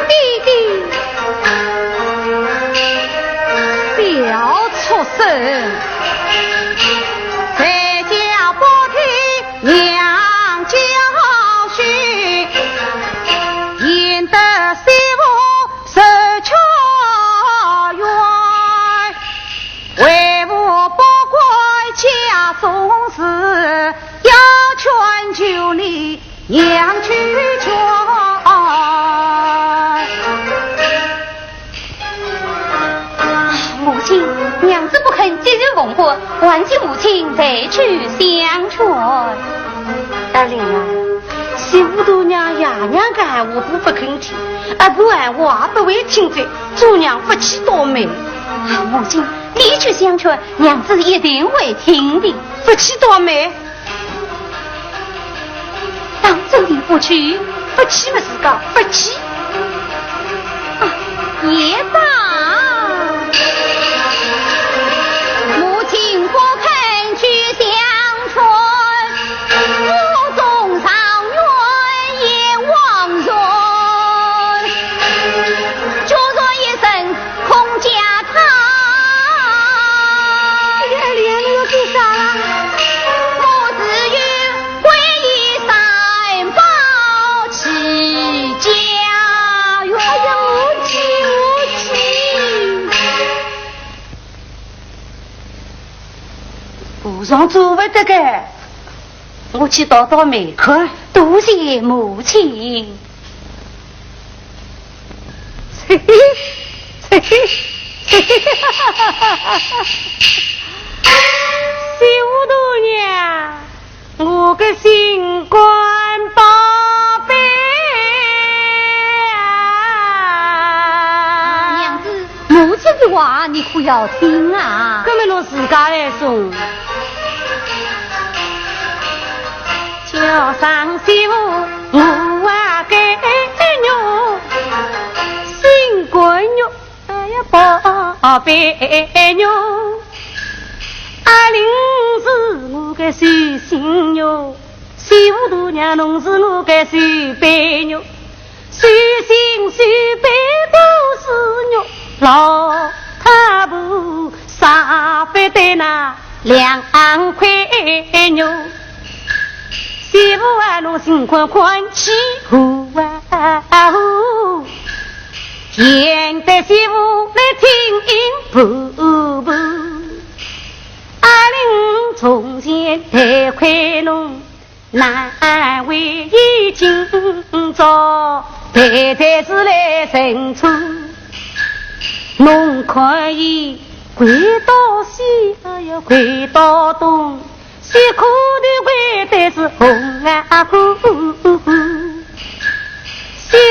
弟弟，不要出声，在家不听娘教训，引得媳妇受巧冤。为我不怪家中事，要劝求你娘去劝。母亲，娘子不肯接受奉过，还请母亲再去相劝。二玲啊，媳妇都娘爷娘干我不肯听，不然话不会听着，做娘福气多美。母亲，你去相劝，娘子一定会听的。福气多美，当真的不去？福气不是个福气。也罢。母亲不肯去相劝，我纵上冤也枉然。就说一声空家堂，连那个做啥了？我只有归依三宝起家园。哎呀，母亲。不让做不得个，我去倒倒霉快，多谢母亲。嘿嘿嘿嘿嘿嘿哈哈哈！媳妇都娘，我个新官宝贝啊！娘子，母亲的话你可要听啊！根本侬自家来送。叫上媳妇，我啊给肉，新闺女，哎呀宝贝肉，阿玲是我个手心肉，媳妇大娘侬是我个手背肉，手心手背都是肉，老太婆。对对那两块牛，媳妇啊侬心宽宽起呼啊呼，现在媳妇来听音不不，阿玲从前太快侬。难为已经早，太太子来认错，侬可以回到西，要回到东，辛苦的回的是红啊呼，媳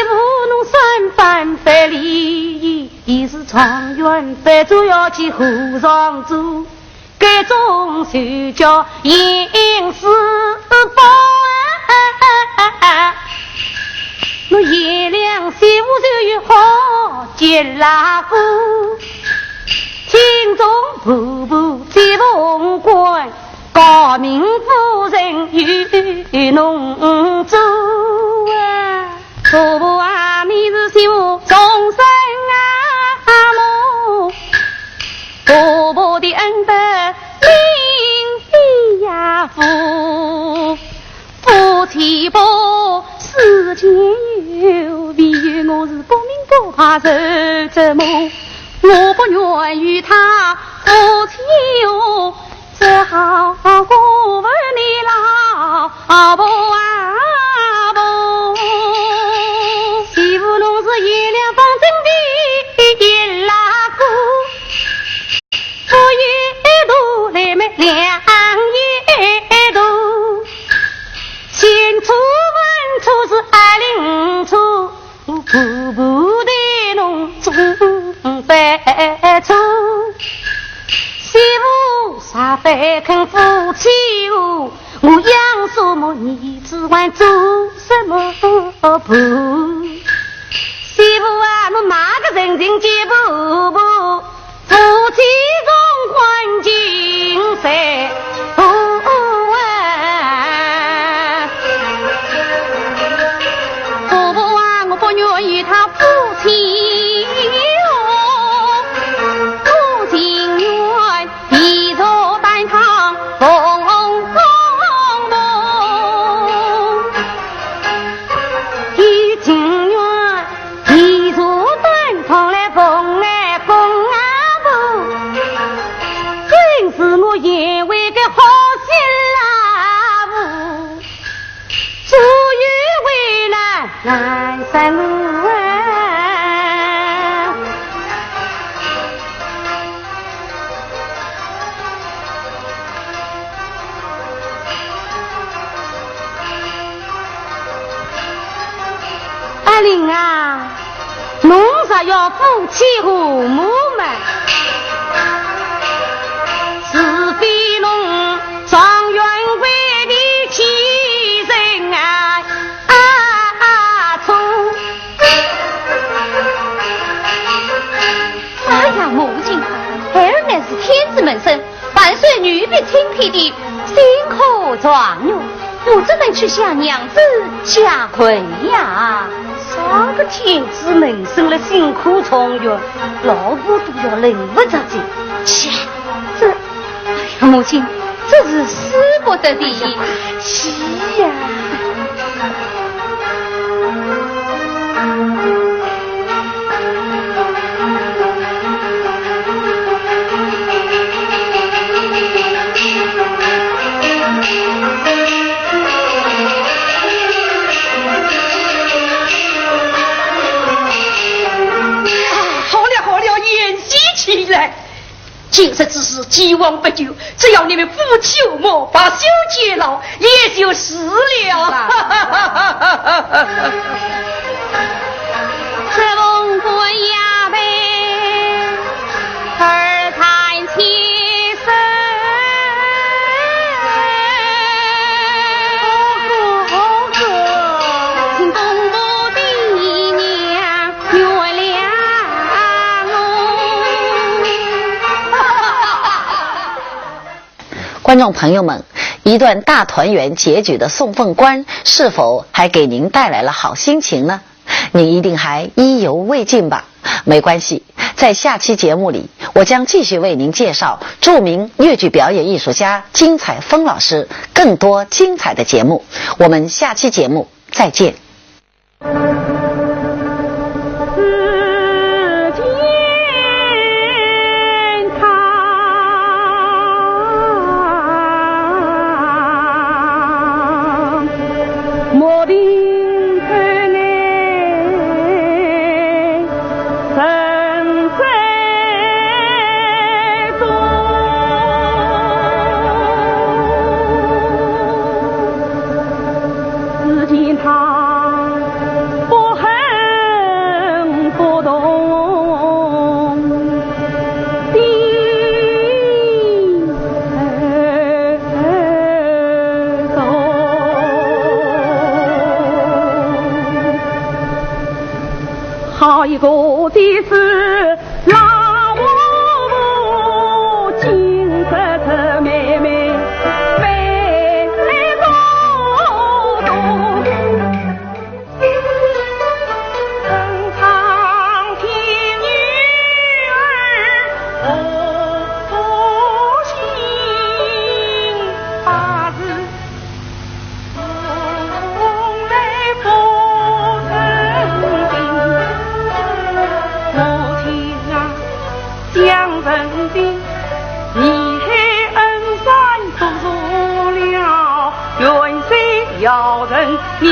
妇侬三番百里，已是长远百主要去湖上住。这种就叫应是报啊！我爷俩媳妇就有好结拉夫，听众步步接凤冠，高明夫人与侬做啊！婆婆啊，你是媳妇终身啊梦，婆婆的恩德。夫妻不世间有，唯有我是不明不怕受折磨，我不愿与他夫妻有，只好我问你老婆啊婆，媳妇侬是月亮方正的一拉姑，我一度来没两夜度，先出门出是205处，步步的弄中百处，媳妇啥饭肯夫妻无，我养什么你只管做什么婆，媳妇啊我马个人情接步步，夫妻中环境谁不愿意他夫妻哦，不情愿一座单堂风风梦，一情愿一座单堂来风来风啊风，真是我眼为个好心啦不，终于为难难山路啊！阿玲啊，侬啥要夫妻和睦嘛？是非侬状元为的妻人啊！哎呀，母亲，儿乃是天子门生，万岁女婢钦佩的辛苦状元，我只能去向娘子下跪呀。啥个天子门生了辛苦状元，老婆都要忍不着的。切，这，哎呀，母亲，这是使不得的。是呀。起来，今日之事既往不咎，只要你们夫妻有谋，把修结牢，也就是了。这龙魂呀呗，儿谈起身，好个，请公公的娘原谅。观众朋友们，一段大团圆结局的送凤观是否还给您带来了好心情呢？你一定还意犹未尽吧？没关系，在下期节目里，我将继续为您介绍著名越剧表演艺术家金彩峰老师更多精彩的节目。我们下期节目再见。好一个的是拉我金色的妹妹飞动动，正常听女儿不信八字从来不曾定。母亲啊，讲真的，你黑恩山走错了，原是要人你